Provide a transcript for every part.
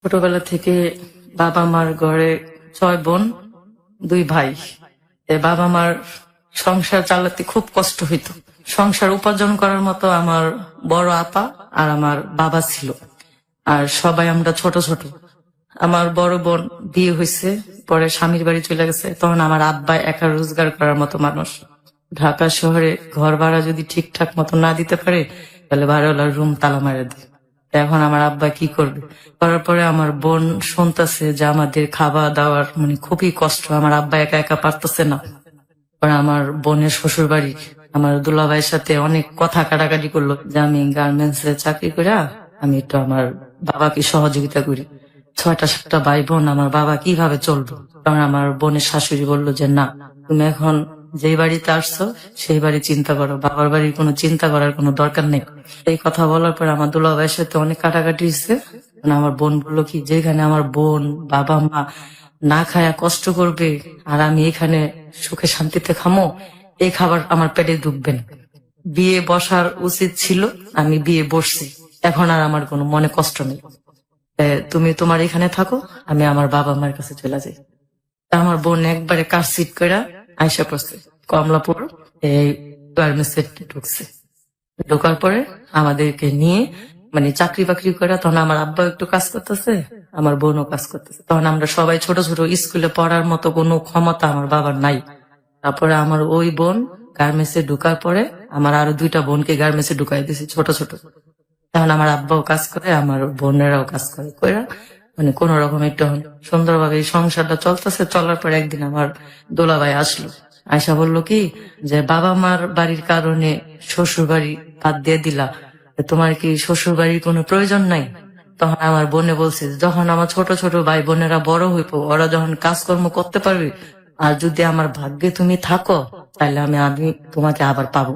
ছোটবেলা থেকে বাবা মার ঘরে 6 বোন 2 ভাই। বাবা মার সংসার চালাতে খুব কষ্ট হইতো। সংসার উপার্জন করার মতো আমার বড় আপা আর আমার বাবা ছিল, আর সবাই আমরা ছোট ছোট। আমার বড় বোন বিয়ে হয়েছে, পরে স্বামীর বাড়ি চলে গেছে। তখন আমার আব্বা একা রোজগার করার মতো মানুষ। ঢাকা শহরে ঘর ভাড়া যদি ঠিকঠাক মতো না দিতে পারে, তাহলে ভাড়াওয়ালার রুম তালা মারা দেয়। এখন আমার আব্বা কি করবে? করার পরে আমার বোন শুনতেছে যে আমাদের খাওয়া দাওয়ার খুবই কষ্ট, আমার আব্বা একা একা পারতেছে না। পরে আমার বোনের শ্বশুর বাড়ি আমার দুলাভাইয়ের সাথে অনেক কথা কাটাকাটি করলো যে আমি গার্মেন্টস এ চাকরি করে আমি একটু আমার বাবাকে সহযোগিতা করি। 6টা 7টা ভাই বোন, আমার বাবা কিভাবে চলবে? তখন আমার বোনের শাশুড়ি বললো যে না, তুমি এখন যেই বাড়িতে আসছো সেই বাড়ি চিন্তা করো, বাবার বাড়ির কোনো চিন্তা করার কোনো দরকার নেই। এই কথা বলার পরে আমার দুলাভাইয়ের সাথে অনেক কাটাকাটি হয়েছে। আমার বোন বললো কি, যেখানে আমার বোন বাবা মা না খায়া কষ্ট করবে আর আমি এখানে সুখে শান্তিতে খামো, এই খাবার আমার পেটে ঢুকবে না। বিয়ে বসার উচিত ছিল, আমি বিয়ে বসছি, এখন আর আমার কোনো মনে কষ্ট নেই। তুমি তোমার এখানে থাকো, আমি আমার বাবা মার কাছে চলে যাই। আমার বোন একবারে কার সিট করে আয়সা পড়ছে কমলাপুর, এই গার্মেন্টসে ঢুকছে। ঢোকার পরে আমাদেরকে নিয়ে চাকরি বাকরি করে, তখন আমার আব্বা একটু কাজ করতেছে, আমার বোনও কাজ করতেছে। তখন আমরা সবাই ছোট ছোট, স্কুলে পড়ার মতো কোনো ক্ষমতা আমার বাবার নাই। তারপরে আমার ওই বোন গার্মেন্টসে ঢুকার পরে আমার আরো 2টা বোনকে গার্মেন্টসে ঢুকাই দিয়েছি ছোট ছোট। তখন আমার আব্বাও কাজ করে, আমার বোনেরাও কাজ করে কইরা কোন রকম একটু সুন্দরভাবে এই সংসারটা চলতেছে। চলার পর একদিন আমার দোলাভাই আসলো, আয়সা বলল কি যে বাবা মার বাড়ির কারণে শ্বশুর বাড়ি বাদ দিয়ে দিলা, তোমার কি শ্বশুর বাড়ির কোনো প্রয়োজন নাই? তখন আমার বোনে বলছে, যখন আমার ছোট ছোট ভাই বোনেরা বড় হইব, ওরা যখন কাজকর্ম করতে পারবে, আর যদি আমার ভাগ্যে তুমি থাকো, তাহলে আমি তোমাকে আবার পাবো।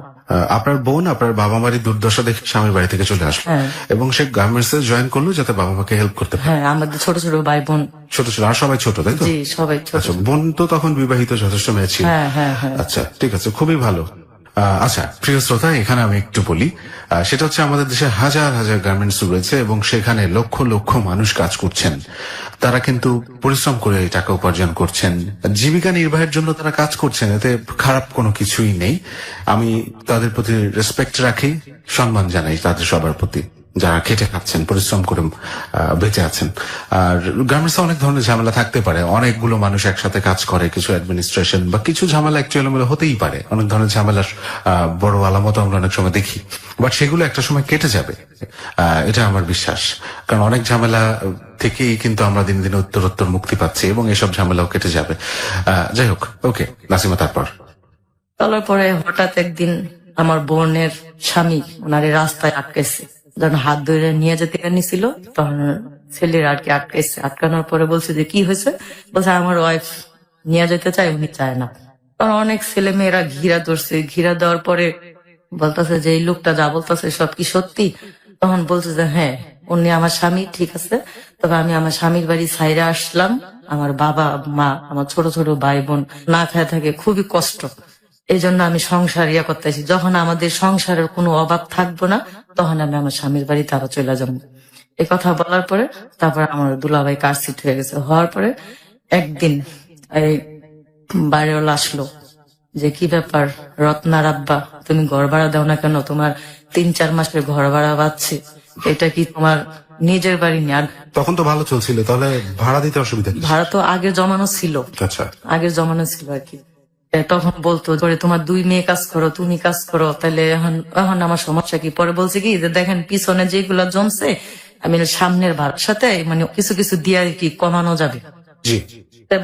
আপনার বোন আপনার বাবা মারি দুর্দশা দেখে স্বামীর বাড়ি থেকে চলে আসলো এবং সে গার্মেন্টস এ জয়েন করলো যাতে বাবা মাকে হেল্প করতে পারে। হ্যাঁ, আমাদের ছোট ছোট ভাই বোন, ছোট ছোট আর সবাই ছোট, তাই তো? জি, সবাই ছোট। আচ্ছা, বোন তো তখন বিবাহিত যথেষ্ট মেয়ে ছিল। হ্যাঁ। আচ্ছা, ঠিক আছে, খুবই ভালো। আচ্ছা প্রিয় শ্রোতা, এখানে আমি একটু বলি, সেটা হচ্ছে আমাদের দেশে হাজার হাজার গার্মেন্টস রয়েছে এবং সেখানে লক্ষ লক্ষ মানুষ কাজ করছেন। তারা কিন্তু পরিশ্রম করে এই টাকা উপার্জন করছেন, জীবিকা নির্বাহের জন্য তারা কাজ করছেন, এতে খারাপ কোনো কিছুই নেই। আমি তাদের প্রতি রেসপেক্ট রাখি, সম্মান জানাই তাদের সবার প্রতি যারা খেটে খাচ্ছেন, পরিশ্রম করে বেঁচে আছেন। আর গার্মেন্টসে অনেক ধরনের ঝামেলা থাকতে পারে, অনেকগুলো মানুষ একসাথে কাজ করে, কিছু অ্যাডমিনিস্ট্রেশন বা কিছু ঝামেলা একটু এলোমেলো হতেই পারে, অনেক ধরনের ঝামেলার বড় আলামত আমরা অনেক সময় দেখি, বাট সেগুলো একটা সময় কেটে যাবে, এটা আমার বিশ্বাস। কারণ অনেক ঝামেলা থেকেই কিন্তু আমরা দিন দিন উত্তরোত্তর মুক্তি পাচ্ছি এবং এসব ঝামেলাও কেটে যাবে। যাই হোক, ওকে নাসিমা, তারপর? চলার পরে হঠাৎ একদিন আমার বোনের স্বামী ওনারে রাস্তায় আটকেছে, যখন হাত ধরে নিয়ে যেতে নিছিল, তখন ছেলের আর কি আটকাইছে। আটকানোর পরে বলছে যে কি হয়েছে? বলছে আমার ওয়াইফ নিয়ে যেতে চায়, উনি চায় না। তখন অনেক ছেলে মেয়েরা ঘিরা ধরছে, ঘিরা দেওয়ার পরে বলতেছে যে এই লোকটা যা বলতেছে সব কি সত্যি? তখন বলছে যে হ্যাঁ, উনি আমার স্বামী, ঠিক আছে, তবে আমি আমার স্বামীর বাড়ি ছাইরে আসলাম, আমার বাবা মা আমার ছোট ছোট ভাই বোন না খায় থাকে, খুবই কষ্ট, এই জন্য আমি সংসার করতেছি। যখন আমাদের সংসারের কোনো অভাব থাকবো না, তখন আমি আমার স্বামীর বাড়িতে আরো চলে যাবো। এই কথা বলার পরে তারপর আমার দুলাভাই কার সিট হয়ে গেছে। হওয়ার পরে একদিন এই বাড়িওয়ালা আসলো যে কি ব্যাপার রত্নার আব্বা, তুমি ঘর ভাড়া দাও না কেন? তোমার 3-4 মাসের ঘর ভাড়া পাচ্ছি, এটা কি তোমার নিজের বাড়ি নেই? আর তখন তো ভালো চলছিল, তাহলে ভাড়া দিতে অসুবিধা কি? ভাড়া তো আগের জমানো ছিল, আচ্ছা, আগের জমানো ছিল আর কি। তখন বলতো ধরে তোমার 2 মেয়ে কাজ করো, তুমি কাজ করো, তাহলে এখন আমার সমস্যা কি? পরে বলছে কি যে দেখেন পিছনে যেগুলো জমছে, আমি সামনের ভাড়ার সাথে কিছু কিছু দিয়ে আর কি কমানো যাবে। জি।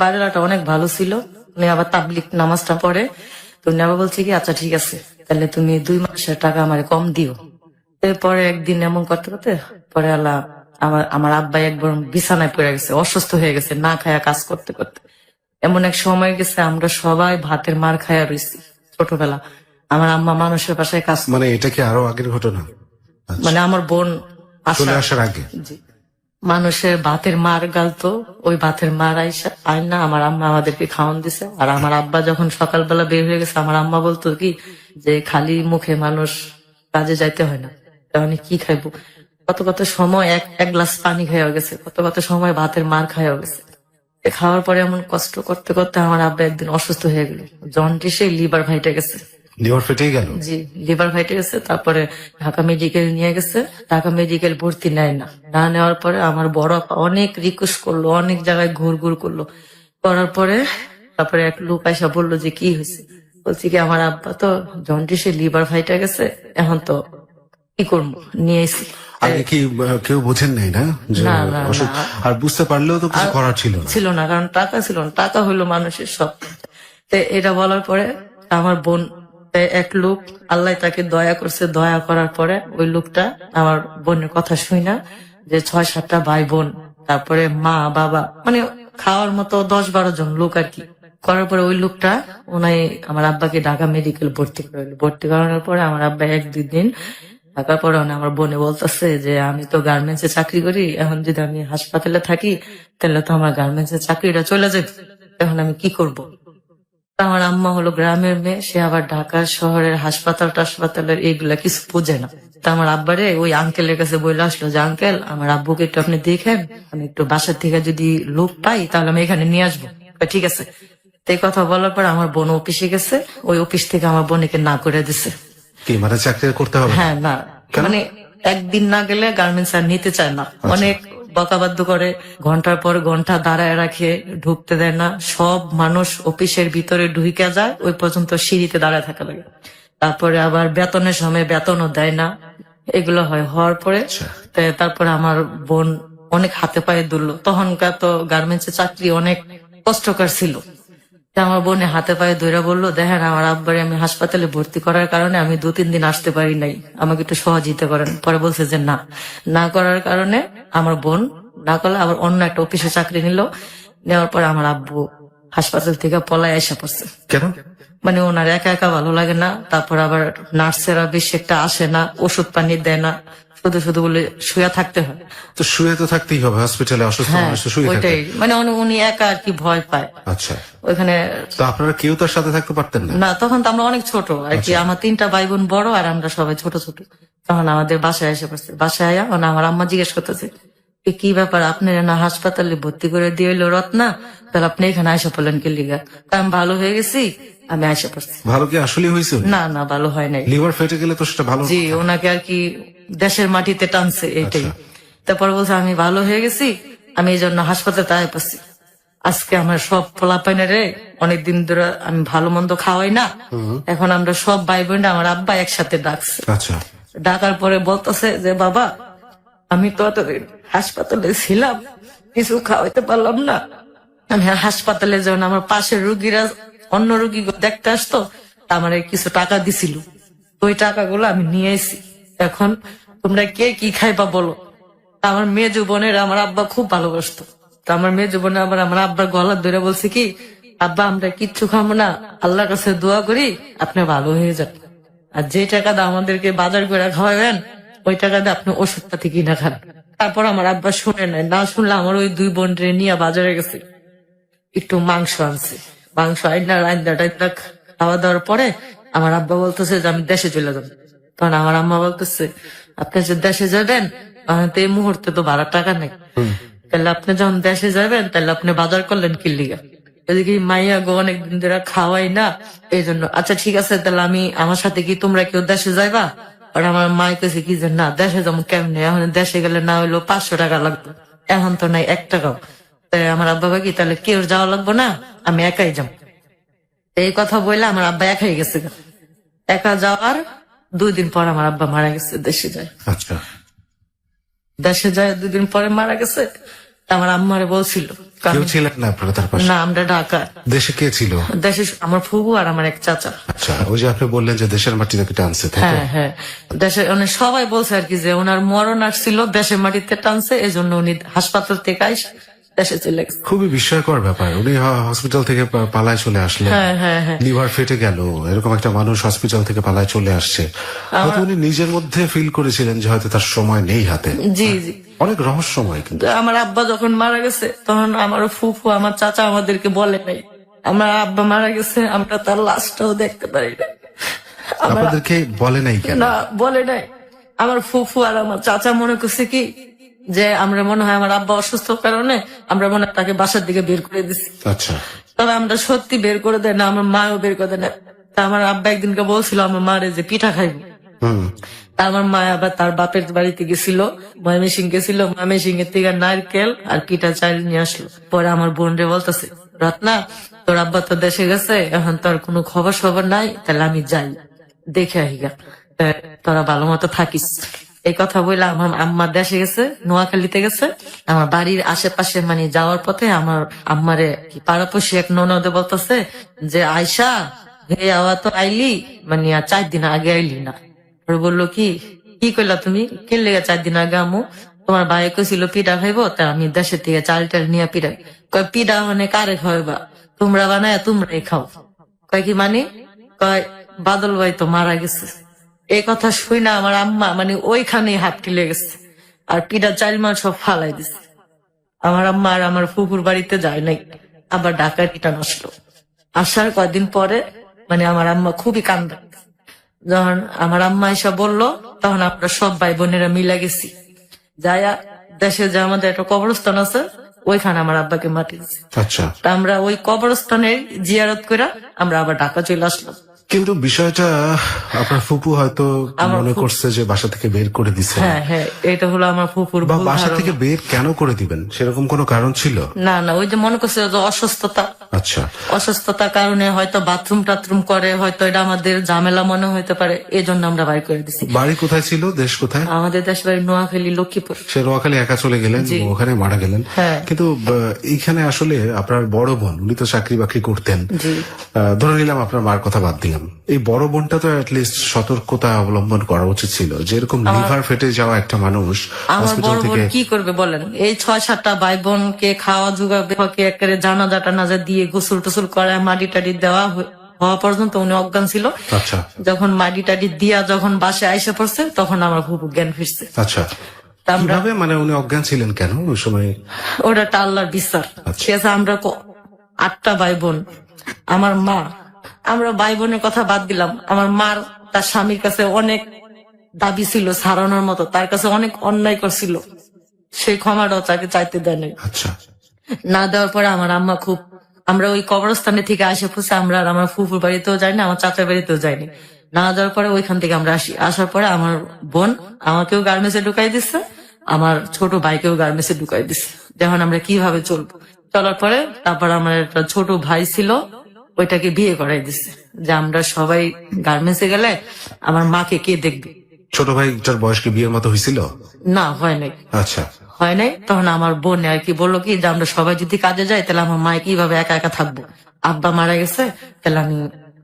বাড়িওয়ালাটা অনেক ভালো ছিল, উনি আবার তাবলিগ নামাজটা পড়ে। তো উনি আবার বলছে কি আচ্ছা ঠিক আছে, তাহলে তুমি 2 মাসের টাকা আমার কম দিও। এরপরে একদিন এমন করতে করতে পরে আল্লাহ আমার আব্বা একবার বিছানায় পড়ে গেছে, অসুস্থ হয়ে গেছে, না খায়া কাজ করতে করতে। এমন এক সময় গেছে আমরা সবাই ভাতের মার খায়া রয়েছি ছোটবেলা। আমার আম্মা মানুষের বাসায় কাজ, এটা কি আরো আগের ঘটনা? আমার বোন চলে আসার আগে জি, মানুষের ভাতের মার গালতো, ওই ভাতের মার আয় না আমার আম্মা আমাদেরকে খাওয়ান দিছে। আর আমার আব্বা যখন সকালবেলা বের হয়ে গেছে, আমার আম্মা বলতো কি যে খালি মুখে মানুষ কাজে যাইতে হয় না, তাহলে কি খাইবো? কত কত সময় এক গ্লাস পানি খাওয়া গেছে, কত কত সময় ভাতের মার খাওয়া গেছে। খাওয়ার পরে এমন কষ্ট করতে করতে আমার আব্বা একদিন অসুস্থ হয়ে গেল, জন্ডিসে লিভার ফাইটে গেছে। লিভার ফেটে গেল? জি, লিভার ফাইটে গেছে। তারপরে ঢাকা মেডিকেল নিয়ে গেছে, ঢাকা মেডিকেল ভর্তি নেয় না। না নেওয়ার পরে আমার বড় আপা অনেক রিকোয়েস্ট করলো, অনেক জায়গায় ঘুর করলো, করার পরে তারপরে এক লোক আইসা বললো যে কি হয়েছে। বলছি কি আমার আব্বা তো জন্ডিসে লিভার ফাইটে গেছে, এখন তো কি করবো, নিয়ে এসি। আগে কি কেউ বোঝেন নাই না যে না, না, অসুখ? না। আর বুঝতে পারলেও তো কিছু করার ছিল না। ছিল না, কারণ টাকা ছিল না, টাকা হইলো মানুষের সব। তো এটা বলার পরে আমার বোন, এক লোক আল্লাহ তাকে দয়া করছে, দয়া করার পরে ওই লোকটা আমার বোনের কথা শুই না, যে 6-7টা ভাই বোন, তারপরে মা বাবা, মানে খাওয়ার মতো 10-12 জন লোক আর কি, করার পরে ওই লোকটা ওনাই আমার আব্বাকে ঢাকা মেডিকেল ভর্তি করলো। ভর্তি করানোর পরে আমার আব্বা 1-2 দিন থাকার পরে আমার বোনে বলতেছে যে আমি তো গার্মেন্টসে চাকরি করি, এখন যদি আমি হাসপাতালে থাকি তাহলে তো আমার গার্মেন্টসের চাকরিটা চলে যাবে, এখন আমি কি করব। আমার আম্মা হলো গ্রামের মেয়ে, সে আবার ঢাকা শহরের হাসপাতালের এইগুলা কিছু বোঝে না। তা আমার আব্বারে ওই আঙ্কেলের কাছে বলে আসলো যে আঙ্কেল আমার আব্বুকে একটু আপনি দেখেন, আমি একটু বাসার থেকে যদি লোক পাই তাহলে আমি এখানে নিয়ে আসবো। ঠিক আছে। তো এই কথা বলার পর আমার বোন অফিসে গেছে, ওই অফিস থেকে আমার বোনকে না করে দিছে। কি মানে চাকরি করতে হবে? হ্যাঁ, না মানে একদিন না গেলে গার্মেন্টস আর নিতে চায় না, অনেক বকাবাধ্য করে, ঘন্টার পর ঘন্টা দাঁড়ায় রাখে, ঢুকতে দেয় না। সব মানুষ অফিসের ভিতরে ঢুকে যায়, ওই পর্যন্ত সিঁড়িতে দাঁড়ায় থাকা লাগে। তারপরে আবার বেতনের সময় বেতনও দেয় না, এগুলো হওয়ার পরে তারপরে আমার বোন অনেক হাতে পায়ে দুললো। তখনকার তো গার্মেন্টস এর চাকরি অনেক কষ্টকর ছিল। আমার বোনে হাতে পায়ে ধরে বললো দেখেন আমার আব্বারে আমি হাসপাতালে ভর্তি করার কারণে আমি 2-3 দিন আসতে পারি নাই, আমাকে একটু সহযোগিতা করেন। পরে বলছে যে না করার কারণে আমার বোন না করলে আবার অন্য একটা অফিসে চাকরি নিল। নেওয়ার পরে আমার আব্বু হাসপাতাল থেকে পলায় এসে পড়ছে। কেন? মানে ওনার একা একা ভালো লাগে না, তারপর আবার নার্সেরা বেশি একটা আসে না, ওষুধ পানি দেয় না, শুধু বলে শুয়ে থাকতে হয়। তো শুয়ে তো থাকতেই হবে, হসপিটালে অসুস্থ হ্যাঁ, মানুষ তো শুয়ে থাকে। ওইটাই, মানে উনি একা আর কি ভয় পায়। আচ্ছা, ওইখানে তো আপনারা কেউ তার সাথে থাকতে পারতেন না? না, তখন তো আমরা অনেক ছোট আর কি, আমার 3টা ভাই বোন বড় আর আমরা সবাই ছোট ছোট। তখন আমাদের বাসায় এসে পড়ছে। বাসায় আয়া আমার আম্মা জিজ্ঞেস করতেছে কি ব্যাপার, আপনার না হাসপাতালে ভর্তি করে দিয়ে এলো রত্না, তাহলে আপনি এখানে আয়সা পড়লেন কি লিগা? আমি ভালো হয়ে গেছি, আমি আয়সা পড়ছি। ভালো কি আসলে হয়েছে? না, ভালো হয় নাই। লিভার ফেটে গেলে তো সেটা ভালো। জি, ওনাকে আর কি দেশের মাটিতে টানছে, এটাই। তারপর বলছে আমি ভালো হয়ে গেছি, আমি এই জন্য হাসপাতালে আয় পড়ছি। আজকে আমার সব পোলাপাইনে অনেকদিন ধরে আমি ভালো মন্দ খাওয়াই না, এখন আমরা সব ভাই বোন আমার আব্বা একসাথে ডাকছে। আচ্ছা, ডাকার পরে বলতেছে যে বাবা আমি তো এতদিন হাসপাতালে ছিলাম, কিছু খাওয়াইতে পারলাম না, আমি হাসপাতালে যখন আমার পাশের রুগীরা অন্য রুগী দেখতে আসতো আমার কিছু টাকা দিছিল, ওই টাকাগুলো আমি নিয়ে এসি, এখন তোমরা কে কি খাইবা বলো। আমার মেয়ে জীবনের আমার আব্বা খুব ভালোবাসতো, তো আমার মেয়ে জীবনে আমার আব্বার গলা ধরে বলছে কি আব্বা আমরা কিচ্ছু খাবো না, আল্লাহর কাছে দোয়া করি আপনি ভালো হয়ে যান, আর যে টাকা দিয়ে আমাদেরকে বাজার করে খাওয়াবেন ওই টাকা দিয়ে আপনি ওষুধ পাতি কিনা খান। তারপর আমার আব্বা শুনে নাই, না শুনলে আমার ওই 2 বোন নিয়ে বাজারে গেছে, একটু মাংস আনছে, মাংস আইনা খাওয়া দাওয়ার পরে আমার আব্বা বলতেছে যে আমি দেশে চলে যাবো। তখন আমার আম্মা বলতেছে আপনি যে দেশে যাবেন তো এই মুহূর্তে তো ভাড়ার টাকা নেই, তাহলে আপনি যখন দেশে যাবেন তাহলে আপনি বাজার করলেন কি লিগা? এদিকে মাইয়া গো অনেকদিন ধরে খাওয়াই না, এই জন্য। আচ্ছা ঠিক আছে, তাহলে আমার সাথে কি তোমরা কেউ দেশে যাইবা? আর আমার মাই কেছে কি যে না দেশে যেমন কেমনে, এখন দেশে গেলে না হইলো 500 টাকা লাগবে, এখন তো নাই 1 টাকাও। তাই আমার আব্বা কি তাহলে কেউ যাওয়া লাগবো না, আমি একাই যাম। এই কথা বললে আমার আব্বা একাই গেছে। একা যাওয়ার 2 দিন পর আমার আব্বা মারা গেছে, দেশে যায়। আচ্ছা, দেশে যায় 2 দিন পরে মারা গেছে। আমার আম্মারে বলছিল কেউ ছিলেন না আপনারা তার পাশে? না, আমরা ঢাকা। দেশে কে ছিল? দেশে আমার ফুবু আর আমার এক চাচা। আচ্ছা, ওই যে আপনি বললেন যে দেশের মাটি থেকে টানছে, তাই তো? হ্যাঁ, দেশে সবাই বলছে আর কি যে ওনার মরণ আসছিল দেশের মাটিতে টানছে, এই জন্য উনি হাসপাতাল থেকে আইসা দেশে চলে গেছে। খুবই বিস্ময়কর ব্যাপার, উনি হসপিটাল থেকে পালায় চলে আসলেন, হ্যাঁ। লিভার ফেটে গেল, এরকম একটা মানুষ হসপিটাল থেকে পালায় চলে আসছে, হয়তো উনি নিজের মধ্যে ফিল করেছিলেন যে হয়তো তার সময় নেই হাতে। জি। অনেক রহস্যময়। কিন্তু আমার আব্বা যখন মারা গেছে তখন আমার ফুফু আমার চাচা আমাদেরকে বলে নাই আমার আব্বা মারা গেছে, আমরা তার লাশটাও দেখতে পারি না। আপনাদেরকে বলে নাই কেন? না, বলে নাই, আমার ফুফু আর আমার চাচা মনে করছে কি যে আমরা মনে হয় আমার আব্বা অসুস্থ কারণে আমরা মনে হয় তাকে বাসার দিকে বের করে দিছি। আচ্ছা, তবে আমরা সত্যি বের করে দেয় না, আমার মাও বের করে দেয় না। তা আমার আব্বা একদিনকে বলছিল আমার মারে যে পিঠা খাইব। হুম, তা আমার মা আবার তার বাপের বাড়িতে গেছিল, ময়মনসিং গেছিল, ময়মনসিং এর থেকে নারকেল আর পিঠা চাল নিয়ে আসলো। পরে আমার বোন রে বলতেছে, রত্না তোর আব্বা তো দেশে গেছে, এখন তোর কোনো খবর নাই, তাহলে আমি যাই দেখে আহিগা, তোরা ভালো মতো থাকিস। এই কথা বলে আমার আম্মা দেশে গেছে, নোয়াখালীতে গেছে। আমার বাড়ির আশেপাশে মানে যাওয়ার পথে আমার আম্মারে পাড়াপড়শি এক ননদে বলতেছে যে আয়সা হে আওয়া তো আইলি, মানে আর 4 দিন আগে আইলি না। ওরা বললো কি কি কইলা তুমি, কে লেগে 4 দিন আগে আমু, তোমার ভাই কইছিল পিঠা খাইবো, তা আমি দেশের থেকে চাল টাল নিয়ে পিঠাই। কয় পিঠা মানে কারে খাওয়াবা, তোমরা বানায় তোমরাই খাও। কয় কি মানে, কয় বাদল ভাই তো মারা গেছে। এই কথা শুই না আমার আম্মা মানে ওইখানেই হাত টিলে গেছে, আর পিঠা চাল মাল সব ফালাই দিছে। আমার আম্মা আর আমার ফুফুর বাড়িতে যায় নাই, আবার ঢাকায় রিটার্ন আসলো। আসার কয়দিন পরে মানে আমার আম্মা খুবই কান্দা। যখন আমার আম্মা এসে বললো, তখন আমরা সব ভাই বোনেরা মিলে গেছি, যায়া দেশে যে আমাদের একটা কবরস্থান আছে ওইখানে আমার আব্বাকে মাটি দিছি। আচ্ছা। তা আমরা ওই কবরস্থানে জিয়ারত করে আমরা আবার ঢাকা চলে আসলাম। কিন্তু বিষয়টা আপনার ফুপু হয়তো মনে করছে যে বাসা থেকে বের করে দিছে, হ্যাঁ, এটা হলো আমার ফুফুর বা ভুল বাসা ধারণা। থেকে বের কেন করে দিবেন সেরকম কোনো কারণ ছিল? না, ওই যে মনে করছে যে অসুস্থতা, আচ্ছা, অসুস্থতার কারণে হয়তো বাথরুম টাথরুম করে, হয়তো এটা আমাদের ঝামেলা মনে হইতে পারে, এই জন্য আমরা বাইর করে দিছি। বাড়ি কোথায় ছিল, দেশ কোথায়? আমাদের দেশ বাড়ি নোয়াখালী, লক্ষ্মীপুর। সে নোয়াখালী একা চলে গেলেন, ওখানে মারা গেলেন। হ্যাঁ। কিন্তু এইখানে আসলে আপনার বড় বোন, উনি তো চাকরি বাকরি করতেন। জি। ধরে নিলাম আপনার মার কথা বাদ দিলাম, এই বড় বোনটা তো অ্যাটলিস্ট সতর্কতা অবলম্বন করা উচিত ছিল। যেরকম লিভার ফেটে যাওয়া একটা মানুষ আমার হসপিটাল বড় বোন থেকে, কি করবে বলেন, এই 6-7টা ভাই বোনকে খাওয়া জোগাবে, একেবারে জানাজা টানাজা দিয়ে গোসল টোসল করা, মাটি টাটি দেওয়া হওয়া পর্যন্ত উনি অজ্ঞান ছিল। আচ্ছা যখন মাটি টাটি দিয়া যখন বাসায় আইসা পড়ছে, তখন আমার ফুপু জ্ঞান ফিরছে। আচ্ছা, তা আমরা কিভাবে মানে উনি অজ্ঞান ছিলেন কেন ওই সময়? ওটা একটা আল্লাহর বিচার। আচ্ছা। ঠিক আছে, আমরা 8টা ভাই বোন, আমার মা, আমরা ভাই বোনের কথা বাদ দিলাম, আমার মার তার স্বামীর কাছে অনেক দাবি ছিল ছাড়ানোর মতো, তার কাছে অনেক অন্যায় করছিল, সেই ক্ষমাটাও তাকে চাইতে দেয় নাই। আচ্ছা, না দেওয়ার পরে আমার আম্মা খুব, আমরা ওই কবরস্থানে থেকে আসে পড়ছে, আমরা আর আমার ফুফুর বাড়িতেও যাইনি, আমার চাচার বাড়িতেও যাইনি। না দেওয়ার পরে ওইখান থেকে আমরা আসার পরে আমার বোন আমাকেও গার্মেন্টসে ঢুকাই দিচ্ছে, আমার ছোট ভাইকেও গার্মেন্টসে ঢুকাই দিচ্ছে। যখন আমরা কিভাবে চলবো, চলার পরে তারপর আমার একটা ছোট ভাই ছিল, ওইটাকে বিয়ে করাই দিচ্ছে, যে আমরা সবাই গার্মেন্টসে গেলে আমার মাকে কে দেখবে। ছোট ভাইটার বয়স কি বিয়ের মতো হয়েছিল? না, হয় নাই। আচ্ছা, হয় নাই। তখন আমার বোন আর কি বললো কি যে আমরা সবাই যদি কাজে যাই তাহলে আমার মায়ে কিভাবে একা একা থাকবো, আব্বা মারা গেছে, তাহলে আমি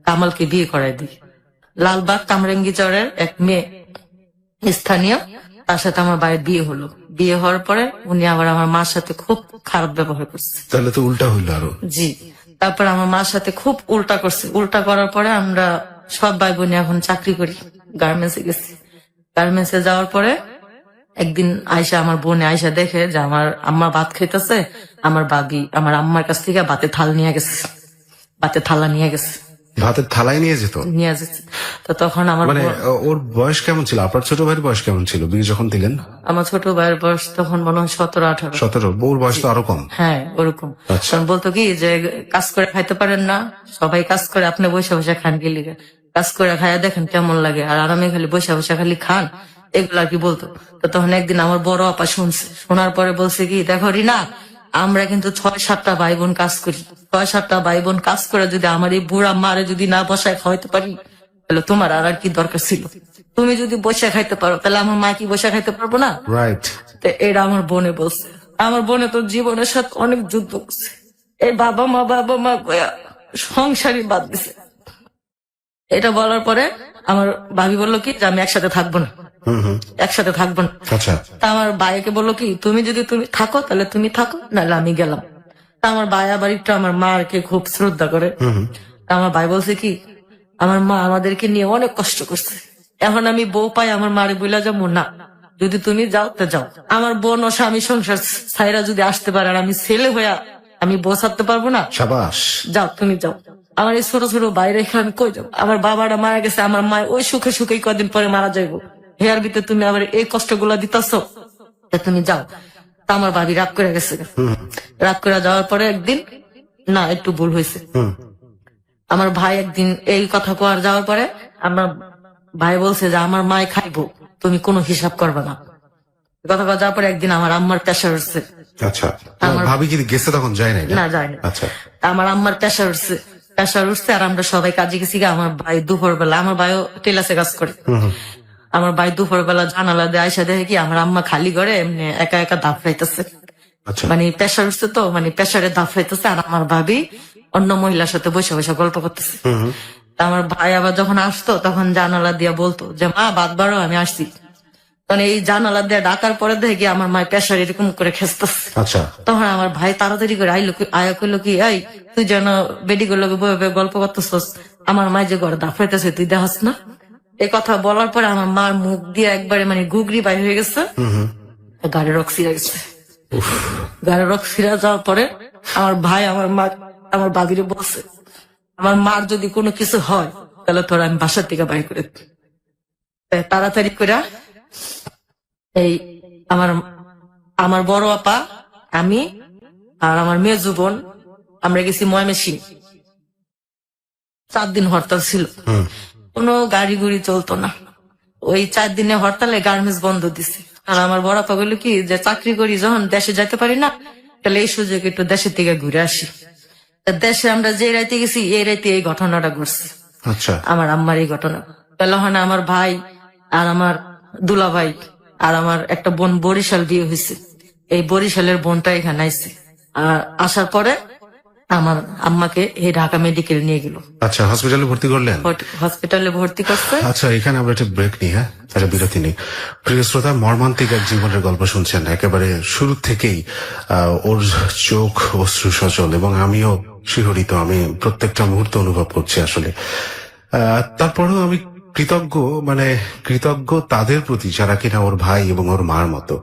কামালকে বিয়ে করাই দিই। লালবাগ কামরাঙ্গি চরের এক মেয়ে স্থানীয়, তার সাথে আমার ভাইয়ের বিয়ে হলো। বিয়ে হওয়ার পরে উনি আবার আমার মার সাথে খুব খারাপ ব্যবহার করছে। তাহলে তো উল্টা হইলো আরো। জি। তারপর আমার মার সাথে খুব উল্টা করছে। উল্টা করার পরে আমরা সব ভাই বোন এখন চাকরি করি, গার্মেন্টসে গেছি। গার্মেন্টসে যাওয়ার পরে একদিন আয়সা, আমার বোনে আয়সা দেখে যে আমার আম্মা ভাত খাইতেছে, আমার বাবি আমার আম্মার কাছ থেকে ভাতের থাল নিয়ে গেছে, ভাতের থালা নিয়ে গেছে, ভাতের থালায় নিয়ে যেত? নিয়ে যেছে। তো তখন আমার মানে ওর বয়স কেমন ছিল? আপনার ছোট ভাইয়ের বয়স কেমন ছিল বিয়ে যখন দিলেন? আমার ছোট ভাইয়ের বয়স তখন মনে হয় 17-18। 17? বউর বয়স তো আরো কম। হ্যাঁ, ওরকম। তখন বলতো কি যে কাজ করে খাইতে পারেন না, সবাই কাজ করে, আপনি বসে বসে খান কি লিগে, কাজ করে খাইয়া দেখেন কেমন লাগে, আর আরামে খালি বসে বসে খালি খান, এগুলো আর কি বলতো। তো তখন একদিন আমার বড় আপা শুনছে, শোনার পরে বলছে কি, দেখো রিনা, আমরা কিন্তু 6-7টা ভাই বোন কাজ করি, 6-7টা ভাই বোন কাজ করে যদি আমার এই বুড়া মারে যদি না বসায় খাওয়াইতে পারি, তাহলে তোমার আর কি দরকার ছিল? তুমি যদি বসে খাইতে পারো তাহলে আমার মা কি বসে খাইতে পারবো না? রাইট। তো এটা আমার বোনে বলছে। আমার বোনে তো জীবনের সাথে অনেক যুদ্ধ করছে, এই বাবা মা কয়া সংসারই বাদ দিছে। এটা বলার পরে আমার ভাবি বললো কি যে আমি একসাথে থাকবো না, একসাথে থাকবো না। আচ্ছা, তা আমার ভাইকে বললো কি, তুমি যদি তুমি থাকো তাহলে তুমি থাকো, নাহলে আমি গেলাম। তা আমার ভাই আবার একটু আমার মাকে খুব শ্রদ্ধা করে। তা আমার ভাই বলছে কি, আমার মা আমাদেরকে নিয়ে অনেক কষ্ট করছে, এখন আমি বউ পাই আমার মারে বইলা যাবো না, যদি তুমি যাও তো যাও। আমার বোন ও স্বামী সংসার ছাইরা যদি আসতে পারে, আর আমি ছেলে হইয়া আমি বউ ছাড়তে পারবো না? সাবাস। যাও, তুমি যাও। আমার এই ছোট ছোট বাইরে আমি কই যাবো? আমার বাবাটা মারা গেছে, আমার মা ওই সুখে সুখেই কদিন পরে মারা যাইবো, হেয়ার ভিতরে তুমি আবার এই কষ্টগুলা দিতেছ, তুমি যাও। তা আমার ভাবি রাগ করে গেছে। রাগ করে যাওয়ার পরে একদিন না একটু ভুল হয়েছে। আমার ভাই একদিন এই কথা কোয়ার যাওয়ার পরে আমার ভাই বলছে যে আমার মায় খাইবো, তুমি কোনো হিসাব করবে না। কথা কওয়া যাওয়ার পরে একদিন আমার আম্মার প্রেশার উঠছে। আচ্ছা, ভাবি কি গেছে তখন? যায় নাই না, যায় না। আচ্ছা, আমার আম্মার প্রেশার উঠছে আর আমরা সবাই কাজে গেছি। আমার ভাই দুপুর বেলা, আমার ভাইও টেলাসে কাজ করে, আমার ভাই দুপুর বেলা জানালা দিয়ে আইসা দেখে কি আমার আম্মা খালি ঘরে এমনি একা একা দাফড়াইতেছে। আচ্ছা, মানে প্রেশার উঠছে তো, মানে প্রেশারে দাফড়াইতেছে আর আমার ভাবি অন্য মহিলার সাথে বসে বসে গল্প করতেছে। তা আমার ভাই আবার যখন আসতো তখন জানালা দিয়ে বলতো যে মা বাদ বারো আমি আসছি। মানে এই জানালা দিয়ে ডাকার পরে দেখি আমার মায়ের প্রেশার এরকম করে খেসতেছে। আচ্ছা, তখন আমার ভাই তাড়াতাড়ি করে আয়া করলো কি, এই তুই যেন বেডি গুলো গল্প করতেছস, আমার মায় যে ঘরে দাফাইতেছে তুই দেখাস না। এই কথা বলার পরে আমার মার মুখ দিয়ে একবারে মানে গুগরি বাই হয়ে গেছে, গাড়ি রক ছিঁড়ে গেছে। গাড়ি রক ছিঁড়া যাওয়ার পরে আমার ভাই আমার বাবিরে বলছে, আমার মার যদি কোনো কিছু হয় তাহলে তোরা আমি বাসার থেকে বাইর করে দিই। তাই তাড়াতাড়ি করে এই আমার বড় আপা, আমি আর আমার মেজু বোন আমরা গেছি ময়মনসিং। 4 দিন হরতাল ছিল, কোনো গাড়ি গুড়ি চলতো না। ওই 4 দিনে হরতালে গার্মেন্টস বন্ধ দিছে। আর আমার বড় আপা বললো কি যে চাকরি করি যখন দেশে যেতে পারি না, তাহলে এই সুযোগে একটু দেশের থেকে ঘুরে আসি। তা দেশে আমরা যে রাইতে গেছি এই রাইতে এই ঘটনাটা ঘটছে। আচ্ছা, আমার আম্মার এই ঘটনা। তাহলে আমার ভাই আর আমার দুলা ভাই আর আমার একটা বোন বরিশাল বিয়ে হয়েছে, এই বরিশালের বোনটা এখানে আইছে। আর আসার পরে আমার আম্মাকে এই ঢাকা মেডিকেল নিয়ে গেল। আচ্ছা, হসপিটালে ভর্তি করলেন? হসপিটালে ভর্তি করছে। আচ্ছা, এখানে আমরা একটা ব্রেক নিই, হ্যাঁ, একটা বিরতি নেই। প্রিয় শ্রোতা, মর্মান্তিক এক জীবনের গল্প শুনছেন একেবারে শুরু থেকেই। ওর চোখ অশ্রু সচল এবং আমিও শিহরিত, আমি প্রত্যেকটা মুহূর্ত অনুভব করছি আসলে। তারপরেও আমি কৃতজ্ঞ তাদের প্রতি যারা কিনা ওর ভাই এবং ওর মার মতো,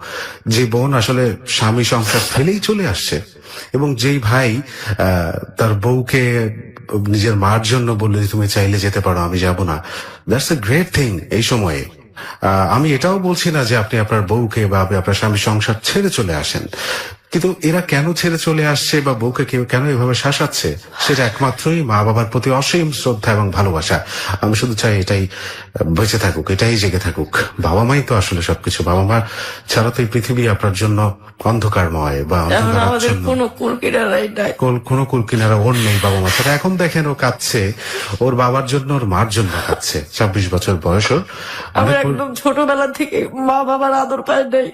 যে বোন আসলে স্বামী সংসার ফেলেই চলে আসছে এবং যেই ভাই তার বউকে নিজের মার জন্য বললে তুমি চাইলে যেতে পারো, আমি যাব না। দ্যাটস এ গ্রেট থিং এই সময়ে। আমি এটাও বলছি না যে আপনি আপনার বউকে বা আপনি আপনার স্বামী সংসার ছেড়ে চলে আসেন, কিন্তু এরা কেন ছেড়ে চলে আসছে বা বউকে কেন এভাবে শাসাচ্ছে, সেটা একমাত্রই মা বাবার প্রতি অসীম শ্রদ্ধা এবং ভালোবাসা। আমি শুধু চাই এটাই বেঁচে থাকুক, এটাই জেগে থাকুক। বাবা মাই তো আসলে সবকিছু। বাবা মা ছাড়া তো এই পৃথিবী আপনার জন্য অন্ধকারময় বা অন্ধকারাচ্ছন্ন। কোনো কুল কিনারা ওর নেই বাবা মা ছাড়া। এখন দেখেন ও কাঁদছে ওর বাবার জন্য, ওর মার জন্য কাঁদছে। 26 বছর বয়স ওর। একদম ছোটবেলা থেকে মা বাবার আদর পায় নাই,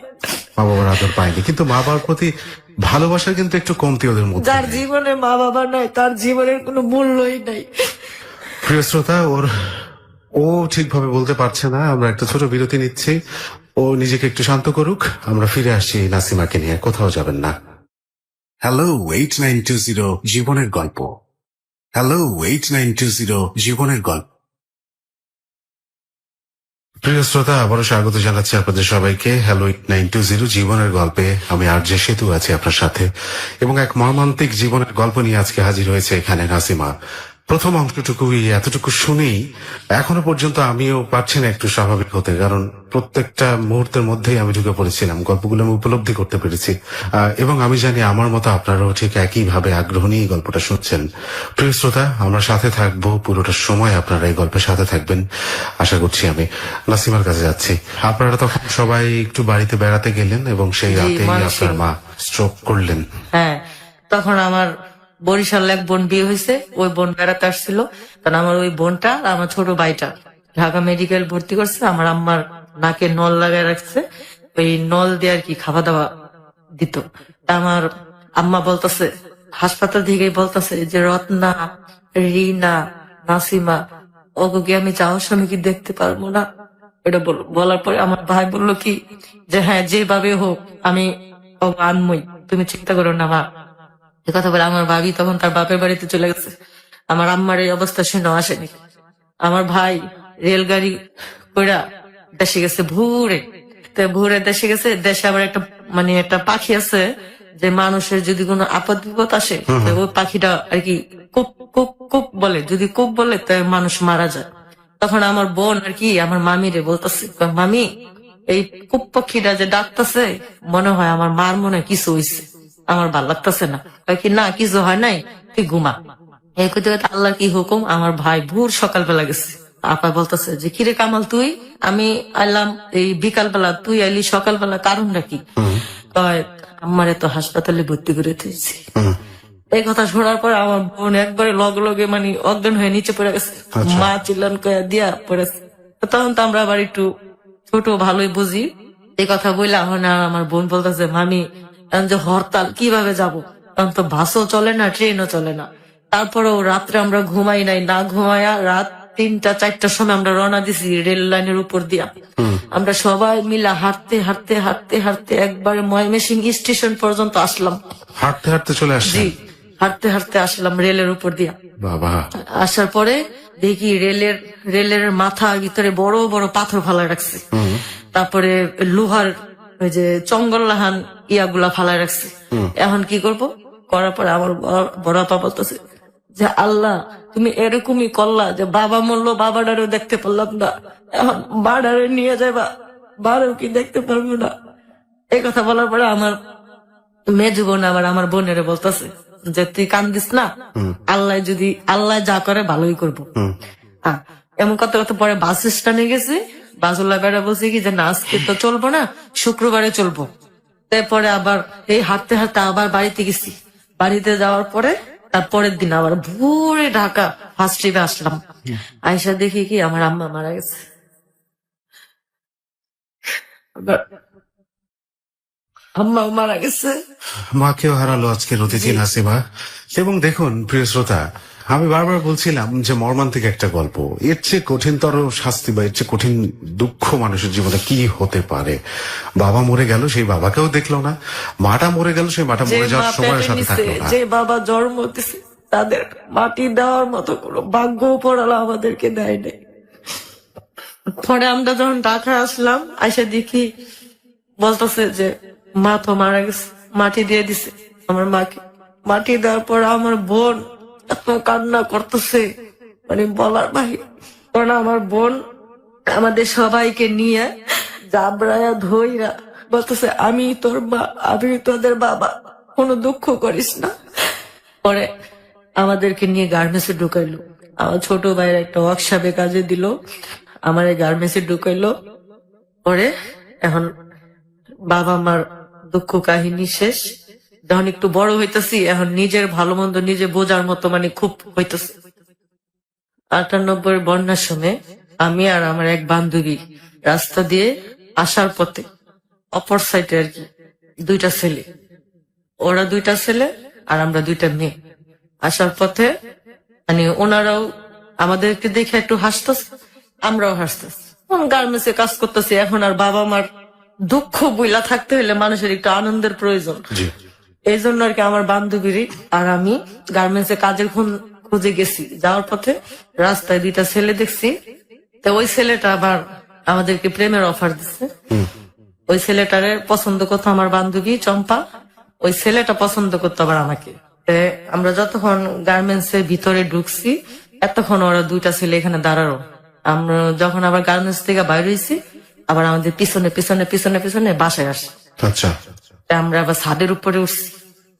মা বাবার আদর পায়নি, কিন্তু মা বাবার প্রতি ভালোবাসার কিন্তু একটু কমতি ওদের মধ্যে। যার জীবনে মা বাবা নাই তার জীবনের কোনো মূল্যই নাই। প্রিয় শ্রোতা, ও ঠিকভাবে বলতে পারছে না। আমরা একটা ছোট বিরতি নিচ্ছি, ও নিজেকে একটু শান্ত করুক। আমরা ফিরে আসছি নাসিমাকে নিয়ে, কোথাও যাবেন না। হ্যালো 8920 জীবনের গল্প। হ্যালো 8920 জীবনের গল্প। প্রিয় শ্রোতা, আবারও স্বাগত জানাচ্ছি আপনাদের সবাইকে হ্যালো 8920 জীবনের গল্পে। আমি আরজে সেতু আছি আপনার সাথে এবং এক মর্মান্তিক জীবনের গল্প নিয়ে আজকে হাজির হয়েছে এখানে নাসিমা। প্রথম অংশটুকুই এতটুকু শুনেই এখনো পর্যন্ত আমিও পারছি না একটু স্বাভাবিক হতে, কারণ প্রত্যেকটা মুহূর্তের মধ্যেই আমি ঢুকে পড়েছিলাম, গল্পগুলো আমি উপলব্ধি করতে পেরেছি এবং আমি জানি আমার মতো আপনারাও ঠিক একইভাবে আগ্রহ নিয়ে গল্পটা শুনছেন। প্রিয় শ্রোতা, আমরা সাথে থাকবো পুরোটা সময়, আপনারা এই গল্পের সাথে থাকবেন আশা করছি। আমি নাসিমার কাছে যাচ্ছি। আপনারা তখন সবাই একটু বাড়িতে বেড়াতে গেলেন এবং সেই রাতেই আপনার মা স্ট্রোক করলেন। হ্যাঁ, তখন আমার বরিশাল এক বোন বিয়ে হয়েছে, ওই বোন বেড়াতে আসছিল। কারণ আমার ওই বোনটা আমার ছোট ভাইটা ঢাকা মেডিকেল ভর্তি করছে। আমার আম্মার নাকে নল লাগায় রাখছে, ওই নল দিয়ে আর কি খাওয়া দাওয়া দিত। আমার আম্মা বলতেছে, হাসপাতাল থেকে বলতেছে যে রত্না, রিনা, নাসিমা ওকে আমি যাওয়ার সময় কি দেখতে পারবো না। এটা বলার পরে আমার ভাই বললো কি যে হ্যাঁ যেভাবে হোক আমি আনমই, তুমি চিন্তা করো না মা। কথা বলে আমার ভাবি তখন তার বাপের বাড়িতে চলে গেছে। আমার আম্মার এই অবস্থা শুনে আসেনি। আমার ভাই রেলগাড়ি কইরা দেশে গেছে ভোরে দেশে গেছে। দেশে আবার একটা পাখি আছে যে মানুষের যদি কোনো আপদ বিপদ আসে ওই পাখিটা আর কি কুক কুক কুক বলে, যদি কুক বলে তাই মানুষ মারা যায়। তখন আমার বোন আর কি আমার মামিরে বলতেছে, মামি এই কুপ পাখিটা যে ডাকতেছে মনে হয় আমার মার মনে হয় কিছু হইছে, আমার ভাল লাগতেছে না। কয় কি না কিছু হয় নাই, তুই ঘুমা। এই করতে করতে আল্লাহ কি হুকুম, আমার ভাই ভোর সকালবেলা গেছে। আপা বলতেছে যে কিরে কামাল তুই, আমি আইলাম এই বিকালবেলা, তুই আইলি সকালবেলা, কারণটা কি? কয় আমারে তো হাসপাতালে ভর্তি করে দিয়েছি। এই কথা শোনার পর আমার বোন একবারে লগে লগে মানে অজ্ঞান হয়ে নিচে পড়ে গেছে। মা চিল্লান কয়া দিয়া পড়েছে। তখন তো আমরা আবার একটু ছোট ভালোই বুঝি। এই কথা বললে আমার বোন বলতেছে, মামি এখন যে হরতাল কিভাবে যাব, তখন তো বাসও চলে না, ট্রেনও চলে না। তারপরেও রাত্রে আমরা ঘুমাই নাই, না ঘুমায়া রাত 3টা-4টার সময় আমরা রওনা দিছি রেল লাইনের উপর দিয়া। আমরা সবাই মিলা হাঁটতে হাঁটতে হাঁটতে হাঁটতে একবারে ময়মনসিংহ স্টেশন পর্যন্ত আসলাম। হাঁটতে হাঁটতে চলে আসছে? জি, হাঁটতে হাঁটতে আসলাম রেলের উপর দিয়া। বাবা। আসার পরে দেখি রেলের মাথার ভিতরে বড় বড় পাথর ফালা রাখছে। তারপরে লোহার ওই যে চঙ্গল্লাহান ইয়াগুলা ফালা রাখছে। এখন কি করব? করার পরে আমার বড় আপা বলতেছে যে আল্লাহ তুমি এরকমই করলা যে বাবা মরলো, বাবাটারও দেখতে পারলাম না, এখন বাড়ারে নিয়ে যাবা, বাড়াও কি দেখতে পারবো না। এই কথা বলার পরে আমার মেজু বোন আবার আমার বোনের বলতেছে যে তুই কান্দিস না, আল্লাহ যা করে ভালোই করবো। এমন কথা কথা পরে বাস স্ট্যান্ডে গেছি, বাসুল্লাহ বেড়া বলছে কি যে না আজকে তো চলবো না, শুক্রবারে চলবো। তারপরে আবার এই হাঁটতে হাঁটতে আবার বাড়িতে গেছি। বাড়িতে যাওয়ার পরে তারপরের দিন আবার ভোরে ঢাকা ফার্স্ট ট্রিপে আসলাম। আয়সা দেখি কি আমার আম্মা মারা গেছে। আম্মাও মারা গেছে। মাকেও হারালো আজকের অতিথি নাসিমা। এবং দেখুন প্রিয় শ্রোতা, আমি বারবার বলছিলাম যে মর্মান্তিক একটা গল্প, এর চেয়ে কঠিনতর শাস্তি বা এর চেয়ে কঠিন দুঃখ মানুষের জীবনে কি হতে পারে? বাবা মরে গেল, সেই বাবাকেও দেখলো না। মাটা মরে গেল, সেই মাটা মরে যাওয়ার সময়ের সাথে থাকলো না। যে বাবা জন্ম দিছে তাদের মাটি দেওয়ার মতো কোনো ভাগ্য পড়ালো আমাদেরকে দেয় নাই। পরে আমরা যখন ঢাকা আসলাম, আইসা দেখি বলতেছে যে মা তো মারা গেছে, মাটি দিয়ে দিছে আমার মাকে। মাটি দেওয়ার পর আমার বোন এত কান্না করতেছে মানে বলার বাহিরে। কারণ আমার বোন আমাদের সবাইকে নিয়ে জাবরায়া ধইরা বলতেছে আমি তোর মা, আমি তোদের বাবা, কোনো দুঃখ করিস না। পরে আমাদেরকে নিয়ে গার্মেন্টসে ঢুকাইলো। আমার ছোট ভাইয়ের একটা ওয়ার্কশপে কাজে দিল, আমার এই গার্মেন্টসে ঢুকাইলো। পরে এখন বাবা মার দুঃখ কাহিনী শেষ। যখন একটু বড় হইতেছি, এখন নিজের ভালো মন্দ নিজে বোঝার মতো মানে খুব হইতেছে। 98 বন্যার সময় আমি আর আমার এক বান্ধবী রাস্তা দিয়ে আসার পথে অপর সাইডে আর কি 2টা ছেলে, ওরা 2টা ছেলে আর আমরা 2টা মেয়ে আসার পথে মানে ওনারাও আমাদেরকে দেখে একটু হাসতেছে, আমরাও হাসতেছি। গার্মেন্টসে কাজ করতেছি, এখন আর বাবা মার দুঃখ বইলা থাকতে হলে মানুষের একটু আনন্দের প্রয়োজন। এই জন্য আর কি আমার বান্ধবীর আর আমি গার্মেন্টসে কাজের খুঁজে গেছি। যাওয়ার পথে রাস্তায় 2টা ছেলে দেখছি। তো ওই ছেলেটা আবার আমাদেরকে প্রেমের অফার দিচ্ছে। ওই ছেলেটারে পছন্দ করতো আমার বান্ধবী চম্পা, ওই ছেলেটা পছন্দ করতো আবার আমাকে। আমরা যতক্ষণ গার্মেন্টস এর ভিতরে ঢুকছি এতক্ষণ ওরা 2টা ছেলে এখানে দাঁড়ানো। আমরা যখন আবার গার্মেন্টস থেকে বাইরে হয়েছি, আবার আমাদের পিছনে পিছনে পিছনে পিছনে বাসায় আসে। আচ্ছা, আমরা আবার ছাদের উপরে উঠছি,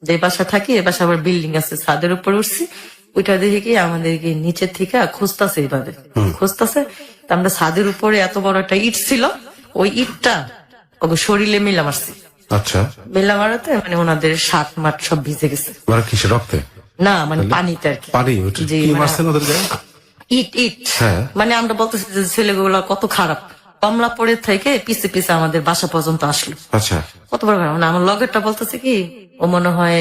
যে বাসা থাকি এ বাসা আবার বিল্ডিং আছে, ছাদের উপরে উঠছি। ওইটা দেখে কি আমাদেরকে নিচের থেকে খুঁজতেছে, এইভাবে খুঁজতেছে। আমরা ছাদের উপরে এত বড় একটা ইট ছিল, ওই ইটটা ওকে শরীরে মিলা মারছি। আচ্ছা, মিলা মারাতে মানে ওনাদের শার্ট মাঠ সব ভিজে গেছে। কিসে, রক্তে? না মানে পানিতে আর কি। পানি? জি, কি মারছেন ওদের গায়ে? ইট। মানে আমরা বলতেছি যে ছেলেগুলো কত খারাপ। কমলাপুরের থেকে পিছে পিছে আমাদের বাসা পর্যন্ত আসলো। আচ্ছা, কত বড় খারাপ। মানে আমার লগেরটা বলতেছে কি ও মনে হয়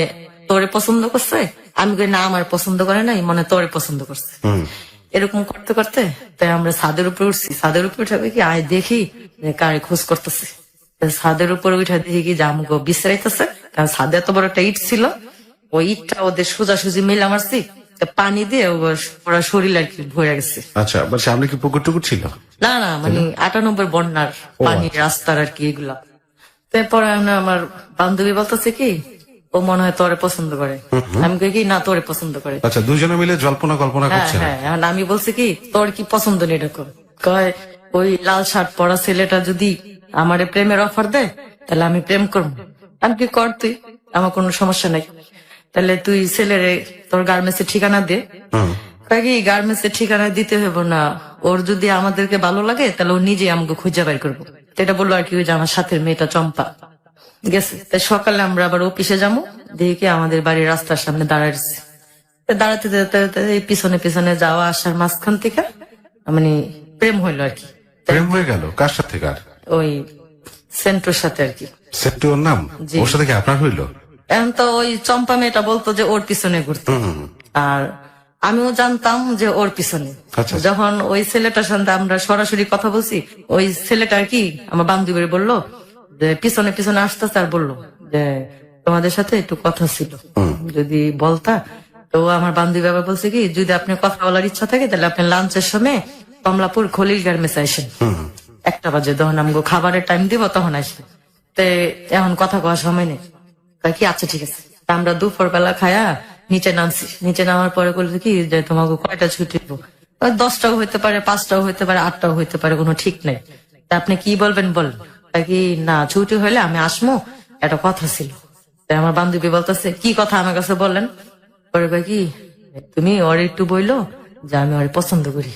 তোরে পছন্দ করছে। আমি কই না, আমার পছন্দ করে নাই, মনে তোরে পছন্দ করছে। এরকম করতে করতে তাই আমরা ছাদের উপরে উঠছি। ছাদের উপরে উঠে কি আয় দেখি কারে খোঁজ করতেছে। ছাদের উপরে উঠে দেখি কি জামগো বিশ্রাইতেছে, কারণ ছাদে এত বড় একটা ইট ছিল। ওই ইটটা ওদের সোজাসুজি মিলা মারছি, পানি দিয়ে ওরা শরীর আর কি ভরে গেছে। আচ্ছা, সামনে কি পুকুর টুকুর ছিল? না না, মানে 98 বন্যার পানি রাস্তার আর কি এগুলা। তারপরে আমার বান্ধবী বলতেছে কি ও মনে হয় তোরে পছন্দ করে। আমি কই কি না তোরে পছন্দ করে। আচ্ছা, দুজনে মিলে জল্পনা কল্পনা হ্যাঁ করছে। হ্যাঁ, এখন আমি বলছি কি তোর কি পছন্দ নেই এরকম, কয় ওই লাল শার্ট পরা ছেলেটা যদি আমারে প্রেমের অফার দেয় তাহলে আমি প্রেম করবো। আমি কি কর তুই, আমার কোনো সমস্যা নাই, তাহলে তুই ছেলেরে তোর গার্মেন্টসের ঠিকানা দে। কয় কি গার্মেন্টসের ঠিকানা দিতে হবে না, ওর যদি আমাদেরকে ভালো লাগে তাহলে ও নিজে আমাকে খুঁজে বের করবো। তো এটা বললো আর কি ওই যে আমার সাথের মেয়েটা চম্পা গেছে। তাই সকালে আমরা আবার অফিসে যাবো, দেখি আমাদের বাড়ির রাস্তার সামনে দাঁড়াইছে। দাঁড়াতে দাঁড়াতে এই পিছনে পিছনে যাওয়া আসার মাঝখান থেকে মানে প্রেম হইলো আর কি। প্রেম হয়ে গেল কার সাথে কার? ওই সেন্টুর সাথে আর কি। সেন্টু ওর নাম? জি। ওর সাথে কি আপনার হইলো? এখন তো ওই চম্পা মেয়েটা বলতো যে ওর পিছনে ঘুরতে, আর আমিও জানতাম যে ওর পিছনে। আচ্ছা। যখন ওই ছেলেটার সাথে আমরা সরাসরি কথা বলছি, ওই ছেলেটা আর কি আমার বান্ধবীর বললো যে পিছনে পিছনে আসতেছে, আর বললো যে তোমাদের সাথে একটু কথা ছিল, যদি বলতা। তো আমার বান্ধবী আবার বলছে কি যদি আপনার কথা বলার ইচ্ছা থাকে তাহলে আপনি লাঞ্চের সময় কমলাপুর খলিল গার্মেন্টস আসেন, 1টা বাজে, তখন আমাকে খাবারের টাইম দিব তখন আসবে। তে এখন কথা কওয়ার সময় নেই। কয় কি আচ্ছা ঠিক আছে। তা আমরা দুপুর বেলা খায়া নিচে নামছি। নিচে নামার পরে বলছে কি যে তোমাকে কয়টা ছুটি দিব? 10টাও হইতে পারে, 5টাও হইতে পারে, 8টাও হইতে পারে, কোনো ঠিক নাই। তা আপনি কি বলবেন বলেন। কয় কি না ছুটি হইলে আমি আসমো, একটা কথা ছিল। তাই আমার বান্ধবী বলতেছে কি কথা আমার কাছে বলেন। পরে কয় কি তুমি ওর একটু বইলো যে আমি ওর পছন্দ করি।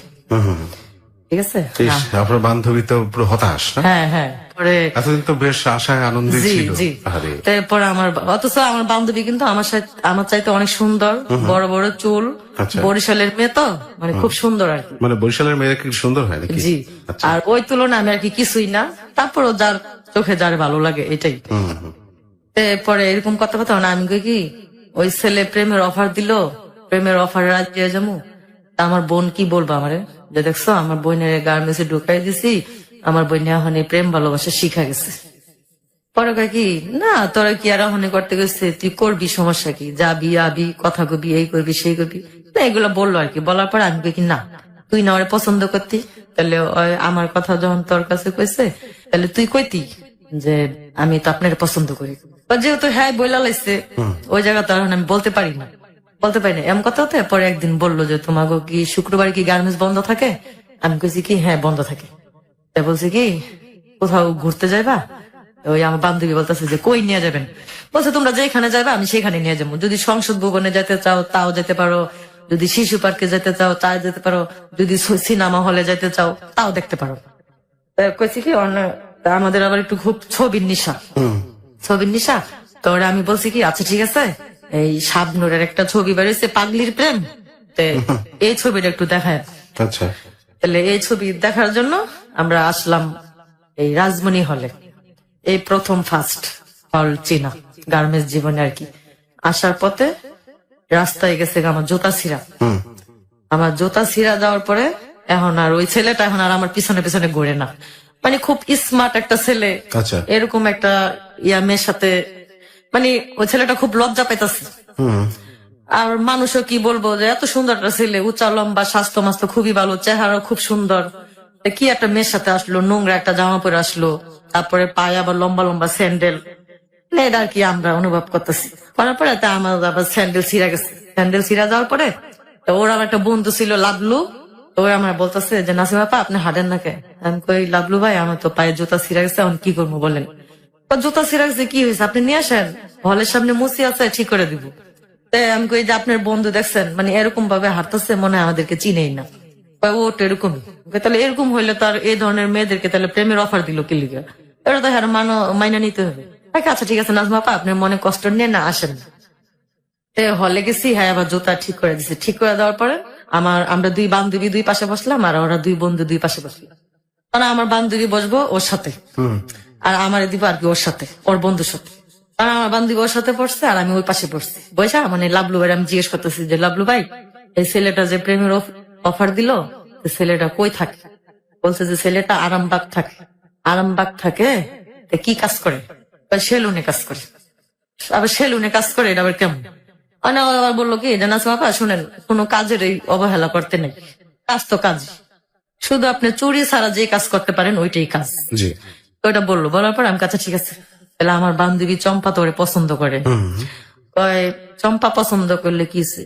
ঠিক আছে। ইস, আপনার বান্ধবী তো পুরো হতাশ না? হ্যাঁ হ্যাঁ। পরে এতদিন তো বেশ আশায় আনন্দে জি ছিল। জি। আরে তারপরে অথচ আমার বান্ধবী কিন্তু আমার চাইতে অনেক সুন্দর, বড় বড় চুল, আচ্ছা। বরিশালের মেয়ে তো মানে খুব সুন্দর আর কি। মানে বরিশালের মেয়েরা কি সুন্দর হয় নাকি? জি। আচ্ছা। আর ওই তুলনায় আমি আর কি কিছুই না, তারপরও যার চোখে যার ভালো লাগে এটাই। পরে এরকম কথা কথা না, আমি কই কি ওই ছেলে প্রেমের অফার দিল, প্রেমের অফারে রাজি হয়ে যাবো। তা আমার বোন কি বলবো আমারে যে দেখছো আমার বোনের গার্মেন্টসে ঢুকাই দিছি, আমার বোন এখন এই প্রেম ভালোবাসা শিখা গেছে। পরে কয় কি না তোরা কি আর অহনে করতে গেছে, তুই করবি, সমস্যা কি, যাবি আবি কথা কবি, এই করবি সেই করবি, না এগুলো বললো আর কি। বলার পর আমি কই কি না তুই না ওরে পছন্দ করতি, তাহলে আমার কথা যখন তোর কাছে কইছে তাহলে তুই কইতি যে আমি তো আপনার পছন্দ করি। যেহেতু হ্যাঁ বইলা লাইছে ওই জায়গা তো এখন আমি বলতে পারি না এমন কথা হতে। পরে একদিন বললো যে তোমাকে কি শুক্রবার কি গার্মেন্টস বন্ধ থাকে? আমি কইছি কি হ্যাঁ বন্ধ থাকে। তা বলছে কি কোথাও ঘুরতে যাইবা? ওই আমার বান্ধবী বলতেছে যে কই নিয়ে যাবেন? বলছে তোমরা যেখানে যাবে আমি সেখানে নিয়ে যাবো, যদি সংসদ ভবনে যেতে চাও তাও যেতে পারো, যদি শিশু পার্কে যেতে চাও তাও যেতে পারো, যদি সিনেমা হলে যেতে চাও তাও দেখতে পারো। কইছি কি আমাদের আবার একটু খুব ছবির নিশা। তো ওরা আমি বলছি কি আচ্ছা ঠিক আছে, এই শাবনুরের একটা ছবি বেরোইছে পাগলির প্রেম, এই ছবিটা একটু দেখায়। আচ্ছা। তাহলে এই ছবি দেখার জন্য আমরা আসলাম এই রাজমণি হলে, এই প্রথম ফার্স্ট হল চিনা গার্মেন্টস জীবনে আর কি। আসার পথে রাস্তায় গেছে আমার জুতা ছিঁড়া যাওয়ার পরে এখন আর ওই ছেলেটা এখন আর আমার পিছনে পিছনে ঘুরে না, মানে খুব স্মার্ট একটা ছেলে, আচ্ছা। এরকম একটা মেয়ের সাথে মানে ওই ছেলেটা খুব লজ্জা পাইতেছে। আর মানুষও কি বলবো যে এত সুন্দর একটা ছেলে, উঁচা লম্বা, স্বাস্থ্য মাস্ত খুবই ভালো, চেহারা খুব সুন্দর, কি একটা মেয়ের সাথে আসলো, নোংরা একটা জামা পরে আসলো, তারপরে পায়ে আবার লম্বা লম্বা স্যান্ডেল, এটা আর কি আমরা অনুভব করতেছি। করার পরে আমার আবার স্যান্ডেল ছিঁড়া যাওয়ার পরে ওর আমার একটা বন্ধু ছিল লাবলু, তো ওই আমার বলতেছে যে নাসিম আপা আপনি হাঁটেন না কেন? আমি কই লাবলু ভাই আমার তো পায়ে জুতা ছিঁড়া গেছে, এখন কি করবো বলেন? জুতা ছিঁড়া গেছে কি হয়েছে, আপনি নিয়ে আসেন, হলের সামনে মুসি আছে ঠিক করে দিব। আমি কই যে আপনার বন্ধু দেখছেন মানে এরকম ভাবে হাঁটতেছে, মনে হয় আমাদেরকে চিনেই না। ওটা এরকমই। তাহলে এরকম হইলে তার এই ধরনের মেয়েদেরকে তাহলে প্রেমের অফার দিল কি লিগা? এটা তো হ্যাঁ মাইনা নিতে হবে। আচ্ছা ঠিক আছে নাজমা আপা আপনার মনে কষ্ট নিয়ে না আসেন। হলে গেছি, হ্যাঁ আবার জুতা ঠিক করে দিছি। ঠিক করে দেওয়ার পরে আমরা দুই বান্ধবী দুই পাশে বসলাম, আর ওরা দুই বন্ধু দুই পাশে বসলাম। কারণ আমার বান্ধবী বসবো ওর সাথে, আর আমার দিব আর কি ওর সাথে, ওর বন্ধুর সাথে। কারণ আমার বান্ধবী ওর সাথে পড়ছে আর আমি ওই পাশে পড়ছি। বৈশা মানে লাবলু ভাই আমি জিজ্ঞেস করতেছি যে লাবলু ভাই এই ছেলেটা যে প্রেমের অফার দিল ছেলেটা কই থাকে? বলছে যে ছেলেটা আরামবাগ থাকে। কি কাজ করে? সেলুনে কাজ করে। আবার সেলুনে কাজ করে এটা আবার কেমন? আবার বললো কি জানাস বাবা শুনেন, কোনো কাজের এই অবহেলা করতে নেই, কাজ তো কাজ, শুধু আপনি চুরি ছাড়া যে কাজ করতে পারেন ওইটাই কাজ। ওইটা বললো, বলার পর আমি কাছে ঠিক আছে তাহলে আমার বান্ধবী চম্পা তোরে পছন্দ করে। কয় চম্পা পছন্দ করলে কিছে,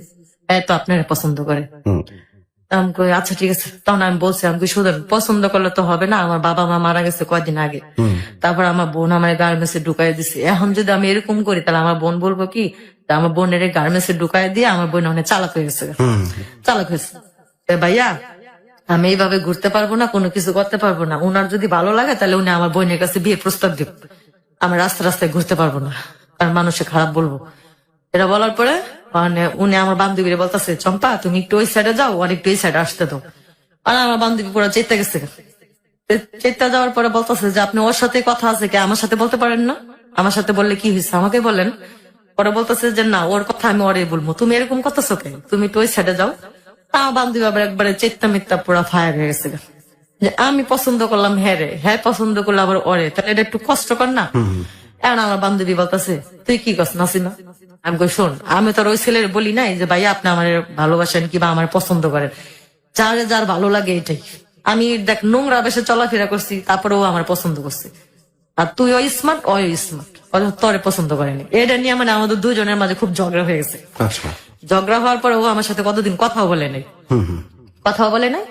এই তো আপনারা পছন্দ করে। হুম। আমি কই আচ্ছা ঠিক আছে। তখন আমি বলছি, আমি কই শুধু পছন্দ করলে তো হবে না, আমার বাবা মা মারা গেছে কয়দিন আগে। তারপর আমার বোন আমার গার্মেন্টসে ঢুকাই দিছে। এখন যদি আমি এরকম করি তাহলে আমার বোন বলবো কি যে আমার বোনের গার্মেন্টসে ঢুকাই দিয়ে আমার বোন অনেক চালাক হয়ে গেছে, চালাক হয়েছে। ভাইয়া আমি এইভাবে ঘুরতে পারবো না, কোনো কিছু করতে পারবো না। উনার যদি ভালো লাগে তাহলে উনি আমার বোনের কাছে বিয়ে প্রস্তাব দিব। আমি রাস্তায় রাস্তায় ঘুরতে পারবো না, আর মানুষে খারাপ বলবো। এটা বলার পরে মানে উনি আমার বান্ধবীরে বলতেছে, চম্পা তুমি একটু ওই সাইডে যাও, আর একটু এই সাইডে আসতে দাও। আর আমার বান্ধবী পুরো চেতে গেছে। চেতে যাওয়ার পরে বলতেছে যে আপনি ওর সাথে কথা আছে কি, আমার সাথে বলতে পারেন না? আমার সাথে বললে কি হয়েছে আমাকে বলেন। পরে বলতেছে যে না, ওর কথা আমি ওরে বলবো, তুমি এরকম করতেছো কেন, তুমি একটু ওই সাইডে যাও। আমার বান্ধবী আবার একবারে চেত্তা মিথ্যা পুরা ফায়ার হয়ে গেছে যে আমি পছন্দ করলাম হ্যাঁ রে, হ্যাঁ পছন্দ করলে আবার ওরে, তাহলে এটা একটু কষ্টকর না? এখন আমার বান্ধবী বলতেছে তুই কি করছ নাসিমা? আমি কই শোন, আমি তোর ওই ছেলের বলি নাই যে ভাইয়া আপনি আমার ভালোবাসেন কিংবা আমার পছন্দ করেন, যারে যার ভালো লাগে এটাই। আমি দেখ নোংরা বেশে চলাফেরা করছি, তারপরে ও আমার পছন্দ করছে। আর তুই ওই স্মার্ট, ওই স্মার্ট, তোরে পছন্দ করেনি। এটা নিয়ে মানে আমাদের দুজনের মাঝে খুব ঝগড়া হয়ে গেছে। আচ্ছা। ঝগড়া হওয়ার পরে ও আমার সাথে কতদিন কথাও বলে নাই, কথাও বলে নাই।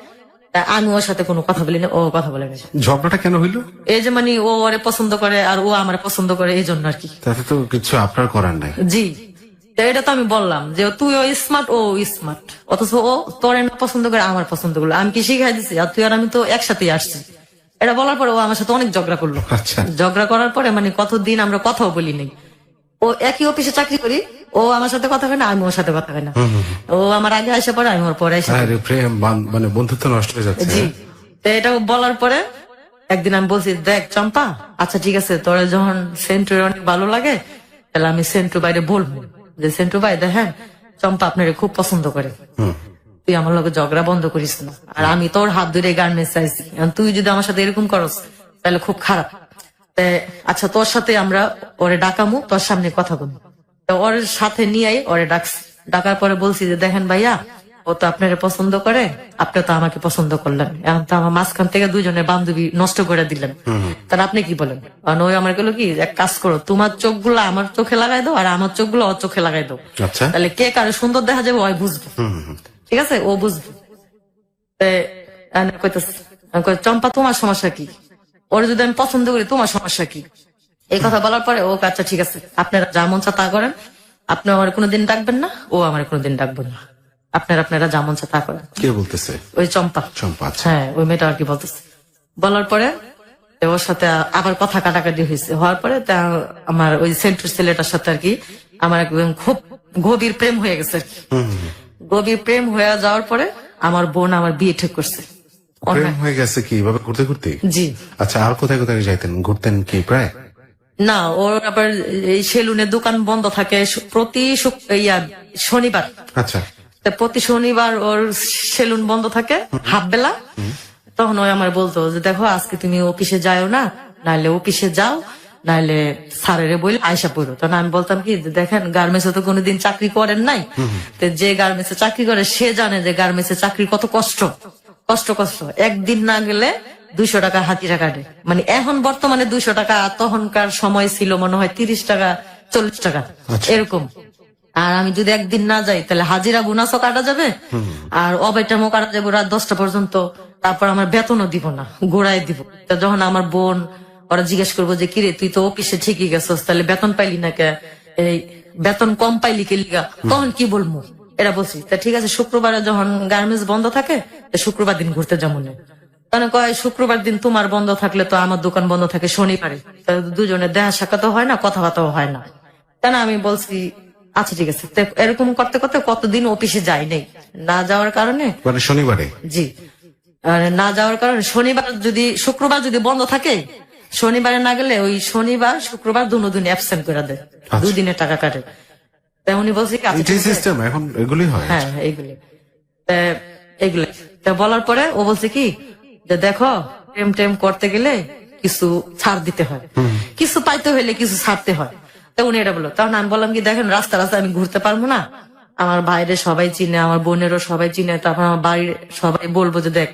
তা আমি ওর সাথে কোনো কথা বলি না, ও কথা বলে নাই। ঝগড়াটা কেন হইলো? এই যে মানে ও ওরে পছন্দ করে আর ও আমার পছন্দ করে, এই জন্য আর কি। তাতে তো কিছু আপনার করার নাই। জি, তো এটা তো আমি বললাম যে তুই ও স্মার্ট, ও স্মার্ট, অথচ ও তোরে না পছন্দ করে আমার পছন্দ করলো। আমি কি শিখাই দিছি? আর তুই আর আমি তো একসাথেই আসছি। এটা বলার পরে ও আমার সাথে অনেক ঝগড়া করলো। আচ্ছা। ঝগড়া করার পরে মানে কতদিন আমরা কথাও বলি নাই। ও একই অফিসে চাকরি করি, ও আমার সাথে কথা হয় না, আমি ওর সাথে কথা হয় না। ও আমার আগে আসে পরে, আমি ওর পরে আসে। আরে প্রেম মানে বন্ধুত্ব নষ্ট হয়ে যাচ্ছে। জি, তো এটা বলার পরে একদিন আমি বলছি, দেখ চম্পা, আচ্ছা ঠিক আছে, তোর যখন সেন্টুর অনেক ভালো লাগে তাহলে আমি সেন্টু বাইরে বলবো যে সেন্টু ভাই দেখেন চম্পা আপনারে খুব পছন্দ করে, তুই আমার লোকের ঝগড়া বন্ধ করিস না। আর আমি তোর হাত ধরে গার্মেন্টস চাইছি, তুই যদি আমার সাথে এরকম করস তাহলে খুব খারাপ। আচ্ছা তোর সাথে আমরা ওরে ডাকামু, তোর সামনে কথা বলবো। ওর সাথে নিয়ে ওরে ডাকছি। ডাকার পরে বলছি যে দেখেন ভাইয়া, ও তো আপনারে পছন্দ করে, আপনি তো আমাকে পছন্দ করলেন, এখন তো আমার মাঝখান থেকে দুজনের বান্ধবী নষ্ট করে দিলেন, তাহলে আপনি কি বলেন? কারণ ওই আমার গেলো কি, এক কাজ করো, তোমার চোখগুলো আমার চোখে লাগাই দাও আর আমার চোখগুলো ওর চোখে লাগাই দাও। আচ্ছা। তাহলে কে কারো সুন্দর দেখা যাবে ওই বুঝবে। ঠিক আছে, ও বুঝবে। চম্পা তোমার সমস্যা কি? ওর যদি আমি পছন্দ করি তোমার সমস্যা কি? এই কথা বলার পরে ও আচ্ছা ঠিক আছে, আপনারা যা মন চা তা করেন, আপনি আমার কোনোদিন ডাকবেন না, ও আমার কোনোদিন ডাকবেন না, আপনারা যা মন চা তা করেন। কে বলতেছে? ওই চম্পা। চম্পা, আচ্ছা। হ্যাঁ, ওই মেয়েটা আর কি বলতেছে। বলার পরে ওর সাথে আবার কথা কাটাকাটি হয়েছে। হওয়ার পরে আমার ওই সেন্টুর ছেলেটার সাথে আর কি আমার একদম খুব গভীর প্রেম হয়ে গেছে আর কি। গভীর প্রেম হয়ে যাওয়ার পরে আমার বোন আমার বিয়ে ঠিক করছে। প্রেম হয়ে গেছে কি এভাবে ঘুরতে ঘুরতে? জি। আচ্ছা, আর কোথায় কোথায় যাইতেন, ঘুরতেন কি প্রায়? না, ওর আবার এই সেলুনের দোকান বন্ধ থাকে প্রতি শনিবার। আচ্ছা। প্রতি শনিবার ওর সেলুন বন্ধ থাকে হাফ বেলা। তখন ওই আমার বলতো যে দেখো আজকে তুমি অফিসে যাও না, নাহলে অফিসে যাও, নাহলে স্যারেরে বলে আয়সা পড়ো। তখন আমি বলতাম কি, দেখেন গার্মেন্টসে তো কোনোদিন চাকরি করেন নাই, তো যে গার্মেন্টসে চাকরি করে সে জানে যে গার্মেন্টসে চাকরি কত কষ্ট। একদিন না গেলে 200 টাকা হাতিরা কাটে। মানে এখন বর্তমানে 200 টাকা, তখনকার সময় ছিল মনে হয় 30 টাকা 40 টাকা এরকম। আর আমি যদি একদিন না যাই তাহলে হাজিরা বোনাসও কাটা যাবে আর ওভারটাইমও কাটা যাবে রাত 10টা পর্যন্ত। তারপর আমার বেতনও দিব না, গোড়ায় দিব। তা যখন আমার বোন ওরা জিজ্ঞেস করবো যে কিরে তুই তো অফিসে ঠিকই গেছস, তাহলে বেতন পাইলি না কে, এই বেতন কম পাইলি কে লিগা, তখন কি বলবো? এটা বলছি। তা ঠিক আছে, শুক্রবারে যখন গার্মেন্টস বন্ধ থাকে শুক্রবার দিন ঘুরতে যাবো না। তাহলে কয় শুক্রবার দিন তোমার বন্ধ থাকলে তো আমার দোকান বন্ধ থাকে শনিবারে, দুজনের দেখা সাক্ষাৎও হয় না, কথাবার্তাও হয় না। তাই না, আমি বলছি আচ্ছা ঠিক আছে। এরকম করতে করতে কতদিন অফিসে যাই নাই, না যাওয়ার কারণে। মানে শনিবারে? জি, না যাওয়ার কারণে শনিবার যদি শুক্রবার যদি বন্ধ থাকে, শনিবারে না গেলে ওই শনিবার শুক্রবার দুদিন অ্যাবসেন্ট করে দেয়, 2 দিনের টাকা কাটে। তাই উনি বলছে কি সিস্টেম এখন এগুলি হয়। হ্যাঁ এইগুলি তা বলার পরে ও বলছে কি যে দেখো প্রেম টেম করতে গেলে কিছু ছাড় দিতে হয়, কিছু পাইতে হইলে কিছু ছাড়তে হয়। তা উনি এটা বললো। তখন আমি বললাম কি দেখেন রাস্তা আমি ঘুরতে পারবো না, আমার ভাইরে সবাই চিনে, আমার বোনেরও সবাই চিনে, তারপর আমার বাড়ির সবাই বলবো যে দেখ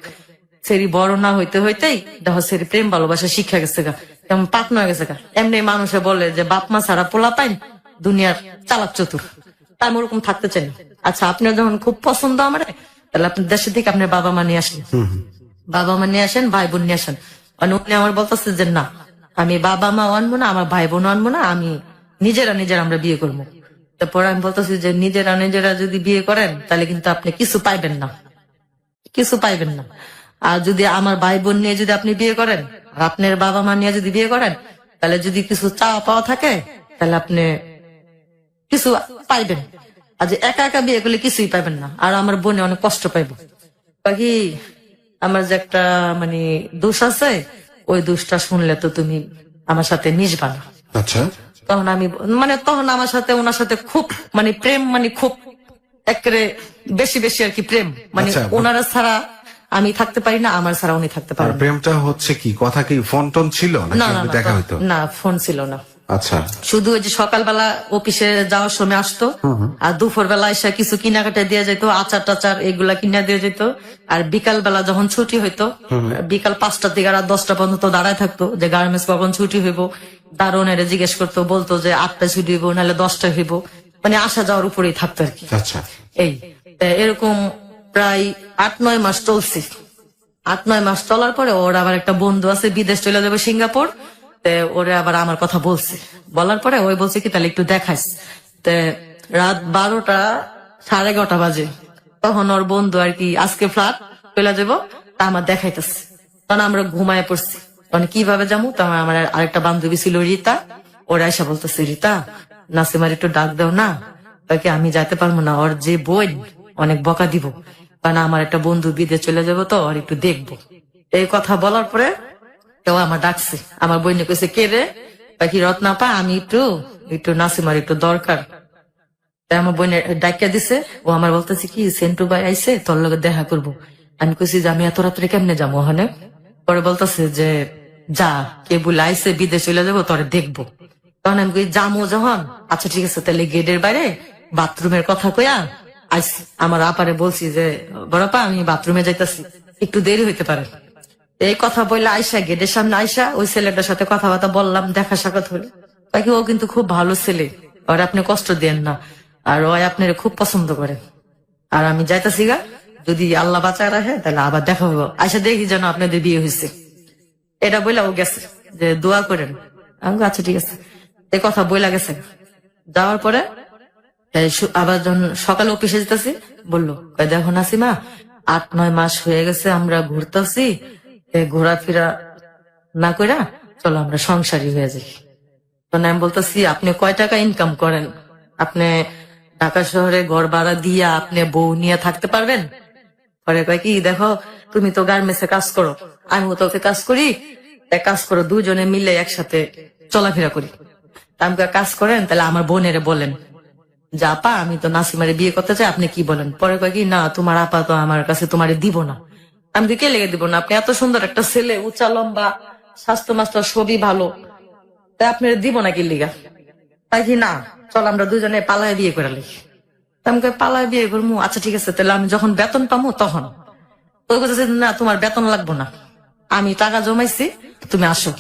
সেরি বড় না হইতে হইতেই দেখো সেরি প্রেম ভালোবাসা শিক্ষা গেছে গা, তেমন পাকনা হয়ে গেছে গা। এমনি মানুষে বলে যে বাপ মা ছাড়া পোলা পাইন দুনিয়ার চালাক চতুর, তাই আমি ওরকম থাকতে চাই না। আচ্ছা, আপনার যখন খুব পছন্দ আমার, তাহলে আপনি দেশে থেকে আপনার বাবা মা নিয়ে আসেন, বাবা মা নিয়ে আসেন, ভাই বোন নিয়ে আসেন। মানে উনি আমার বলতেছে যে না, আমি বাবা মা আনবো না, আমার ভাই বোন আনবো না, আমি নিজেরা আমরা বিয়ে করবো। তারপর আমি বলতেছি যে নিজেরা যদি বিয়ে করেন তাহলে কিন্তু আপনি কিছু পাইবেন না, কিছু পাইবেন না। আর যদি আমার ভাই বোন নিয়ে যদি আপনি বিয়ে করেন, আর আপনার বাবা মা নিয়ে যদি বিয়ে করেন, তাহলে যদি কিছু চাওয়া পাওয়া থাকে তাহলে আপনি কিছু পাইবেন। আর যে একা একা বিয়ে করলে কিছুই পাইবেন না, আর আমার বোনে অনেক কষ্ট পাইব। বাকি আমার যে একটা মানে দোষ আছে, ওই দোষটা শুনলে তো তুমি আমার সাথে মিশবা না। আচ্ছা, তখন আমি তখন আমার সাথে ওনার সাথে খুব প্রেম, খুব একেবারে বেশি আর কি প্রেম। আচ্ছা। ওনারা ছাড়া আমি থাকতে পারি না, আমার ছাড়া উনি থাকতে আর পারেন না। প্রেমটা হচ্ছে কি, কথা কি ফোন টোন ছিল না নাকি না এমনি দেখা হইতো? না, ফোন ছিল না। আচ্ছা, শুধু ওই যে সকালবেলা অফিসে যাওয়ার সময় আসতো, আর দুপুর বেলা এসে কিছু কেনাকাটা দিয়ে যেত, আচার টাচার এগুলা কিনা দিয়ে যেত। আর বিকাল বেলা যখন ছুটি হইতো, বিকাল 5টা থেকে রাত 10টা পর্যন্ত দাঁড়ায় থাকতো যে গার্মেন্টস কখন ছুটি হইব। দারোয়ানেরা জিজ্ঞেস করতো, বলতো যে 8টায় ছুটি হইব, নাহলে 10টায় হইব। আসা যাওয়ার উপরেই থাকতো আর কি। আচ্ছা, এই এরকম প্রায় 8-9 মাস চলছে। 8-9 মাস চলার পরে ওর আবার একটা বন্ধু আছে, বিদেশ চলে যাবে সিঙ্গাপুর। ওরে আবার আমার কথা বলছে, বলার পরে ওই বলছে কি তাহলে একটু দেখাইস। রাত 12টা 11:30 বাজে, তখন ওর বন্ধু আর কি আজকে ফ্ল্যাট চলে যাবো, তা আমার দেখাইতেছে। তখন আমরা ঘুমায় পড়ছি। কিভাবে যাবো, তখন আমার আরেকটা বান্ধবী ছিল রীতা, ওরা এসে বলতেছে, রীতা নাসিমার একটু ডাক দাও না। তাকে আমি যাইতে পারবো না, ওর যে বোন অনেক বকা দিব, কারণ আমার একটা বন্ধু বিদেশ চলে যাবো, তো ওর একটু দেখবো। এই কথা বলার পরে কেউ আমার ডাকছে, আমার বইনে কইছে, কে রে? পাখি রত্নাপা, আমি একটু নাসিমার একটু দরকার। তাই আমার বইনে ডাকিয়া দিছে। ও আমার বলতেছে কি, সেন্টু ভাই আইছে, তোর লগে দেখা করবো। আমি কইছি যে আমি এত রাত্রে কেমনে যাবো ওখানে? পরে বলতেছে যে যা, কে বলে আইছে, বিদেশ চলে যাবো, তোরে দেখবো। তখন আমি কই যাবো যখন, আচ্ছা ঠিক আছে, তাহলে গেটের বাইরে বাথরুমের কথা কইয়া আইসি। আমার আপারে বলছি যে বড়পা, আমি বাথরুমে যাইতাছি, একটু দেরি হইতে পারে। এই কথা বললে আয়সা গেটের সামনে আয়সা ওই ছেলেটার সাথে কথাবার্তা বললাম, দেখা সাক্ষাৎ হলো। তাকে ও কিন্তু খুব ভালো ছেলে, আর আপনি কষ্ট দেন না, আর ও আপনার খুব পছন্দ করে। আর আমি যাইতাছি গা, যদি আল্লাহ বাঁচায় রাখে তাহলে আবার দেখা হইব। আয়সা দেখি যেন আপনাদের বিয়ে হয়েছে, এটা বইলা ও গেছে যে দোয়া করেন। আমি আচ্ছা ঠিক আছে, এই কথা বইলা গেছে। যাওয়ার পরে আবার যখন সকালে অফিসে যেতেছি, বললো দেখো নাসিমা, 8-9 মাস হয়ে গেছে আমরা ঘুরতেছি, ঘোরাফেরা না কইরা চলো আমরা সংসারী হয়ে যাই। তখন আমি বলতেছি, আপনি কয় টাকা ইনকাম করেন? আপনি ঢাকা শহরে ঘর ভাড়া দিয়া আপনি বউ নিয়ে থাকতে পারবেন? পরে কয় কি, দেখো তুমি তো গার্মেন্টসে কাজ করো, আমিও তোকে কাজ করি, কাজ করো, দুজনে মিলে একসাথে চলাফেরা করি। আমি কাজ করেন, তাহলে আমার বোনেরে বলেন যে আপা, আমি তো নাসিমারে বিয়ে করতে চাই, আপনি কি বলেন? পরে কয় কি, না তোমার আপা তো আমার কাছে তোমারে দিব না। আমি কে লেগে দিব না? আপনি এত সুন্দর একটা ছেলে, উঁচা লম্বা, স্বাস্থ্য মাস্টার সবই ভালো, তাই আপনার দিব না কি লিগা? তাই কি না, চল আমরা দুজনে পালায় বিয়ে করে লিখি। আমাকে পালায় বিয়ে করবো, আচ্ছা ঠিক আছে, তাহলে আমি যখন বেতন পাবো তখন। ওই কথা, না তোমার বেতন লাগবো না, আমি টাকা জমাইছি, তুমি আসো।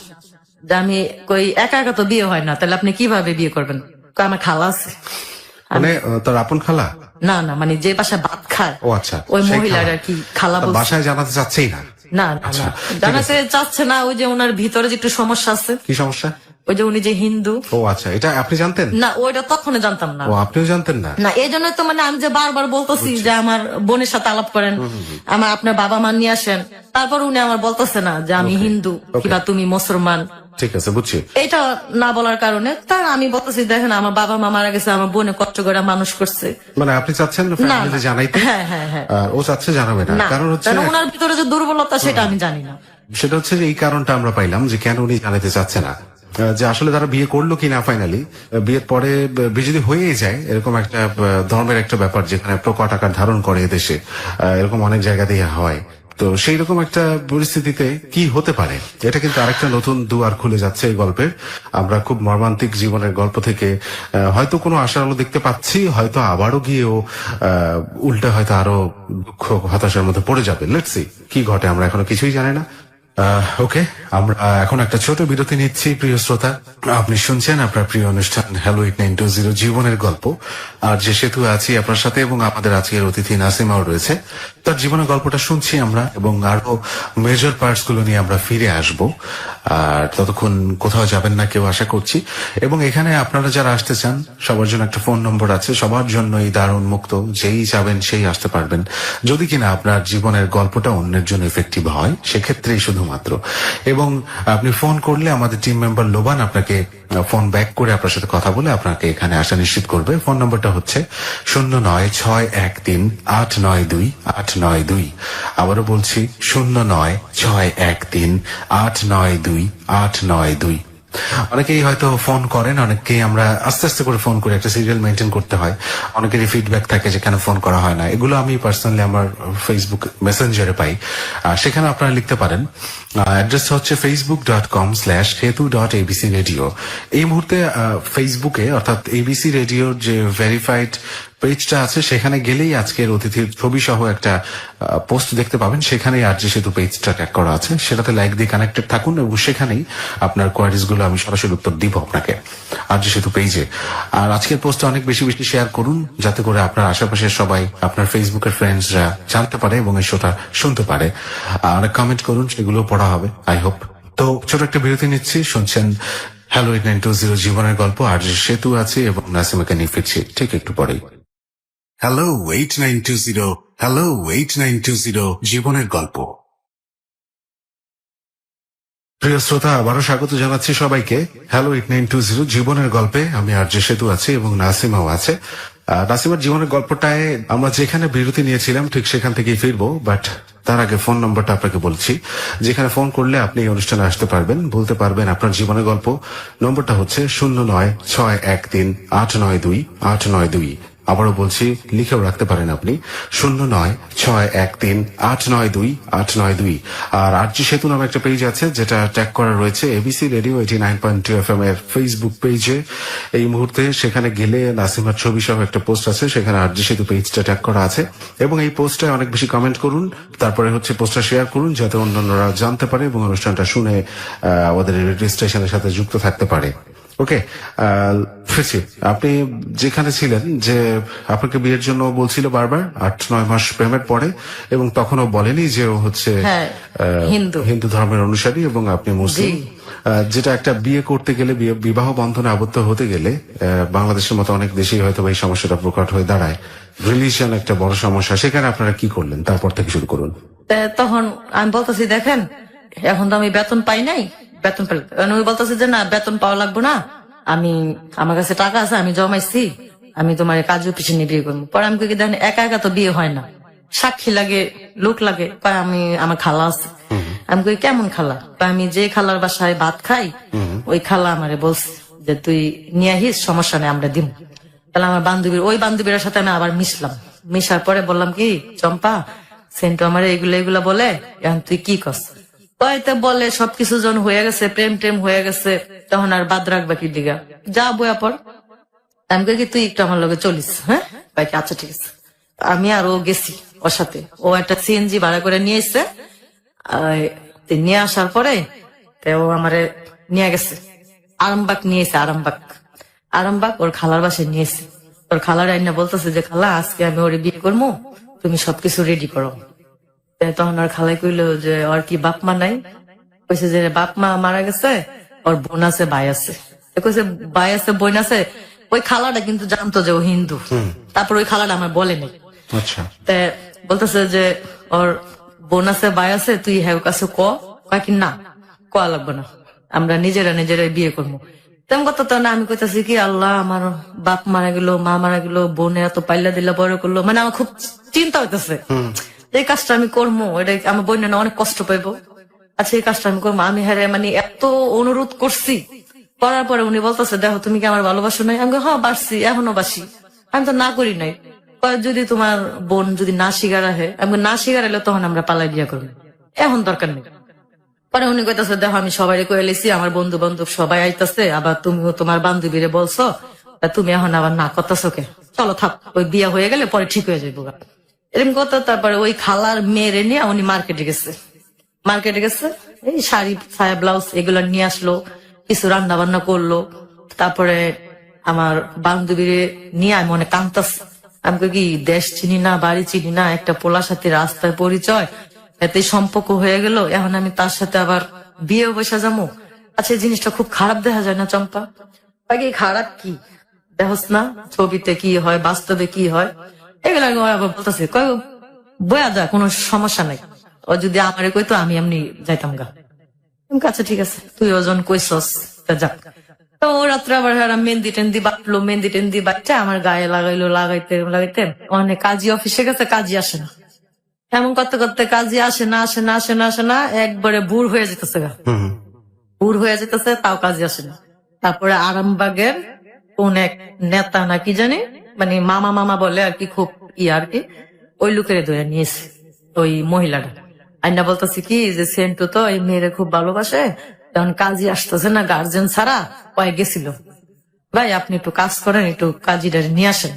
যে আমি কই একা একা তো বিয়ে হয় না, তাহলে আপনি কিভাবে বিয়ে করবেন? আমার খালা আছে। তোর আপন খালা? না না, যে বাসায় ভাত খায়, ও আচ্ছা, ওই সেই মহিলার খালা। আর কি খালা বলছে। বাসায় জানাতে চাচ্ছেই না? না আচ্ছা, না, জানাতে চাচ্ছে না। ওই যে ওনার ভিতরে যে একটু সমস্যা আছে। কি সমস্যা? ওই যে উনি যে হিন্দু। ও আচ্ছা, এটা আপনি জানতেন না? ওইটা তখনই জানতাম না। ও, আপনিও জানতেন না? না, এই জন্য তো আমি যে বারবার বলতেছি যে আমার বোনের সাথে আলাপ করেন, আমার আপনার বাবা মা নিয়ে আসেন। তারপর উনি আমার বলতেছে না যে আমি হিন্দু কিংবা তুমি মুসলমান। ঠিক আছে, বুঝছি। এটা না বলার কারণে তার আমি বলতেছি, দেখেন আমার বাবা মা মারা গেছে, আমার বোনে কষ্ট করে মানুষ করছে। আপনি চাচ্ছেন ফ্যামিলিতে জানাইতে? হ্যাঁ হ্যাঁ হ্যাঁ। আর ও চাচ্ছে জানাবে না, কারণ হচ্ছে ওনার ভিতরে যে দুর্বলতা, সেটা আমি জানি না। সেটা হচ্ছে যে এই কারণটা আমরা পাইলাম যে কেন উনি জানাতে চাচ্ছে না, যে আসলে তারা বিয়ে করলো কিনা ফাইনালি। বিয়ের পরে বিয়ে যদি হয়েই যায়, এরকম একটা ধর্মের একটা ব্যাপার যেখানে প্রকট আকার ধারণ করে এদেশে, এরকম অনেক জায়গাতেই হয়। তো সেই রকম একটা পরিস্থিতিতে কি হতে পারে, এটা কিন্তু আরেকটা নতুন দুয়ার খুলে যাচ্ছে এই গল্পের। আমরা খুব মর্মান্তিক জীবনের গল্প থেকে হয়তো কোনো আশার আলো দেখতে পাচ্ছি, হয়তো আবারও গিয়েও উল্টে হয়তো আরো দুঃখ হতাশার মধ্যে পড়ে যাবে। লেটস সি কি ঘটে, আমরা এখনো কিছুই জানি না। ওকে, আমরা এখন একটা ছোট বিরতি নিচ্ছি। প্রিয় শ্রোতা, আপনি শুনছেন আপনার প্রিয় অনুষ্ঠান হ্যালো 8920 জীবনের গল্প। আর যে সেতু আছি আপনার সাথে, এবং আমাদের আজকের অতিথি নাসিমাও রয়েছে। তার জীবনের গল্পটা শুনছি আমরা, এবং আরো মেজর পার্টস গুলো নিয়ে আমরা ফিরে আসব। আর ততক্ষণ কোথাও যাবেন না কেউ, আশা করছি। এবং এখানে আপনারা যারা আসতে চান, সবার জন্য একটা ফোন নম্বর আছে, সবার জন্য এই দ্বার উন্মুক্ত, যেই যাবেন সেই আসতে পারবেন, যদি কিনা আপনার জীবনের গল্পটা অন্যের জন্য ইফেক্টিভ হয়, সেক্ষেত্রেই শুধুমাত্র। এবং আপনি ফোন করলে আমাদের টিম মেম্বার লোবান আপনাকে ফোন ব্যাক করে আপনার সাথে কথা বলে আপনাকে এখানে আসা নিশ্চিত করবে। ফোন নম্বরটা হচ্ছে 09613892 আবারও বলছি 09613892। অনেকেই হয়তো ফোন করেন, অনেকেই আমরা আস্তে আস্তে করে ফোন করে একটা সিরিয়াল মেনটেন করতে হয়। অনেকেরই ফিডব্যাক থাকে যে কেন ফোন করা হয় না। এগুলো আমি পার্সোনালি আমার ফেসবুক মেসেঞ্জারে পাই। সেখানে আপনারা লিখতে পারেন। অ্যাড্রেস হচ্ছে facebook.com/hetu.abcradio। এই মুহূর্তে ফেসবুকে, অর্থাৎ এবিসি রেডিওর যে ভেরিফাইড পেজটা আছে, সেখানে গেলেই আজকের অতিথির ছবি সহ একটা পোস্ট দেখতে পাবেন। সেখানেই আরজে সেতু পেজটা ট্যাগ করা আছে, সেটাতে লাইক দিয়ে কানেক্টেড থাকুন, এবং সেখানেই আপনার কোয়ারিজ গুলো আমি সরাসরি উত্তর দিব আপনাকে আরজে সেতু পেজে। আর আজকের পোস্টটা অনেক বেশি বেশি শেয়ার করুন, যাতে করে আপনার আশেপাশের সবাই, আপনার ফেসবুকের ফ্রেন্ডসরা জানতে পারে এবং এই শোটা শুনতে পারে। অনেক কমেন্ট করুন, সেগুলো পড়া হবে আই হোপ। তো ছোট একটা বিরতি নিচ্ছি। শুনছেন হ্যালো 8920 জীবনের গল্প। আরজে সেতু আছে এবং নাসিমাকে নিয়ে ফিরছি ঠিক একটু পরেই। হ্যালো 8920, হ্যালো 8920 জীবনের গল্প। প্রিয় শ্রোতা, আবারও স্বাগত জানাচ্ছি সবাইকে হ্যালো 8920 জীবনের গল্পে। আমি আরজে সেতু আছি এবং নাসিমাও আছে। নাসিমার জীবনের গল্পটায় আমরা যেখানে বিরতি নিয়েছিলাম ঠিক সেখান থেকেই ফিরবো, বাট তার আগে ফোন নম্বরটা আপনাকে বলছি, যেখানে ফোন করলে আপনি এই অনুষ্ঠানে আসতে পারবেন, বলতে পারবেন আপনার জীবনের গল্প। নম্বরটা হচ্ছে 09613892। আবারও বলছি, লিখেও রাখতে পারেন আপনি 09613892। আর আরজি সেতু নামে একটা পেজ আছে, যেটা ট্যাগ করা রয়েছে এবিসি রেডিও 89.2 FM এর ফেসবুক পেজে এই মুহূর্তে। সেখানে গেলে নাসিমার ছবি সহ একটা পোস্ট আছে, সেখানে আরজি সেতু পেজটা ট্যাগ করা আছে। এবং এই পোস্টে অনেক বেশি কমেন্ট করুন, তারপরে হচ্ছে পোস্টটা শেয়ার করুন, যাতে অন্যান্যরা জানতে পারে এবং অনুষ্ঠানটা শুনে আমাদের রেডিও স্টেশনের সাথে যুক্ত থাকতে পারে। ওকে, ফিরছি। আপনি যেখানে ছিলেন, যে আপনাকে বিয়ের জন্য বলছিল বারবার 8-9 মাস প্রেমের পরে, এবং তখনও বলেনি যে ও হচ্ছে হিন্দু ধর্মের অনুসারী এবং আপনি মুসলিম। যেটা একটা বিয়ে করতে গেলে, বিবাহ বন্ধনে আবদ্ধ হতে গেলে বাংলাদেশের মতো অনেক দেশেই হয়তো এই সমস্যাটা প্রকট হয়ে দাঁড়ায়। রিলিজিয়ন একটা বড় সমস্যা। সেখানে আপনারা কি করলেন? তারপর থেকে শুরু করুন। তখন আমি বলতেছি, দেখেন এখন তো আমি বেতন পাই নাই, বেতন পেলে উনি বলতেছে যে না, বেতন পাওয়া লাগবো না, আমার কাছে টাকা আছে, আমি জমাইছি, আমি তোমার কাজ অফিসে নিয়ে বিয়ে করবো। পরে আমি কি দেখেন, একা একা তো বিয়ে হয় না, সাক্ষী লাগে, লোক লাগে। আমার খালা আছে। আমি কই কেমন খালা? আমি যে খালার বাসায় ভাত খাই, ওই খালা আমারে বলছে যে তুই নিয়ে আহিস, সমস্যা নেই, আমরা দিব। তাহলে আমার ওই বান্ধবীর সাথে আমি আবার মিশার পরে বললাম কি, চম্পা সেন্টু আমার এগুলা বলে, এখন তুই কি করছ? হয়তো বলে সবকিছু যখন হয়ে গেছে, প্রেম টেম হয়ে গেছে, তখন আর বাদ রাখবা কি দিঘা, যা বয়া পর। আমি কই কি তুই একটু আমার লগে চলিস? হ্যাঁ ভাই, আচ্ছা ঠিক আছে। আমি আর ও গেছি ওর সাথে। ও একটা সিএনজি ভাড়া করে নিয়ে এসছে। নিয়ে আসার পরে ও আমারে নিয়ে গেছে আরামবাগ, নিয়েছে আরামবাগ ওর খালার বাসায় নিয়েছে। ওর খালার আইনা বলতেছে যে খালা, আজকে আমি ওরে বিয়ে করবো, তুমি সবকিছু রেডি করো। তখন ওর খালাই কইলো যে ওর কি বাপ মা নাই? কইছে যে বাপ মা মারা গেছে, ওর বোন আছে, ভাই আছে। কইছে ভাই আছে, বোন আছে। ওই খালাটা কিন্তু জানতো যে ও হিন্দু। তারপর ওই খালাটা আমার বলেনি। আচ্ছা, বলতেছে যে ওর বোন আছে, ভাই আছে, তুই হ্যাঁ কাছে কি না, কোয়া লাগবে না, আমরা নিজেরাই বিয়ে করবো। তেমন কথা তো না। আমি কইতাছি কি, আল্লাহ, আমার বাপ মারা গেল, মা মারা গেল, বোনে এত পাইলা দিলা বড় করলো, মানে আমার খুব চিন্তা হইতেছে এই কাজটা আমি করবো, এটা আমার বোন না অনেক কষ্ট পাইবো। আচ্ছা, এই কাজটা আমি করবো। আমি হ্যাঁ মানে এত অনুরোধ করছি, করার পরে উনি বলতেছে দেখো তুমি কি আমার ভালোবাসো নাই? আমি হ্যাঁ বাসছি, এখনো বাসি, আমি তো না করি নাই। যদি তোমার বোন যদি না শিকার আহে, আমি না শিকার এলে তখন আমরা পালাই বিয়ে করবো, এখন দরকার নেই। পরে উনি কইতাছে দেখো আমি সবাই কয়ে লেছি, আমার বন্ধু বান্ধব সবাই আইতাছে, আবার তুমিও তোমার বান্ধবীরে বলছো, তুমি এখন আবার না করতেছো কে? চলো থাক, ওই বিয়ে হয়ে গেলে পরে ঠিক হয়ে যাবো এরকম কথা। তারপরে ওই খালার মেয়েরে নিয়ে উনি মার্কেটে গেছে। মার্কেটে গেছে, এই শাড়ি ছায়া ব্লাউজ এগুলো নিয়ে আসলো, কিছু রান্না বান্না করলো। তারপরে আমার বান্ধবীর নিয়ে আমি অনেক কাঁদতাছি। আমি কই কি দেশ চিনি না, বাড়ি চিনি না, একটা পোলার সাথে রাস্তায় পরিচয়, এতে সম্পর্ক হয়ে গেল, এখন আমি তার সাথে আবার বিয়ে বসে যাবো। আচ্ছা, এই জিনিসটা খুব খারাপ দেখা যায় না চম্পা? আগে খারাপ কি দেখস না, ছবিতে কি হয় বাস্তবে কি হয়, এগুলো আমি আবার বলতেছে, কয় বয়া যা, কোনো সমস্যা নাই। ও যদি আমারে কইতো আমি এমনি যাইতাম গা। আচ্ছা ঠিক আছে, তুই ওজন কইসস, তা যাক। তো ও রাত্রে আবার মেহেন্দি টেন্দি বাটলো, মেহেন্দি টেন্দি বাচ্চা আমার গায়ে লাগাইলো, লাগাইতে লাগাইতে অনেক কাজী অফিসে গেছে, কাজী আসে না। এমন করতে করতে কাজী আসে না, আসে না, আসে না, আসে না, একবারে বুড় হয়ে যেতেছে গা, বুড় হয়ে যেতেছে, তাও কাজী আসে না। তারপরে আরামবাগের কোন এক নেতা না কি জানি, মানে মামা মামা বলে আর কি, খুব আর কি, ওই লোকের ধরে নিয়েছে ওই মহিলাটা। আইনা বলতেছে কি যে সেন্টু তো এই মেয়েরে খুব ভালোবাসে, তখন কাজী আসতেছে না গার্জেন ছাড়া, কয়ে গেছিল, ভাই আপনি একটু কাজ করেন, একটু কাজীটা নিয়ে আসেন।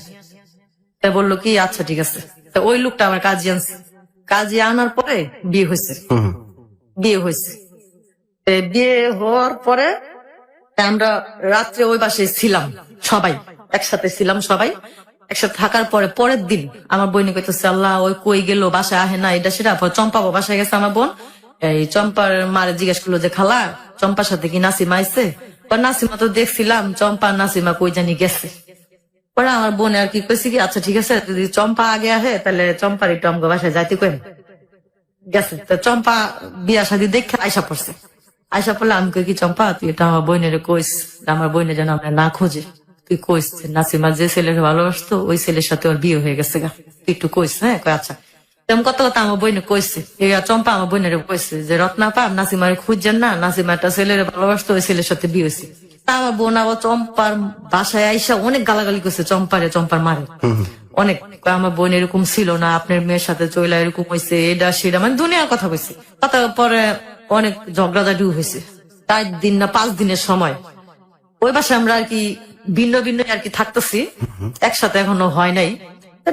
তাই বললো কি আচ্ছা ঠিক আছে। তো ওই লোকটা আবার কাজী আনছে, কাজী আনার পরে বিয়ে হয়েছে, বিয়ে হয়েছে। বিয়ে হওয়ার পরে আমরা রাত্রে ওই বাসায় ছিলাম, সবাই একসাথে ছিলাম, সবাই একসাথে থাকার পরে পরের দিন আমার বোন কইতেছে আল্লাহ ওই কই গেল, বাসায় আহে না, এটা সেটা। চম্পা বাসায় গেছে আমার বোন, এই চম্পার মারে জিজ্ঞেস করলো যে খালা চম্পার সাথে কি নাসিমা আইছে? নাসিমা তো দেখছিলাম, চম্পা নাসিমা কই জানি গেছে। পরে আমার বোন আর কি কইছে কি আচ্ছা ঠিক আছে, যদি চম্পা আগে আহে তাহলে চম্পার একটু আমাকে বাসায় যাইতে কইন। গেছে, তো চম্পা বিয়া শাদী দেখে আয়সা পড়ছে। আয়সা পড়লে আমি কই কি চম্পা তুই এটা আমার বোনের কইস, আমার বোনের যেন আমরা না খোঁজে, তুই কইস নাসিমা যে ছেলেকে ভালোবাসতো ওই ছেলের সাথে ওর বিয়ে হয়ে গেছে গা, তুই একটু কইস। হ্যাঁ কই আচ্ছা। তেমন কত কথা আমার বইনে কইছে, চম্পা আমার বোনের কইছে যে রত্না পা নাসিমারে খুঁজছেন না, নাসিমা একটা ছেলের ভালোবাসতো ওই ছেলের সাথে বিয়ে হয়েছে। তা আমার বোন আবার চম্পার বাসায় আইসা অনেক গালাগালি করছে চম্পারে, চম্পার মারে অনেক। আমার বোন এরকম ছিল না, আপনার মেয়ের সাথে চইলা এরকম হয়েছে, এটা সেটা, মানে দুনিয়ার কথা কইছে। তারপরে অনেক ঝগড়াঝাটিও হয়েছে। 4 দিন না 5 দিনের সময় ওই বাসায় আমরা আর কি ভিন্ন ভিন্ন আর কি থাকতেছি, একসাথে এখনো হয় নাই।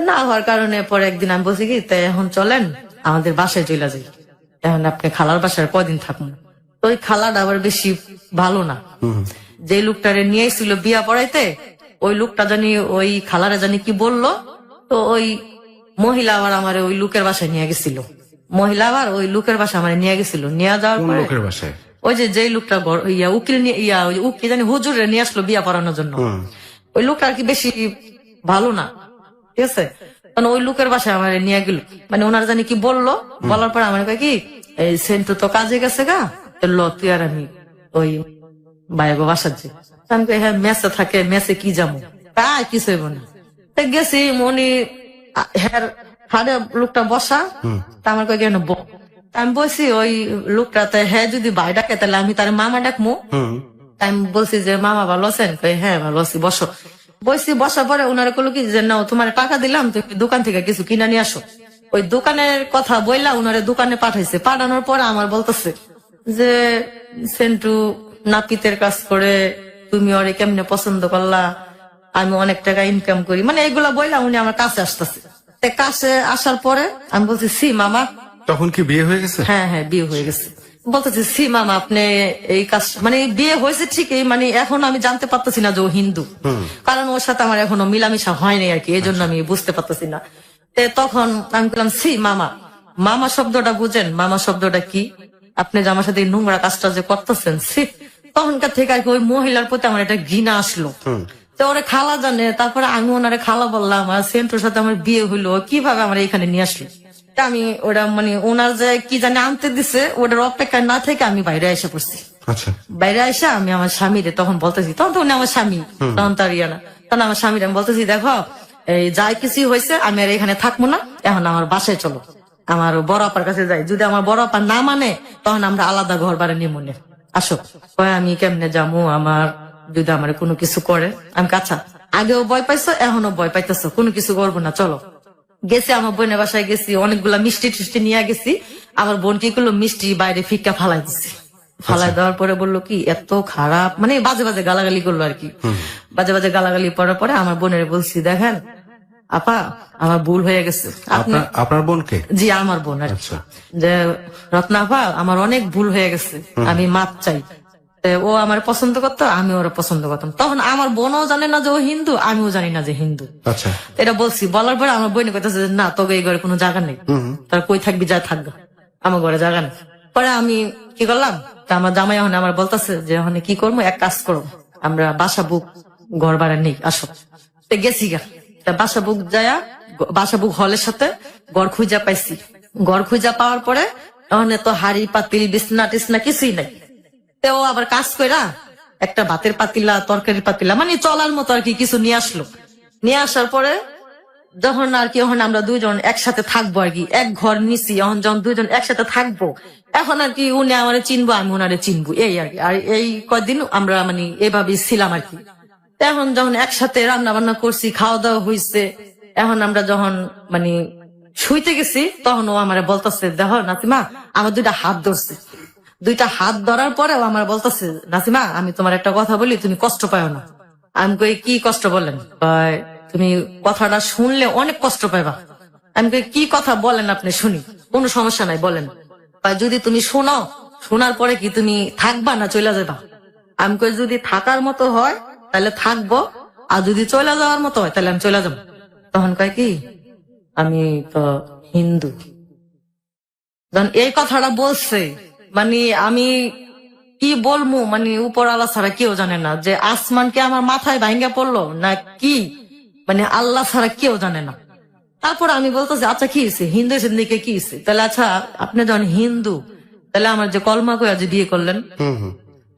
না হওয়ার কারণে পরে একদিন আমি বলছি কি তাই এখন চলেন আমাদের বাসায় চলে যাই, এখন আপনি খালার বাসায় কয়দিন থাকুন। তো ওই খালাটা আবার বেশি ভালো না, যে লোকটারে নিয়ে এসেছিল বিয়া পড়াইতে, ওই লোকটা জানি ওই খালারা জানি কি বললো, তো ওই মহিলা আবার আমার ওই লোকের বাসায় নিয়ে গেছিল, মহিলা আবার ওই লোকের বাসায় আমার নিয়ে গেছিল। নিয়ে যাওয়ার পরে লোকের বাসায় ওই যে লোকটা উকিল নিয়ে উকিল জানি হুজুরে নিয়ে আসলো বিয়া পড়ানোর জন্য, ওই লোকটা আর কি বেশি ভালো না, ঠিক আছে। কারণ ওই লোকের বাসায় আমার নিয়ে গেল, মানে ওনারা জানি কি বললো, বলার পরে আমার কয় কি এই সেন্টু তো কাজে গেছে গা, ল তুই আর আমি ওই বাইরে বাসার যে আমি কই হ্যাঁ মেসে থাকে, মেসে কি যাবো, কিছু হইব না। গেছি মনি হ্যাঁ হারে লোকটা বসা, তা আমার কয় কেন আমি বলছি ওই লোকটাতে হ্যাঁ যদি ভাই ডাকে তাহলে আমি তার মামা ডাকবো। আমি বলছি যে মামা ভালো আছেন? হ্যাঁ ভালো আছি, বসো। বসছি, বসার পরে ওনারা বললো কি যে না তোমার টাকা দিলাম, তুমি দোকান থেকে কিছু কিনা নিয়ে আসো। ওই দোকানের কথা বললা, ওনারে দোকানে পাঠাইছে। পাঠানোর পরে আমার বলতেছে যে সেন্টু নাপিতের কাজ করে, তুমি ওরে কেমনে পছন্দ করলা, আমি অনেক টাকা ইনকাম করি, মানে এগুলা বললা উনি আমার কাছে আসতেছে। কাছে আসার পরে আমি বলছি সি মামা। তখন কি বিয়ে হয়ে গেছে? হ্যাঁ হ্যাঁ বিয়ে হয়ে গেছে। বলতেছে সি মামা আপনি এই কাজ, মানে বিয়ে হয়েছে ঠিকই, মানে এখন আমি জানতে পারতেছি না যে ও হিন্দু, কারণ ওর সাথে আমার এখনো মিলামিশা হয়নি আর কি, এই জন্য আমি বুঝতে পারতেছি না। তখন আমি বললাম সি মামা, মামা শব্দটা বুঝেন, মামা শব্দটা কি, আপনি যে আমার সাথে এই নোংরা কাজটা যে করতেছেন, সি। তখনকার থেকে আর কি ওই মহিলার প্রতি আমার একটা ঘৃণা আসলো। তো ওরে খালা জানে, তারপরে আমি ওনারে খালা বললাম, আর সেন্টুর সাথে আমার বিয়ে হইলো, কিভাবে আমার এখানে নিয়ে আসলি। আমি ওরা মানে ওনার যে কি জানে আনতে দিছে, ওটার অপেক্ষায় না থেকে আমি বাইরে এসে পড়ছি। আচ্ছা, বাইরে এসে আমি আমার স্বামীরে তখন বলতেছি, তখন তো উনি আমার স্বামী, তখন তার ইয়া না, তখন আমার স্বামীর আমি বলতেছি দেখো এই যাই কিছু হয়েছে আমি আর এখানে থাকবো না, এখন আমার বাসায় চলো, আমার বড় আপার কাছে যাই, যদি আমার বড় আপা না মানে তখন আমরা আলাদা ঘর বাড়ি নিয়ে মনে আসো। আমি কেমনে যাবো, আমার যদি আমার কোনো কিছু করে, আমি আচ্ছা আগেও ভয় পাইছো এখনো ভয় পাইতেছো, কোনো কিছু করবো না, চলো। গেছি আমার বোনের বাসায় গেছি, অনেকগুলা মিষ্টি টিষ্টি নিয়ে গেছি। আমার বোন কি করলো, মিষ্টি বাইরে ফিক্কা ফালাই দিচ্ছে। ফালাই দেওয়ার পরে বললো কি এত খারাপ, মানে বাজে বাজে গালাগালি করলো আর কি, বাজে বাজে গালাগালি করার পরে আমার বোনের বলছি দেখেন আপা আমার ভুল হয়ে গেছে, আপনি আপনার বোনকে? জি আমার বোন আর কি। আচ্ছা। যে রত্না আপা আমার অনেক ভুল হয়ে গেছে, আমি মাপ চাই। তো ও আমার পছন্দ করতো, আমি ওরা পছন্দ করতাম। তখন আমার বোনও জানে না যে ও হিন্দু, আমিও জানি না যে হিন্দু। আচ্ছা। এটা বলছি, বলার পরে আমার বোন কইতেছে যে না তোকে এই ঘরে কোনো জায়গা নেই, তার কই থাকবি যা থাকবে, আমার ঘরে জায়গা নেই। পরে আমি কি করলাম, তা আমার জামাই এখন আমার বলতেছে যে এখন কি করবো, এক কাজ করো, আমরা বাসা বুক ঘর ভাড়া নেই, আসো। তো গেছি গা, তা বাসা বুক যায়া বাসা বুক হলের সাথে ঘর খুঁজা পাইছি। ঘর খুঁজা পাওয়ার পরে ওখানে তো হাড়ি পাতিল বিছনা টিছনা কিছুই নাই। তো ও আবার কাজ কইরা একটা ভাতের পাতিলা তরকারি পাতিলা মানে চলার মতো আর কি কিছু নিয়ে আসলো। নিয়ে আসার পরে যখন আর কি এখন আমরা দুইজন একসাথে থাকবো আর কি, এক ঘর নিছি, এখন যখন দুইজন একসাথে থাকবো, এখন আর কি উনি আমারে চিনবো, আমি ওনারে চিনবো, এই আর কি। আর এই কয়দিন আমরা মানে এভাবেই ছিলাম আর কি। তো এখন যখন একসাথে রান্না বান্না করছি, খাওয়া দাওয়া হয়েছে, এখন আমরা যখন মানে শুইতে গেছি, তখন ও আমারে বলতেছে দেখো নাসিমা আমার দুইটা হাত ধরছে। দুইটা হাত ধরার পরে ও আমার বলতেছে নাসিমা আমি তোমার একটা কথা বলি, তুমি কষ্ট পাও না। আমি কই কি কষ্ট বলেন? কয় তুমি কথাটা শুনলে অনেক কষ্ট পাইবা। আমি কই কি কথা বলেন আপনি, শুনি, কোনো সমস্যা নাই বলেন। কয় যদি তুমি শোনো, শোনার পরে কি তুমি থাকবা না চলে যাবা? আমি কই যদি থাকার মতো হয় তাহলে থাকবো, আর যদি চলে যাওয়ার মতো হয় তাহলে আমি চলে যাবো। তখন কয় কি আমি তো হিন্দু। যখন এই কথাটা বলছে মানে আমি কি বলবো, মানে উপর আল্লাহ ছাড়া কেউ জানে না যে আসমানকে আমার মাথায় ভাঙ্গা পড়লো না কি, মানে আল্লাহ ছাড়া কেউ জানে না। তারপর আমি বলতেছি আচ্ছা কি হয়েছে, হিন্দু সিন্দিকে কি হয়েছে? তাহলে আচ্ছা আপনি যখন হিন্দু তাহলে আমার যে কলমা কইয়া যে বিয়ে করলেন,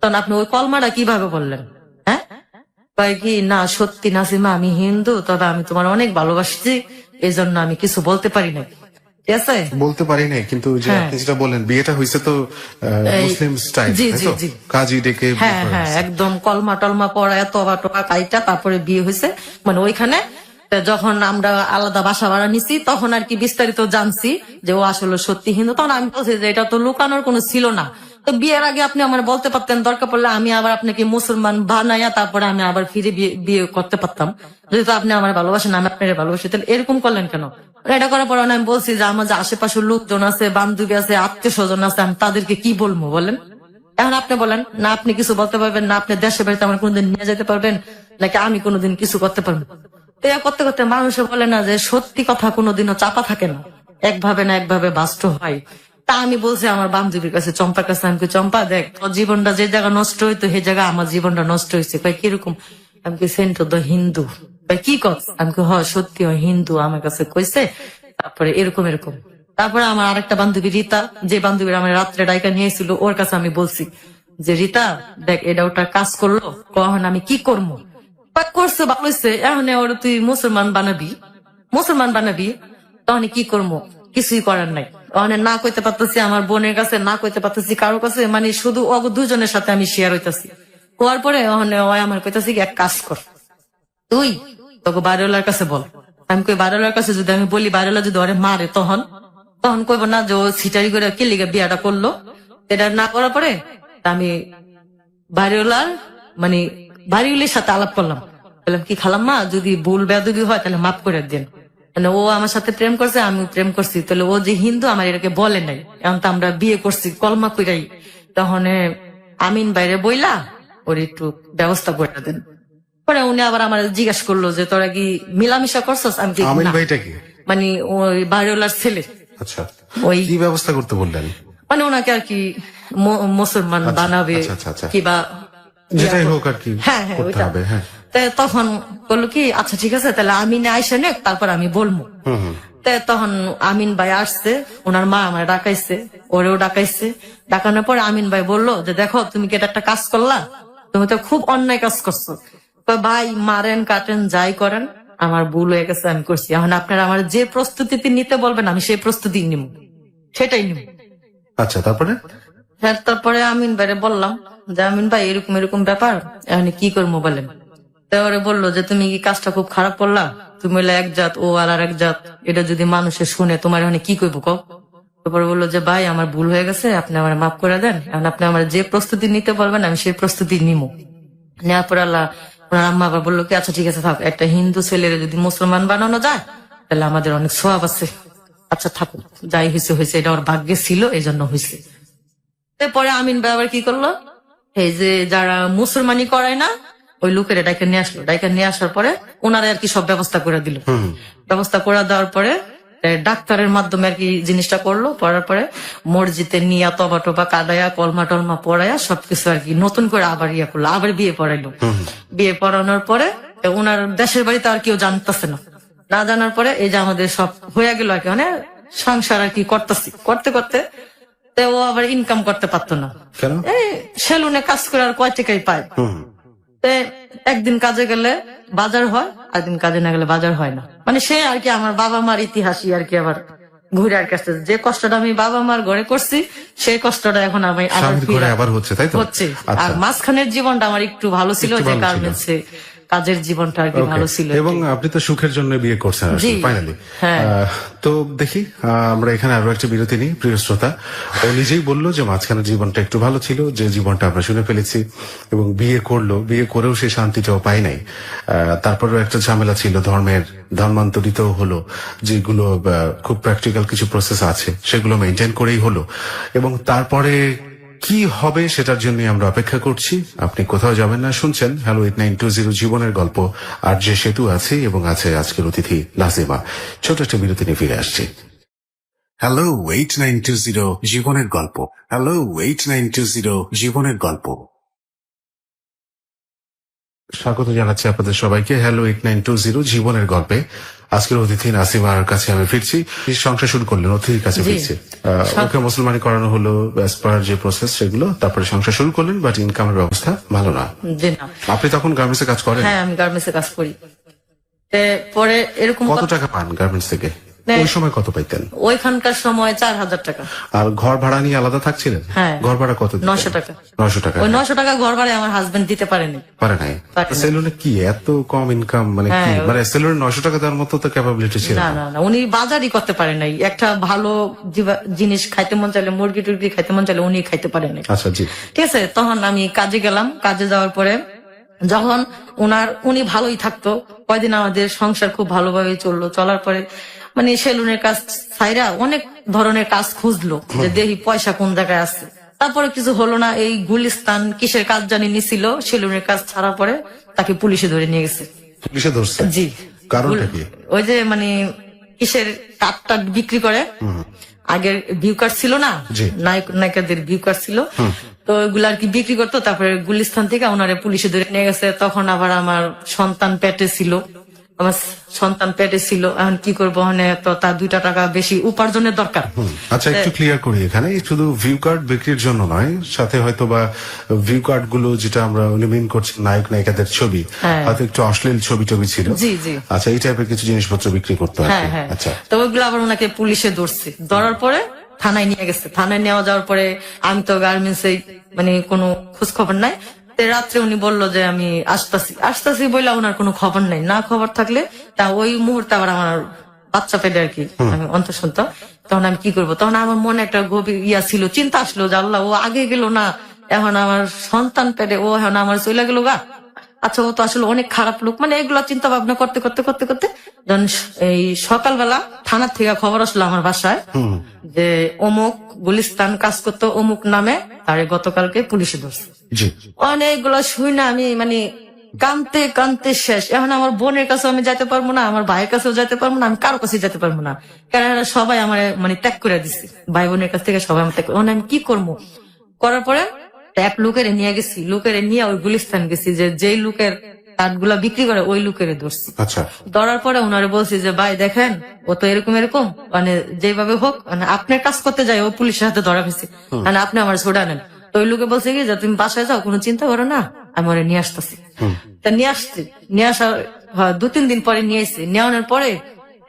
তখন আপনি ওই কলমাটা কিভাবে বললেন? হ্যাঁ, কয় কি না সত্যি নাসিমা আমি হিন্দু, তবে আমি তোমার অনেক ভালোবাসছি, এই জন্য আমি কিছু বলতে পারি না। ঠিক আছে, বলতে পারি নাই, কিন্তু যে হ্যাঁ। আপনি যেটা বলেন বিয়েটা হয়েছে তো মুসলিম স্টাইল, জি, জি, জি। কাজী ডেকে বিয়ে হ্যাঁ করা হ্যাঁ হয়েছে। একদম কলমা টলমা পড়া টবা টবা কাইটা তারপরে বিয়ে হয়েছে মানে ওইখানে। তা যখন আমরা আলাদা বাসা ভাড়া নিছি তখন আর কি বিস্তারিত জানছি যে ও আসলে সত্যি হিন্দু। তখন আমি বলছি যে এটা তো লুকানোর কোনো ছিল না, তো বিয়ের আগে আপনি আমার বলতে পারতেন, দরকার পড়লে আমি আবার আপনাকে মুসলমান বানাইয়া তারপরে আমি আবার ফিরে বিয়ে করতে পারতাম। যেহেতু আপনি আমার ভালোবাসেন, আমি আপনার ভালোবাসি, তাহলে এরকম করলেন কেন? এটা করার পর আমি বলছি যে আমার যে আশেপাশের লোকজন আছে, বান্ধবী আছে, আত্মীয় স্বজন আছে, আমি তাদেরকে কি বলবো বলেন? এখন আপনি বলেন না, আপনি কিছু বলতে পারবেন না, আপনি দেশে বাড়িতে আমার কোনোদিন নিয়ে যেতে পারবেন নাকি আমি কোনোদিন কিছু করতে পারবো? তো এ করতে করতে মানুষে বলে না যে সত্যি কথা কোনোদিনও চাপা থাকে না, একভাবে না একভাবে বাস্তব হয়। তা আমি বলছি আমার বান্ধবীর কাছে, চম্পার কাছে, আমি কি চম্পা দেখ তোর জীবনটা যে জায়গা নষ্ট হইতো সেই জায়গা আমার জীবনটা নষ্ট হয়েছে। কয় কিরকম? আমি কি সেন্ট দ্য হিন্দু। কয় কি কর? আমি কি হয় সত্যি হয় হিন্দু, আমার কাছে কইছে। তারপরে এরকম এরকম। তারপরে আমার আরেকটা বান্ধবী রীতা, যে বান্ধবীর আমার রাত্রে ডাইকা নিয়েছিল, ওর কাছে আমি বলছি যে রীতা দেখ এটা ওটা কাজ করলো, কখন আমি কি করবো? করছে ভালো হয়েছে, এখন ওর তুই মুসলমান বানাবি, মুসলমান বানাবি, তখন কি করবো? কিছুই করার নাই। ওখানে না কইতে পারতেছি আমার বোনের কাছে, না কইতে পারতেছি কারোর কাছে, মানে শুধু দুজনের সাথে আমি শেয়ার হইতাছি। হওয়ার পরে ওখানে ও আমার কইতাছি এক কাজ কর, তুই তোকে বাড়িওয়ালার কাছে বল। আমি কই বাড়িওয়ালার কাছে যদি আমি বলি, বাড়িওয়ালা যদি ওরে মারে তখন তখন কইব না যে ও সিটারি করে কি লিগে বিয়াটা করলো। এটা না করার পরে আমি বাড়িওয়ালার মানে বাড়িওয়ালির সাথে আলাপ করলাম, বললাম কি খালাম্মা যদি ভুল বেয়াদবি হয় তাহলে মাফ করে দেন। মানে ও আমার সাথে প্রেম করছে, আমি প্রেম করছি, তাহলে ও যে হিন্দু আমার এটাকে বলে নাই, এখন তো আমরা বিয়ে করছি কলমা কইরাই। তখন আমিন বাইরে বইলা ওর একটু ব্যবস্থা করে দেন। পরে উনি আবার আমার জিজ্ঞাসা করলো যে তোরা কি মিলামিশা করছস? আমি কি আমিন না। ভাইটা কি? মানে ওই বাড়িওয়ালার ছেলে। আচ্ছা, ওই কি ব্যবস্থা করতে বললেন? মানে ওনাকে আর কি মুসলমান বানাবে আচ্ছা। কিবা যেটাই হোক আর কি হ্যাঁ হ্যাঁ করতে ওইটা। হবে। হ্যাঁ, তা তখন বললো কি আচ্ছা ঠিক আছে তাহলে আমিনে আইসা নে, তারপর আমি বলবো। তখন আমিন ভাই আসছে, ওনার মা আমার ডাকাইছে, ওরেও ডাকাইছে। ডাকানোর পর আমিন ভাই বললো যে দেখো তুমি কি এটা একটা কাজ করলা, তুমি তো খুব অন্যায় কাজ করছো। তো ভাই মারেন কাটেন যাই করেন, আমার ভুল হয়ে গেছে, আমি করছি। এখন আপনারা আমার যে প্রস্তুতি নিতে বলবেন আমি সেই প্রস্তুতি নিব, সেটাই নিব। আচ্ছা, তারপরে? হ্যাঁ, তারপরে আমিন ভাইরে বললাম যে আমিন ভাই এরকম এরকম ব্যাপার, এখন কি করবো বলেন। তারপরে বললো যে তুমি কি কাজটা খুব খারাপ করলা, তুমি হলে এক জাত ও আর এক জাত, এটা যদি মানুষে শুনে তোমার এখানে কি করবো কও। তারপরে বললো যে ভাই আমার ভুল হয়ে গেছে, আপনি আমার মাফ করে দেন, এখন আপনি আমার যে প্রস্তুতি নিতে বলবেন আমি সেই প্রস্তুতি নিব। নেওয়ার পর আল্লাহ ওনার আম্মা আবার বললো কি আচ্ছা ঠিক আছে থাক, একটা হিন্দু ছেলের যদি মুসলমান বানানো যায় তাহলে আমাদের অনেক সওয়াব আছে, আচ্ছা থাকুক, যাই হয়েছে হয়েছে, এটা ওর ভাগ্যে ছিল এই জন্য হয়েছে। এরপরে আমিন ভাই আবার কি করলো, এই যে যারা মুসলমানি করায় না ওই লোকের ডাইকে নিয়ে আসলো, ডাইকে নিয়ে আসার পরে ওনারা আর কি সব ব্যবস্থা করে দিল। ব্যবস্থা করে দেওয়ার পরে ডাক্তারের মাধ্যমে আর কি জিনিসটা করলো, করার পরে মসজিদে নিয়ে তবা টবা কাদায়া কলমা টলমা পড়ায়া সবকিছু আর কি নতুন করে আবার ইয়ে করলো, আবার বিয়ে পড়াইলো। বিয়ে পড়ানোর পরে ওনার দেশের বাড়িতে আর কেউ জানতেছে না, না জানার পরে এই যে আমাদের সব হয়ে গেল আর কি, মানে সংসার আর কি করতেছি, করতে করতে তো ও আবার ইনকাম করতে পারতো না। কেন? এই সেলুনে কাজ করে আর কয় টাকাই পায়। তে একদিন কাজে গেলে বাজার হয়, একদিন কাজে না গেলে বাজার হয় না, মানে সে আর কি আমার বাবা মার ইতিহাসই আর কি আবার ঘুরে আর কাছে, যে কষ্টটা আমি বাবা মার ঘরে করছি সেই কষ্টটা এখন আমি আবার স্বামীর ঘরে আবার হচ্ছে, তাই তো? হচ্ছে। আচ্ছা। আর মাঝখানের জীবনটা আমার একটু ভালো ছিল, একটু যে ভালো ছিল। গার্মেন্টসে কাজের জীবনটা আর কি Okay. ভালো ছিল। এবং আপনি তো সুখের জন্য বিয়ে করছেন জি। ফাইনালি। হ্যাঁ। তো দেখি আমরা এখানে আরো একটা বিরতি নিই। প্রিয় শ্রোতা, ও নিজেই বললো যে মাঝখানের জীবনটা একটু ভালো ছিল, যে জীবনটা আমরা শুনে ফেলেছি, এবং বিয়ে করলো, বিয়ে করেও সে শান্তিটাও পায় নাই। তারপরেও একটা ঝামেলা ছিল, ধর্মান্তরিত হলো, যেগুলো খুব প্র্যাকটিক্যাল কিছু প্রসেস আছে সেগুলো মেনটেন করেই হলো, এবং তারপরে কি হবে সেটার জন্য আমরা অপেক্ষা করছি। আপনি কোথাও যাবেন না, শুনছেন হ্যালো 8920 জীবনের গল্প। আর যে সেতু আছে এবং আছে আজকের অতিথি নাজিমা। ছোট একটা বিরতি নিয়ে ফিরে আসছি। হ্যালো 8920 জীবনের গল্প। হ্যালো 8920 জীবনের গল্প। স্বাগত জানাচ্ছি আপনাদের সবাইকে হ্যালো 8920 জীবনের গল্পে। আজকের অতিথি নাসিমার কাছে আমি ফিরছি। সংসার শুরু করলেন, অতিথির কাছে জি। ফিরছি। ওকে মুসলমানি করানো হলো, অ্যাজ পার যে প্রসেস সেগুলো, তারপরে সংসার শুরু করলেন, বাট ইনকামের ব্যবস্থা ভালো না। জি না। আপনি তখন গার্মেন্টসে কাজ করেন? হ্যাঁ আমি গার্মেন্টসে কাজ করি। পরে এরকম কত টাকা পান গার্মেন্টস থেকে? হ্যাঁ। ওই সময় কত পাইতেন? ওইখানকার সময় 4000 টাকা। আর ঘর ভাড়া নিয়ে আলাদা থাকছিলেন? হ্যাঁ। ঘর ভাড়া কত দিতেন? 900 টাকা। 900 টাকা। ওই 900 টাকা ঘর ভাড়ায় আমার হাজবেন্ড দিতে পারেনি। পারে নাই? পারে নাই। সেলুনে কি এত কম ইনকাম? মানে কি, হ্যাঁ। মানে সেলুনে 900 টাকা দেওয়ার মতো তো ক্যাপাবিলিটি ছিল না না? না না, উনি বাজারই করতে পারে নাই। একটা ভালো জিনিস খাইতে মন চাইলে, মুরগি টুরগি খাইতে মন চাইলে উনি খাইতে পারে নাই। আচ্ছা, জি। ঠিক আছে, তখন আমি কাজে গেলাম। কাজে যাওয়ার পরে যখন উনি ভালোই থাকতো, কয়দিন আমাদের সংসার খুব ভালোভাবে চললো। চলার পরে মানে সেলুনের কাজ ছাইরা অনেক ধরনের কাজ খুঁজলো, যে দেখি পয়সা কোন জায়গায় আছে। তারপরে কিছু হলো না, এই গুলিস্তান কিসের কাজ জানি নিছিল, সেলুনের কাজ ছাড়ার পরে তাকে পুলিশে ধরে নিয়ে গেছে। পুলিশে ধরছে? জি। কারণটা কি? ওই যে মানে কিসের কার্ডটা বিক্রি করে, আগের ভিউ কার্ড ছিল না, জি। নায়ক নায়িকাদের ভিউ কার্ড ছিল, তো ওইগুলো আর কি বিক্রি করতো। তারপরে গুলিস্তান থেকে ওনারে পুলিশে ধরে নিয়ে গেছে। তখন আবার আমার সন্তান পেটে ছিল, এখন কি করবো, তো তার 2টা টাকা বেশি উপার্জনের দরকার। আচ্ছা, একটু ক্লিয়ার করি এখানে, শুধু ভিউ কার্ড বিক্রির জন্য নয়, সাথে হয়তো বা ভিউ কার্ড গুলো যেটা আমরা মিন করছি নায়ক নায়িকাদের ছবি, হ্যাঁ। হয়তো একটু অশ্লীল ছবি টবি ছিল। জি জি। আচ্ছা, এই টাইপের কিছু জিনিসপত্র বিক্রি করতে হয়। হ্যাঁ হ্যাঁ। আচ্ছা, তো ওইগুলো আবার ওনাকে পুলিশে ধরছে। ধরার পরে থানায় নিয়ে গেছে। থানায় নেওয়া যাওয়ার পরে আমি তো গার্মেন্টসে মানে কোনো খোঁজ খবর নাই। তো রাত্রে উনি বললো যে আমি আসতাছি বললে ওনার কোনো খবর নাই। না খবর থাকলে তা ওই মুহূর্তে আবার আমার বাচ্চা পেটে আর কি আমি অন্তঃসন্ত। তখন আমি কি করবো, তখন আমার মনে একটা গভীর ছিল, চিন্তা আসলো যে আল্লাহ, ও আগে গেল না, এখন আমার সন্তান পেটে, ও এখন আমার চলে গেল গা। আচ্ছা, ও তো আসলে অনেক খারাপ লোক, মানে এগুলো চিন্তা ভাবনা করতে করতে করতে করতে যখন এই সকালবেলা থানার থেকে খবর আসলো আমার বাসায় যে অমুক গুলিস্তান কাজ করতো অমুক নামে, তারে গতকালকে পুলিশে ধরছে। জি। অনেকগুলো শুই না আমি মানে কানতে কানতে শেষ। এখন আমার বোনের কাছেও আমি যাইতে পারবো না, আমার ভাইয়ের কাছেও যাইতে পারবো না, আমি কারো কাছে যেতে পারবো না, কারণ এরা সবাই আমার মানে ত্যাগ করে দিচ্ছে। ভাই বোনের কাছ থেকে সবাই আমার ত্যাগ করে। আমি কি করবো, করার পরে এক লোকের নিয়ে গেছি, লোকের নিয়ে ওই গুলিস্তান গেছি, যে যেই লোকের কার্ডগুলা বিক্রি করে ওই লোকের ধরছি। আচ্ছা। ধরার পরে ওনারে বলছি যে ভাই দেখেন, ও তো এরকম মানে যেভাবে হোক, মানে আপনার কাজ করতে যাই ও পুলিশের হাতে ধরা ফেছে, মানে আপনি আমার ছোড়া নেন। তো ওই লোকে বলছে কি যে তুমি বাসায় যাও, কোনো চিন্তা করো না, আমি ওরে নিয়ে আসতেছি। তা নিয়ে আসার 2-3 দিন পরে নিয়ে এসে নেওয়ানোর পরে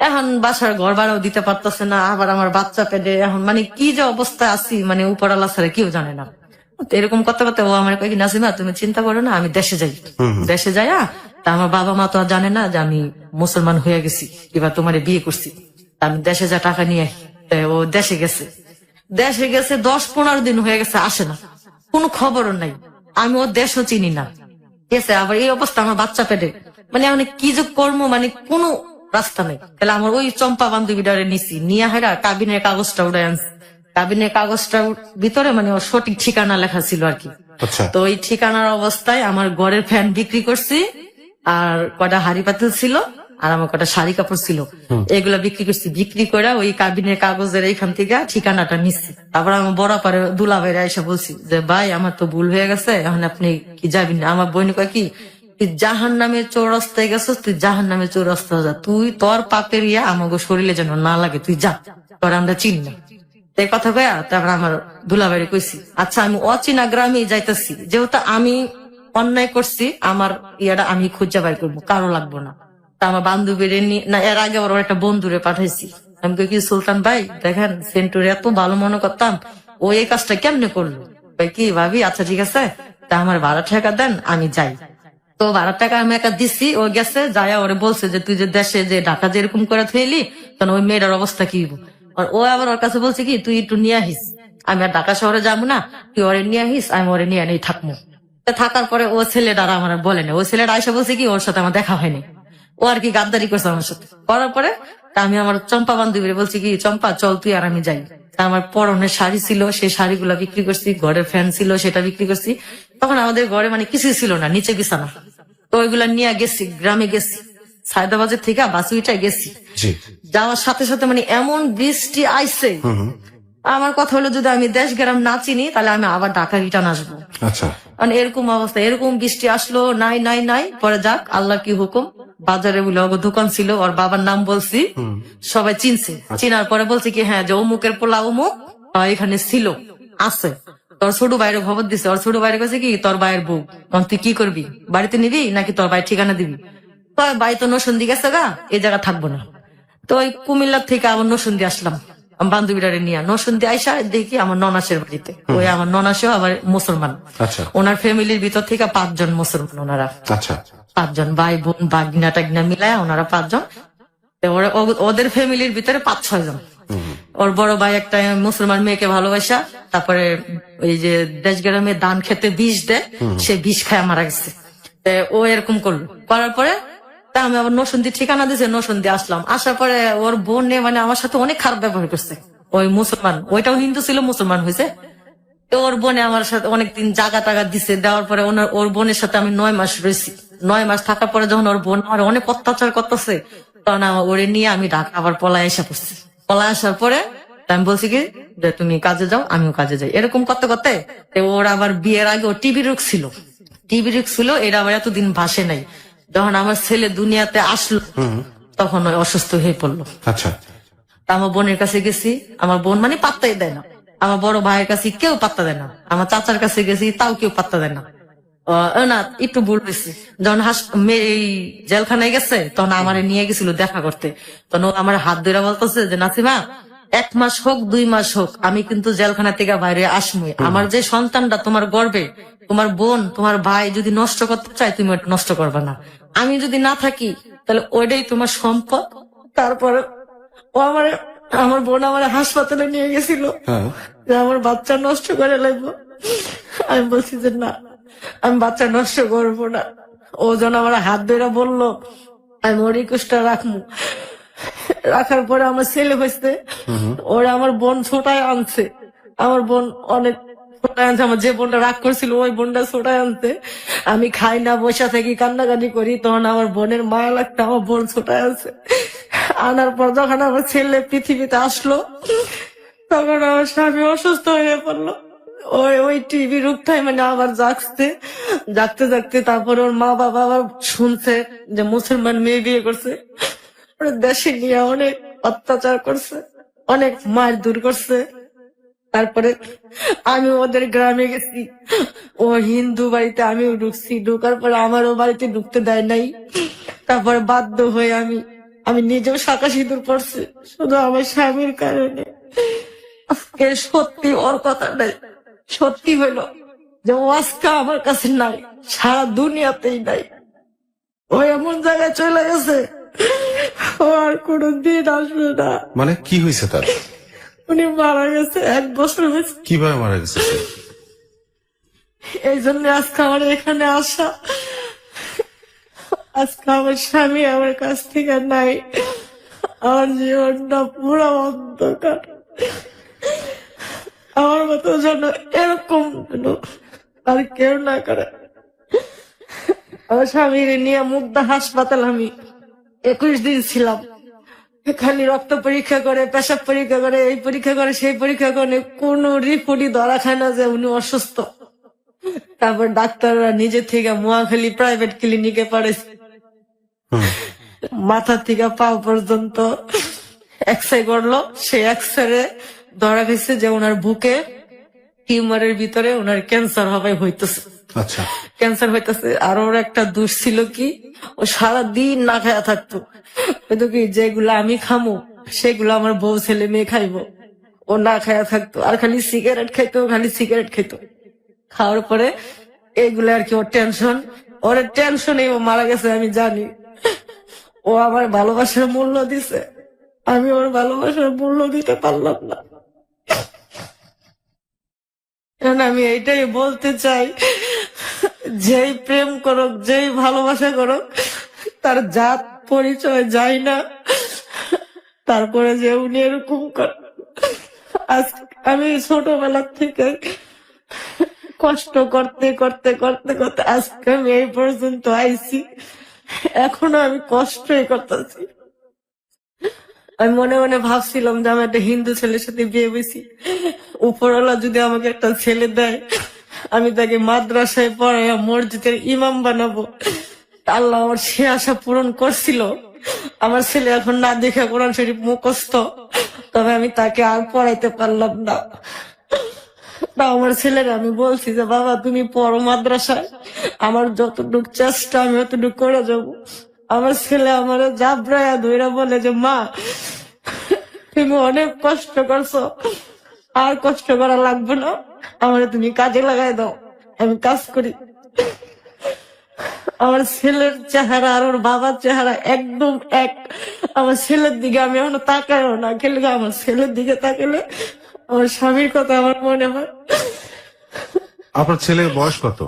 এখন বাসার ঘর ভাড়াও দিতে পারতেছে না, আবার আমার বাচ্চা পেটে, এখন মানে কি যে অবস্থায় আছি, মানে উপর আল্লাহ ছাড়া কেউ জানে না। তো এরকম করতে করতে ও আমার কয়েক নাসিমা তুমি চিন্তা করো না, আমি দেশে যাই। দেশে যাই, তা আমার বাবা মা তো আর জানে না যে আমি মুসলমান হয়ে গেছি, এবার তোমারে বিয়ে করছি। তা আমি দেশে যা টাকা নিয়ে ও দেশে গেছে 10-15 দিন হয়ে গেছে, আসে না, কোনো খবরও নাই। আমি ওর দেশও চিনি না, গেছে, আবার এই অবস্থা আমার বাচ্চা পেটে, মানে আমি কি যে কর্ম, মানে কোনো রাস্তা নেই। তাহলে আমার ওই চম্পা বান্ধবীটারে নিছি, নিয়ে হেরা কাবিনের কাগজটা উড়ে আনছি। কাবিনের কাগজটার ভিতরে মানে ওর সঠিক ঠিকানা লেখা ছিল আর কি। আচ্ছা। তো ওই ঠিকানার অবস্থায় আমার ঘরের ফ্যান বিক্রি করছি, আর কটা হাড়ি পাতিল ছিল, আর আমার কটা শাড়ি কাপড় ছিল, এগুলা বিক্রি করছি। বিক্রি করে ওই কাবিনের কাগজের এইখান থেকে ঠিকানাটা নিচ্ছি। তারপর আমার বড় পারে দুলাভাইরা এসে বলছি যে ভাই আমার তো ভুল হয়ে গেছে, এখন আপনি কি যাবেন না? আমার বোন কয় কি, তুই জাহান নামে চৌরাস্তায় গেছিস, তুই জাহান নামে চৌরাস্তায় যা, তুই তোর পাপের ইয়া আমাকে শরীরে যেন না লাগে, তুই যা, তোর আমরা চিনি না। এই কথা কয়া তারপর আমার দুলাভাইরে কইছি, আচ্ছা আমি অচেনা গ্রামে যাইতেছি, যেহেতু আমি অন্যায় করছি, আমার ইয়াটা আমি খুঁজে বাইর করবো, কারো লাগবো না। তা আমার বান্ধবীর না, এর আগে ওর একটা বন্ধুরে পাঠাইছি। আমি কই কি, সুলতান ভাই দেখেন সেন্টুর এত ভালো মনে করতাম, ও এই কাজটা কেমনে করলো? ভাই কি ভাবি, আচ্ছা ঠিক আছে, তা আমার ভাড়া টাকা দেন, আমি যাই। তো ভাড়া টাকা আমি একা দিছি, ও গেছে, যায় ওরে বলছে যে তুই যে দেশে যে ঢাকা যেরকম করে থইলি, তখন ওই মেয়েটার অবস্থা কি হইব। আর ও আবার ওর কাছে বলছে কি, তুই একটু নিয়ে আহিস, আমি আর ঢাকা শহরে যাবো না, তুই ওরে নিয়ে আহিস, আমি ওরে নিয়ে নেই থাকবো। তা থাকার পরে ও ছেলেটা আর আমার বলে না, ও ছেলেটা আইসা বলছে কি ওর সাথে আমার দেখা হয়নি, ও আর কি গাদ্দারি করছে আমার সাথে। করার পরে তা আমি আমার চম্পা বান্ধবীরে বলছি কি, চম্পা চল তুই আর আমি যাই। তা আমার পরনের শাড়ি ছিল, সেই শাড়িগুলা বিক্রি করছি, ঘরের ফ্যান ছিল সেটা বিক্রি করছি। তখন আমাদের ঘরে মানে কিছুই ছিল না, নিচে বিছানা। তো ওইগুলা নিয়ে গেছি, গ্রামে গেছি, সায়দাবাজার থেকে বাস উইটায় গেছি। জি। যাওয়ার সাথে সাথে মানে এমন বৃষ্টি আইছে, আমার কথা হলো যদি আমি দেশ গ্রাম না চিনি তাহলে আমি আবার ঢাকা রিটার্ন আসবো। আচ্ছা। মানে এরকম অবস্থা, এরকম বৃষ্টি আসলো, নাই নাই নাই, পরে যাক আল্লাহ কি হুকুম, বাজারে বলে ওর দোকান ছিল, ওর বাবার নাম বলছি, সবাই চিনছে। চিনার পরে বলছে কি হ্যাঁ যে অমুকের পোলা অমুক এখানে ছিল, আছে। তোর ছোট বাইরে খবর দিছে, ওর ছোট বাইরে কাছে কি তোর ভাইয়ের বউ, তখন তুই কি করবি, বাড়িতে নিবি নাকি তোর ভাই ঠিকানা দিবি? তো ভাই তো নসন্দি গেছে গা, এই জায়গা থাকবো না। তো ওই কুমিল্লার থেকে আবার নসন্দি আসলাম আমার বান্ধবীটারে নিয়ে। নসন্দি আইসা দেখি আমার ননাসের বাড়িতে, ওই আমার ননাসেও আবার মুসলমান। আচ্ছা। ওনার ফ্যামিলির ভিতর থেকে 5 জন মুসলমান, ওনারা আচ্ছা। 5 জন ভাই বোন বাগনা টাগনা মিলায় ওনারা 5 জন। তো ওদের ফ্যামিলির ভিতরে 5-6 জন। ওর বড় ভাই একটা মুসলমান মেয়েকে ভালোবাসা, তারপরে ওই যে দেশ গ্রামে ধান খেতে বিষ দেয়, সে বিষ খায় মারা গেছে। তো ও এরকম করলো, করার পরে তা আমি আবার নসন্দি ঠিকানা দিয়েছে, নসন্দি আসলাম। আসার পরে ওর বোন মানে আমার সাথে অনেক খারাপ ব্যবহার করছে। ওই মুসলমান, ওইটাও হিন্দু ছিল, মুসলমান হয়েছে। তো ওর বোনে আমার সাথে অনেকদিন জাগা টাগা দিছে, দেওয়ার পরে ওর বোনের সাথে আমি 9 মাস রয়েছি। 9 মাস থাকার পরে যখন ওর বোন আমার অনেক অত্যাচার করতেছে, তখন ওরে নিয়ে আমি ঢাকা আবার পলায় এসে পড়ছি। পলায় আসার পরে আমি বলছি কি যে তুমি কাজে যাও, আমিও কাজে যাই। এরকম করতে করতে ওর আবার বিয়ের আগে ওর টিবি রোগ ছিল, এটা আবার এতদিন ভাসে নাই। যখন আমার ছেলে দুনিয়াতে আসলো তখন ওই অসুস্থ হয়ে পড়লো। আচ্ছা। তা আমার বোনের কাছে গেছি, আমার বোন মানে পাত্তাই দেয় না। আমার বড় ভাইয়ের কাছে কেউ পাত্তা দেয় না, আমার চাচার কাছে গেছি তাও কেউ পাত্তা দেয় না। না একটু ভুল হয়েছে, যখন এই জেলখানায় গেছে তখন আমারে নিয়ে গেছিল দেখা করতে। তখন ও আমার হাত ধরে বলতেছে যে নাসিমা 1 মাস হোক 2 মাস হোক আমি কিন্তু জেলখানা থেকে বাইরে আসবো। আমার যে সন্তানটা তোমার গর্বে, তোমার বোন তোমার ভাই যদি নষ্ট করতে চায় তুমি ওটা নষ্ট করবে না, আমি যদি না থাকি তাহলে ওইটাই তোমার সম্পদ। তারপরে ও আমার বোন আমার হাসপাতালে নিয়ে গেছিল যে আমার বাচ্চা নষ্ট করে লাগবো। আমি বলছি যে না, আমি বাচ্চা নষ্ট করবো না। ও যেন আমার হাত ধরে বললো আমি ওর রিকোয়েস্টটা রাখবো। রাখার পরে আমার ছেলে হয়েছে, ওরা আমার বোন ছোটায় আনছে। আমার বোন অনেক ছোটায় আনছে, আমার যে বোনটা রাগ করছিল ওই বোনটা ছোটায় আনছে। আমি খাই না, বসা থাকি, কান্নাকাটি করি, তখন আমার বোনের মায়া লাগতো, আমার বোন ছোটায় আনছে। আনার পর যখন আমার ছেলে পৃথিবীতে আসলো তখন আমার স্বামী অসুস্থ হয়ে পড়লো। ওই টিভি রোগটাই মানে আবার জাগতে তারপর ওর মা বাবা আবার শুনছে যে মুসলমান মেয়ে বিয়ে করছে, ওরা দেশে নিয়ে অনেক অত্যাচার করছে, অনেক মারধর করছে। তারপরে আমি ওদের গ্রামে গেছি, ও হিন্দু বাড়িতে আমিও ঢুকছি, ঢুকার পরে আমারও বাড়িতে ঢুকতে দেয় নাই। তারপরে বাধ্য হয়ে আমি নিজেও শাঁখা সিঁদুর পড়ছি শুধু আমার স্বামীর কারণে। আজকে সত্যি ওর কথাটাই সত্যি হইলো যে ও আজকে আমার কাছে নাই, সারা দুনিয়াতেই নাই। ও এমন জায়গায় চলে গেছে ও আর কোনদিন আসবে না। মানে কি হয়েছে তার? উনি মারা গেছে, 1 বছর হয়েছে। কিভাবে মারা গেছে? এই জন্য আজকে আমার এখানে আসা। আজকে আমার স্বামী আমার কাছ থেকে নাই, আমার জীবনটা পুরো অন্ধকার। আমার মতো যেন এরকম যেন আর কেউ না করে। আমার স্বামীর নিয়ে মুগ্ধা হাসপাতাল আমি 21 দিন ছিলাম। খালি রক্ত পরীক্ষা করে, পেশাব পরীক্ষা করে, এই পরীক্ষা করে, সেই পরীক্ষা করে, কোন রিপোর্টই ধরা খায় না যে উনি অসুস্থ। তারপর ডাক্তাররা নিজে থেকে মোয়াখালী প্রাইভেট ক্লিনিকে পাঠাইছে। মাথা থেকে পা পর্যন্ত এক্সরে করলো। সেই এক্সরে ধরা গেছে যে ওনার বুকে টিউমারের ভিতরে ওনার ক্যান্সার হবে হইতেছে। আচ্ছা, ক্যান্সার হইতেছে। আর ওর একটা দোষ ছিল কি, ও সারাদিন না খায়া থাকতো। হয়তো কি যেগুলো আমি খামো সেগুলো আমার বউ ছেলে মেয়ে খাইবো, ও না খায়া থাকতো। আর খালি সিগারেট খাইতো, খালি সিগারেট খাইতো। খাওয়ার পরে এগুলো আর কি ওর টেনশন, ওর টেনশনে ও মারা গেছে আমি জানি। ও আমার ভালোবাসার মূল্য দিছে, আমি ওর ভালোবাসার মূল্য দিতে পারলাম না। এখন আমি এইটাই বলতে চাই, যেই প্রেম করুক, যেই ভালোবাসা করুক, তার জাত পরিচয় যায় না। তারপরে যে উনি এরকম করে, আজ আমি ছোটবেলা থেকে কষ্ট করতে করতে করতে করতে আজকে আমি এই পর্যন্ত আইছি। এখনো আমি কষ্টই করতেছি। আমি মনে মনে ভাবছিলাম যে আমি একটা হিন্দু ছেলের সাথে বিয়ে হয়েছি, উপরওয়ালা যদি আমাকে একটা ছেলে দেয়, আমি তাকে মাদ্রাসায় পড়াইয়া মসজিদের ইমাম বানাবো। আল্লাহ আমার সে আশা পূরণ করছিল। আমার ছেলে এখন না দেখে কোরআন শরীফ মুখস্থ, তবে আমি তাকে আর পড়াইতে পারলাম না। আমার ছেলের আমি বলছি যে বাবা তুমি পড়ো মাদ্রাসায়, আমার যতটুক চেষ্টা আমি অতটুক করে যাবো। আমার ছেলে আমার জাবরায়া ধইরা বলে যে মা তুমি অনেক কষ্ট করছো, আর কষ্ট করা লাগবে না, আমার তুমি কাজে লাগাই দাও, আমি কাজ করি। আমার ছেলের চেহারা আর ওর বাবার চেহারা একদম এক। আমার ছেলের দিকে আমি এখনো তাকাইও না, খেলে আমার ছেলের দিকে তাকালে আমার স্বামীর কথা আমার মনে হয়। আপনার ছেলের বয়স কত?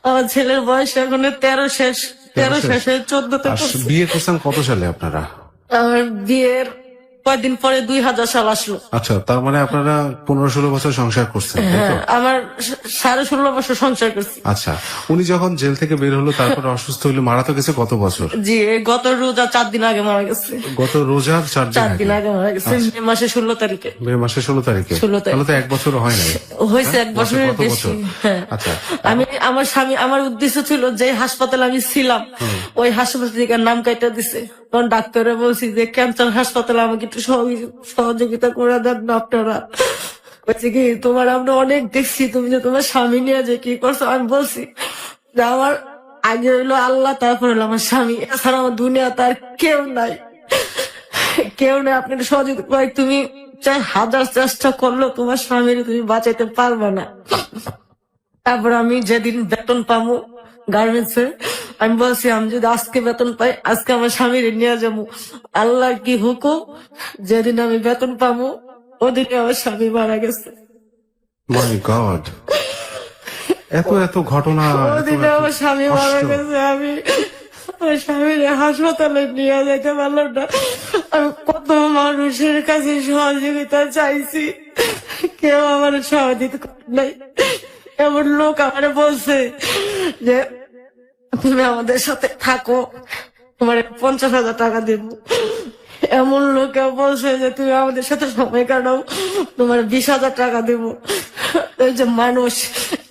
আমার ছেলের বয়স এখন 13 শেষ, 13 শেষে 14তে আর বিয়ে করছেন কত সালে আপনারা? আমার বিয়ের কয়েকদিন পরে 2000 সাল আসলো। আচ্ছা, তার মানে আপনারা 15-16 বছর সংসার করছেন, তাই তো? হ্যাঁ, আমার 16.5 বছর সংসার করছি। আচ্ছা, উনি যখন জেল থেকে বের হলো তারপরে অসুস্থ হইলো, মারা তো গেছে কত বছর? জি, গত রোজা 4 দিন আগে মারা গেছে। গত রোজার 4 4 দিন দিন আগে মারা গেছে, মে মাসে 16 তারিখে। মে মাসের 16 তারিখে? 16 তারিখে। তাহলে তো 1 বছরও হয় নাই। হয়েছে 1 বছরের কত বেশি। বছর? হ্যাঁ। আচ্ছা, আমি আমার স্বামী, আমার উদ্দেশ্য ছিল যে হাসপাতালে আমি ছিলাম ওই হাসপাতাল থেকে নাম কাইটা দিছে। তখন ডাক্তারে বলছি যে ক্যান্সার হাসপাতালে আমাকে একটু সহযোগিতা করে দেন না আপনারা। বলছি কি তোমার আমরা অনেক দেখছি, তুমি যে তোমার স্বামী নিয়ে যে কি করছো। আমি বলছি যে আমার আগে হইলো আল্লাহ, তারপর হলো আমার স্বামী, এছাড়া আমার দুনিয়া তার কেউ নাই, কেউ নাই। আপনি একটু সহযোগিতা করে, তুমি চাই হাজার চেষ্টা করলেও তোমার স্বামীর তুমি বাঁচাইতে পারবে না। তারপর আমি যেদিন বেতন পাবো গার্মেন্টস এ, আমি বলছি আমি যদি আজকে বেতন পাই আজকে আমার স্বামীর নিয়ে যাবো। আল্লাহর কি হুকুম, যেদিন আমি বেতন পাবো ওদিনে আমার স্বামী মারা গেছে। মাই গড, এত এত ঘটনা, এত ওদিনে এত আমার স্বামী মারা কষ্ট। গেছে। আমি আমার স্বামীর হাসপাতালে নিয়ে যেতে পারলাম না। আমি কত মানুষের কাছে সহযোগিতা চাইছি, কেউ আমার সহযোগিতা করে নাই। এমন লোক আমার বলছে যে তুমি আমাদের সাথে থাকো, তোমার 50,000 টাকা দেব। এমন লোকে বলছে যে তুমি আমাদের সাথে সময় কাটাও, তোমার 20,000 টাকা দেব। এই যে মানুষ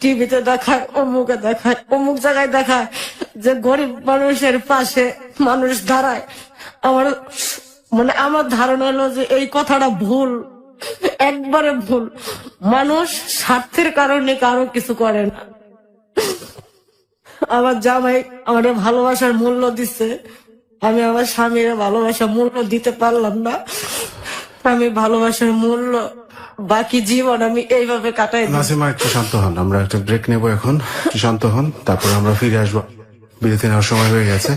টিভিতে দেখায়, অমুকে দেখায়, অমুক জায়গায় দেখায় যে গরিব মানুষের পাশে মানুষ দাঁড়ায়। আমার মানে আমার ধারণা হলো যে এই কথাটা ভুল, একবারে ভুল। মানুষ স্বার্থের কারণে কারো কিছু করে না। আমার জামাই আমার ভালোবাসার মূল্য দিচ্ছে, আমি আমার স্বামীর ভালোবাসার মূল্য দিতে পারলাম না। আমি ভালোবাসার মূল্য বাকি জীবন আমি এইভাবে কাটাই দিই। নাসিমা একটু শান্ত হন, আমরা একটা ব্রেক নেবো এখন, একটু শান্ত হন, তারপর আমরা ফিরে আসবো। বিরতি নেওয়ার সময় হয়ে গেছে।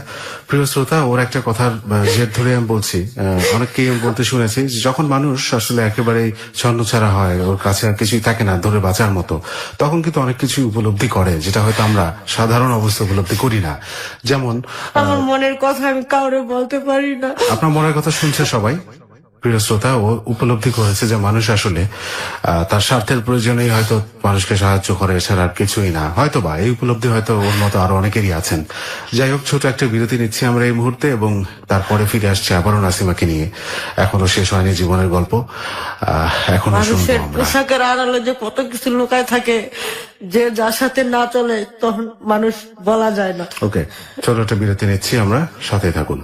প্রিয় শ্রোতা, ওর একটা কথার জের ধরে আমি বলছি, অনেককেই আমি বলতে শুনেছি যে যখন মানুষ আসলে একেবারেই ছন্নছাড়া হয়, ওর কাছে আর কিছুই থাকে না ধরে বাঁচার মতো, তখন কিন্তু অনেক কিছু উপলব্ধি করে যেটা হয়তো আমরা সাধারণ অবস্থা উপলব্ধি করি না। যেমন আমার মনের কথা আমি কাউরে বলতে পারি না। আপনার মনের কথা শুনছে সবাই। প্রিয় শ্রোতা, ও উপলব্ধি করেছে যে মানুষ আসলে তার স্বার্থের প্রয়োজনেই হয়তো মানুষকে সাহায্য করে, এছাড়া আর কিছুই না। হয়তো বা এই উপলব্ধি হয়তো ওর মতো আরো অনেকেরই আছেন। যাই হোক, ছোট একটা বিরতি নিচ্ছি আমরা এই মুহূর্তে, এবং তারপরে ফিরে আসছে আবারও নাসিমাকে নিয়ে। এখনো শেষ হয়নি জীবনের গল্প, এখনো শুনবো মানুষের আমরা। পোশাকের আড়ালে যে কত কিছু লুকায় থাকে, যে যার সাথে না চলে তখন মানুষ বলা যায় না। ওকে, ছোট একটা বিরতি নিচ্ছি আমরা, সাথে থাকুন।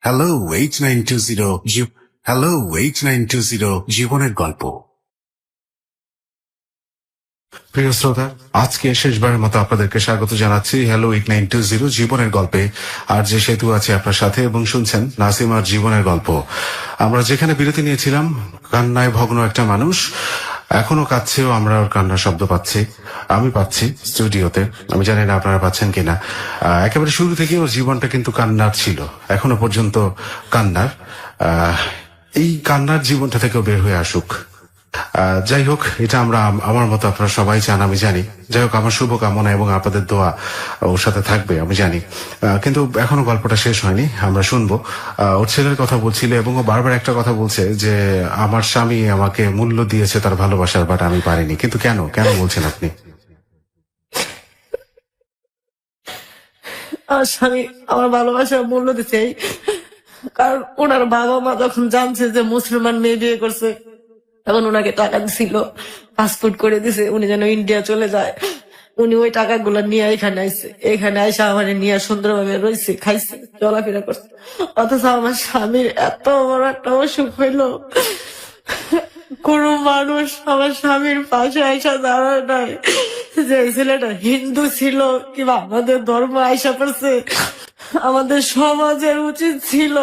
হ্যালো 8920 হ্যালো 8920 জীবনের গল্প। প্রিয় শ্রোতা, আজকে শেষবারের মতো আপনাদেরকে স্বাগত জানাচ্ছি হ্যালো 8920 জীবনের গল্পে। আর যে সেতু আছে আপনার সাথে, এবং শুনছেন নাসিমার জীবনের গল্প। আমরা যেখানে বিরতি নিয়েছিলাম, কান্নায় ভগ্ন একটা মানুষ এখনো কাঁদছেও, আমরা ওর কান্নার শব্দ পাচ্ছি, আমি পাচ্ছি স্টুডিওতে। আমি জানি না আপনারা পাচ্ছেন কিনা। একেবারে শুরু থেকে ওর জীবনটা কিন্তু কান্নার ছিল, এখনো পর্যন্ত কান্নার। এই কান্নার জীবনটা থেকেও বের হয়ে আসুক। যাই হোক, এটা আমরা, আমার মতো আপনারা সবাই চান, আমি জানি। যাই হোক, আমার শুভকামনা এবং আপনাদের দোয়া ওর সাথে থাকবে, আমি জানি। কিন্তু এখনো গল্পটা শেষ হয়নি, আমরা শুনবো। ওর ছেলের কথা বলছিল, এবং ও বারবার একটা কথা বলছে যে আমার স্বামী আমাকে মূল্য দিয়েছে তার ভালোবাসার, বাট আমি পারিনি। কিন্তু কেন কেন বলছেন আপনি? আমার স্বামী আমার ভালোবাসার মূল্য দিচ্ছে, কারণ ওনার বাবা মা যখন জানছে যে মুসলমান মেয়ে বিয়ে করছে, তখন ওনাকে টাকা দিছিল, পাসপোর্ট করে দিছে উনি যেন ইন্ডিয়া চলে যায়। উনি ওই টাকাগুলো নিয়ে এখানে আইসে, এখানে আইসা আমার নিয়ে সুন্দরভাবে রয়েছে, খাইছে, চলাফেরা করছে। অথচ আমার স্বামীর এত বড় একটা অসুখ হইলো, কোন মানুষ আমার স্বামীর পাশে আইসা দাঁড়ায় নাই। যে ছেলেটা হিন্দু ছিল কিংবা আমাদের ধর্ম আইসা পড়ছে, আমাদের সমাজের উচিত ছিল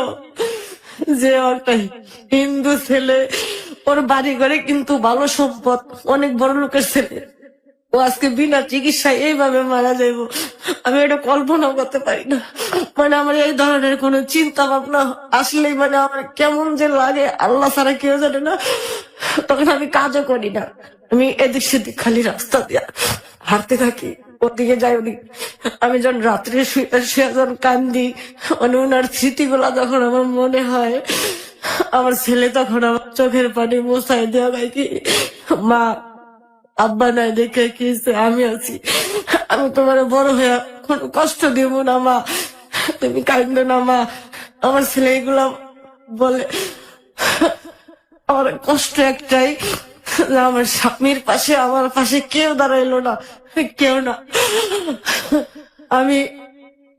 যে একটা হিন্দু ছেলে, ওর বাড়ি ঘরে কিন্তু ভালো সম্পদ, অনেক বড় লোকের ছেলে, ও আজকে বিনা চিকিৎসায় এইভাবে মারা যাইব, আমি এটা কল্পনাও করতে পারি না। মানে আমার এই ধরনের কোনো চিন্তা ভাবনা আসলেই মানে আমার কেমন যে লাগে, আল্লাহ ছাড়া কেউ জানে না। তখন আমি কাজও করি না, আমি এদিক সেদিক খালি রাস্তা দিয়া হাঁটতে থাকি, ওদিকে যাই ওদিকে। আমি যখন রাত্রে শুয়ে যখন কান্দি, মানে ওনার স্মৃতিগুলা যখন আমার মনে হয়, আমার ছেলে তখন আমার চোখের পানি মোছাই দেওয়া ভাই কি, মা আব্বা নাই দেখে কি আমি আছি, আমি তোমার বড় হয়ে কোনো কষ্ট দিব না মা, তুমি কাঁদবে না মা। আমার ছেলে এগুলা বলে। আমার কষ্ট একটাই, যে আমার স্বামীর পাশে আমার পাশে কেউ দাঁড়াইলো না, কেউ না। আমি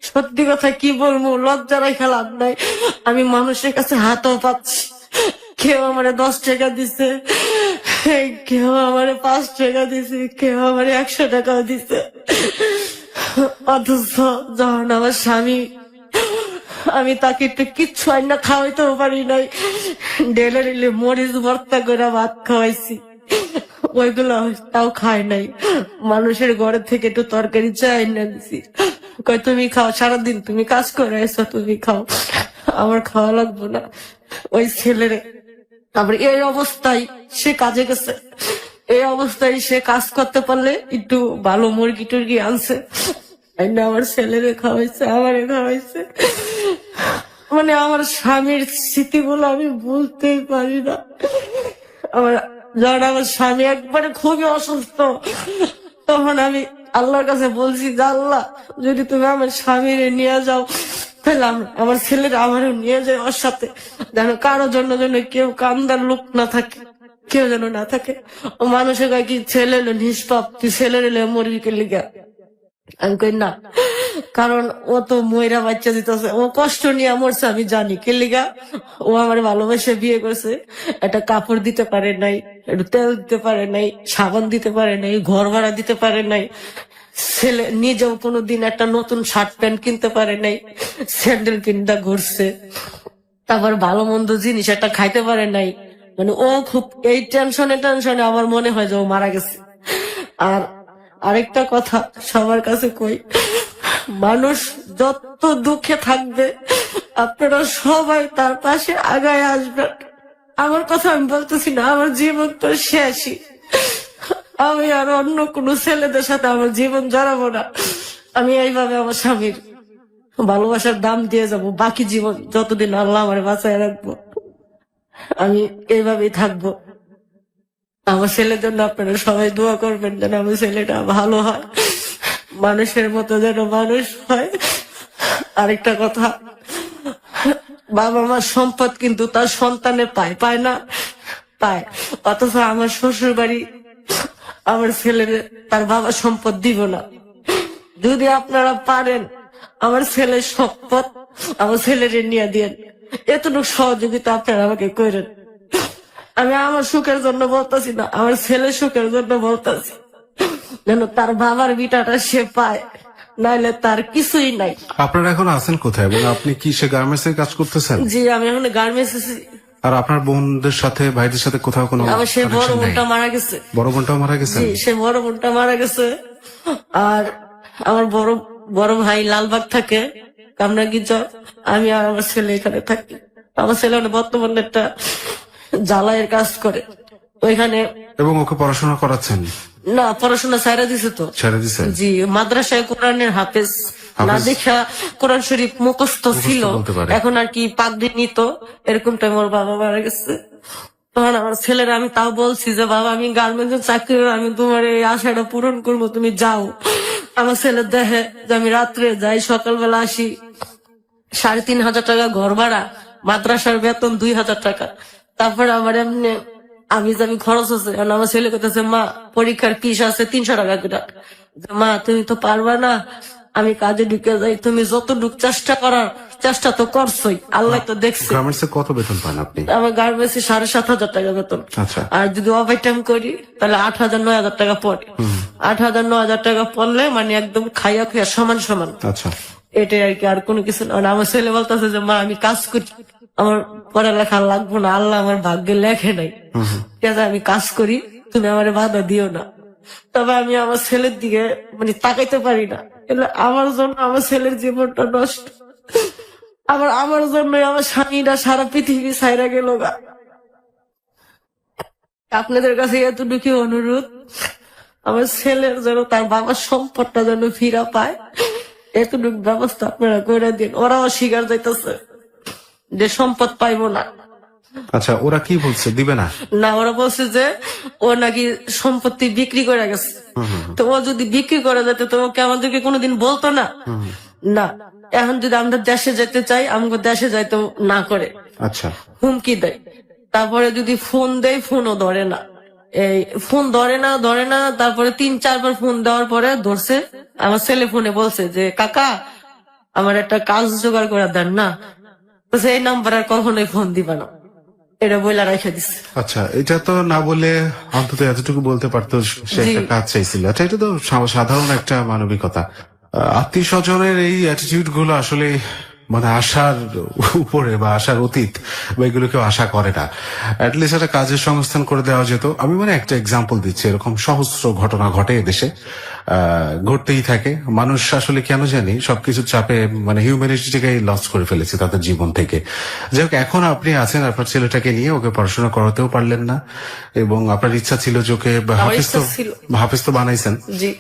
সত্যি কথা কি বলবো, লজ্জা রেখে লাভ নাই। আমি মানুষের কাছে হাতও পাচ্ছি, কেউ আমারে 10 টাকা দিছে, কেউ আমারে 5 টাকা দিছে, কেউ আমারে 100 টাকাও দিছে। অথচ যখন আমার স্বামী, আমি তাকে একটু কিচ্ছু আইনা খাওয়াইতেও পারি নাই, ডেলে ডেলে মরিচ ভর্তা করে ভাত খাওয়াইছি, ওইগুলো তাও খায় নাই। মানুষের ঘরে থেকে একটু তরকারি চাই না দিছি, কয় তুমি খাও, সারাদিন তুমি কাজ করে এসো, তুমি খাও, আমার খাওয়া লাগবো না। ওই ছেলের আবার এই অবস্থায় সে কাজে গেছে, এই অবস্থায় সে কাজ করতে পারলে একটু ভালো মুরগি টুরগি আনছে, আমার ছেলেরে খাওয়াইছে, আমারে খাওয়াইছে। মানে আমার স্বামীর স্মৃতিগুলো আমি ভুলতেই পারি না। আমার যখন আমার স্বামী একবারে খুবই অসুস্থ, তখন আমি আল্লাহর কাছে বলছি যে আল্লাহ, যদি তুমি আমার স্বামীরে নিয়ে যাও, তাহলে আমার ছেলেরা আমারও নিয়ে যায় ওর সাথে, যেন কারোর জন্য যেন কেউ কান্দার লোক না থাকে, কেউ যেন না থাকে। ও মানুষের কি ছেলে এলো নিষ্পাপ, তুই ছেলে এলে মরবিকে লিগা, আমি কই না, কারণ ও তো ময়রা বাচ্চা দিতেছে, ও কষ্ট নিয়ে মরছে আমি জানি। কে লিগা? ও আমার ভালোবাসে বিয়ে করছে, একটা কাপড় দিতে পারে নাই, একটু তেল দিতে পারে নাই, সাবান দিতে পারে নাই, ঘর ভাড়া দিতে পারে নাই, ছেলে নিজেও কোনোদিন একটা নতুন শার্ট প্যান্ট কিনতে পারে নাই, স্যান্ডেল কিনতে ঘুরছে, তারপর ভালো মন্দ জিনিস একটা খাইতে পারে নাই। মানে ও খুব এই টেনশনে আমার মনে হয় যে ও মারা গেছে। আর আরেকটা কথা সবার কাছে কই, মানুষ যত দুঃখে থাকবে আপনারা সবাই তার পাশে আগায় আসবেন। আমার কথা আমি বলতেছি না, আমার জীবন তো শেষই। আমি আর অন্য কোনো ছেলেদের সাথে আমার জীবন জড়াবো না। আমি এইভাবে আমার স্বামীর ভালোবাসার দাম দিয়ে যাব বাকি জীবন, যতদিন আল্লাহ আমার বাঁচায় রাখবো। আমি এইভাবেই থাকবো। আমার ছেলের জন্য আপনারা সবাই দোয়া করবেন যেন আমার ছেলেটা ভালো হয়, মানুষের মতো যেন মানুষ হয়। আরেকটা কথা, বাবা মার সম্পদ কিন্তু তার সন্তানে পায়, পায় না? পায়। অথচ আমার শ্বশুর বাড়ি আমার ছেলের তার বাবা সম্পদ দিব না। যদি আপনারা পারেন আমার ছেলের সম্পদ আমার ছেলের নিয়ে দিয়েন, এতটুকু সহযোগিতা আপনারা আমাকে করেন। আমি আমার সুখের জন্য বলতেছি না, আমার ছেলের সুখের জন্য বলতেছি, যেন তার বাবার বিটাটা সে পায়, নাইলে তার কিছুই নাই। আপনারা এখন আছেন কোথায় এবং আপনি কি সে গার্মেন্টস এর কাজ করতেছেন? জি, আমি এখন গার্মেন্টস। আর আপনার বোনদের সাথে ভাইদের সাথে কোথাও কোনো আমার সে বড় connection নেই? বোনটা মারা গেছে। বড় বোনটাও মারা গেছেন? জি, সে বড় বোনটা মারা গেছে। আর আমার বড় বড় ভাই লালবাগ থাকে, কামরাঙ্গীরচর। আমি আর আমার ছেলে এখানে থাকি। আমার ছেলে বর্তমানে একটা জ্বালাইয়ের কাজ করে ওইখানে। এবং ওকে পড়াশোনা করাচ্ছেন? না, পড়াশোনা ছাইরা দিছে তো। ছেড়ে দিছে? জি, মাদ্রাসায় কোরআনের হাফেজ না দেখা কোরআন শরীফ মুখস্থ ছিল, বলতে পারে। এখন আর কি পাগড়ি নিত। এরকম টাইম ওর বাবা মারা গেছে। তখন আমার ছেলেরা আমি তাও বলছি যে বাবা আমি গার্মেন্টস চাকরি করে আমি তোমার এই আশাটা পূরণ করবো, তুমি যাও। আমার ছেলে দেখে যে আমি রাত্রে যাই, সকালবেলা আসি। 3,500 টাকা ঘর ভাড়া, মাদ্রাসার বেতন 2,000 টাকা। তারপরে আমার এমনি আমি খরচ আছে। আর আমার ছেলে কথা, মা পরীক্ষার ফিস আছে 300 টাকা করে। মা তুমি তো পারবা না, আমি কাজে ঢুকে যাই, তুমি যতটুক চেষ্টা করার চেষ্টা তো করছোই, আল্লাহ তো দেখছে। গার্মেন্টস এ কত বেতন পান আপনি? আমার গার্মেন্টসে 7,500 টাকা বেতন। আচ্ছা। আর যদি ওভার টাইম করি তাহলে 8,000-9,000 টাকা পড়ে। 8,000-9,000 টাকা পড়লে মানে একদম খাইয়া খুঁয়া সমান সমান। আচ্ছা। এটাই আর কি, আর কোনো কিছু না। আর আমার ছেলে বলতেছে যে মা আমি কাজ করি, আমার পড়ালেখা লাগবো না, আল্লাহ আমার ভাগ্যে লেখে নাই, ঠিক আছে আমি কাজ করি, তুমি আমার বাধা দিও না। তবে আমি আমার ছেলের দিকে মানে তাকাইতে পারি না। আমার জন্য আমার ছেলের জীবনটা নষ্ট। আমার জন্য আমার স্বামীরা সারা পৃথিবী ছাইরা গেল গা। আপনাদের কাছে এতটুকু অনুরোধ, আমার ছেলের যেন তার বাবার সম্পদটা যেন ফিরা পায়, এতটুকু ব্যবস্থা আপনারা করে দিন। ওরাও স্বীকার যাইতেছে যে সম্পদ পাইবো না। আচ্ছা, ওরা কি বলছে, দিবে না? না, ওরা বলছে যে ও নাকি সম্পত্তি বিক্রি করে গেছে। তো ও যদি বিক্রি করে যেত তো ওকে আমাদেরকে কোনোদিন বলতো না। না, এখন যদি আমরা দেশে যেতে চাই, আমাকে দেশে যাইতে না করে, আচ্ছা, হুমকি দেয়। তারপরে যদি ফোন দেয়, ফোনও ধরে না। এই ফোন ধরে না। তারপরে 3-4 বার ফোন দেওয়ার পরে ধরছে। আমার ছেলে ফোনে বলছে যে কাকা আমার একটা কাজ জোগাড় করে দেন না, বলছে এই নাম্বার আর কখনোই ফোন দিবা না, এটা বইলা রেখে দিচ্ছে। আচ্ছা, এটা তো না বলে অন্তত এতটুকু বলতে পারতো সে একটা কাজ চাইছিল। আচ্ছা, এটা তো সাধারণ একটা মানবিকতা। আত্মীয় স্বজনের এই অ্যাটিটিউড গুলো আসলে মানে আশার উপরে বা আশার অতীত বা এগুলো কেউ আশা করে না। অ্যাটলিস্ট একটা কাজের সংস্থান করে দেওয়া যেত। আমি মানে একটা এক্সাম্পল দিচ্ছি, এরকম সহস্র ঘটনা ঘটে এদেশে, ঘটতেই থাকে। মানুষ আসলে কেন জানি সবকিছু চাপে মানে হিউম্যানিটিটাকে লস করে ফেলেছে তাদের জীবন থেকে। যাই হোক, এখন আপনি আছেন আপনার ছেলেটাকে নিয়ে, ওকে পড়াশোনা করাতেও পারলেন না এবং আপনার ইচ্ছা ছিল যে ওকে হাফেজ তো বানাইছেন। জি,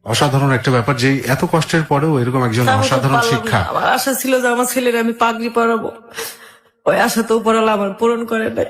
অসাধারণ একটা ব্যাপার যে এত কষ্টের পরেও এরকম একজন অসাধারণ শিক্ষা। আমার আশা ছিল যে আমার ছেলের আমি পাগড়ি পরাবো, ওই আশা তো উপরওয়ালা আমার পূরণ করে নাই।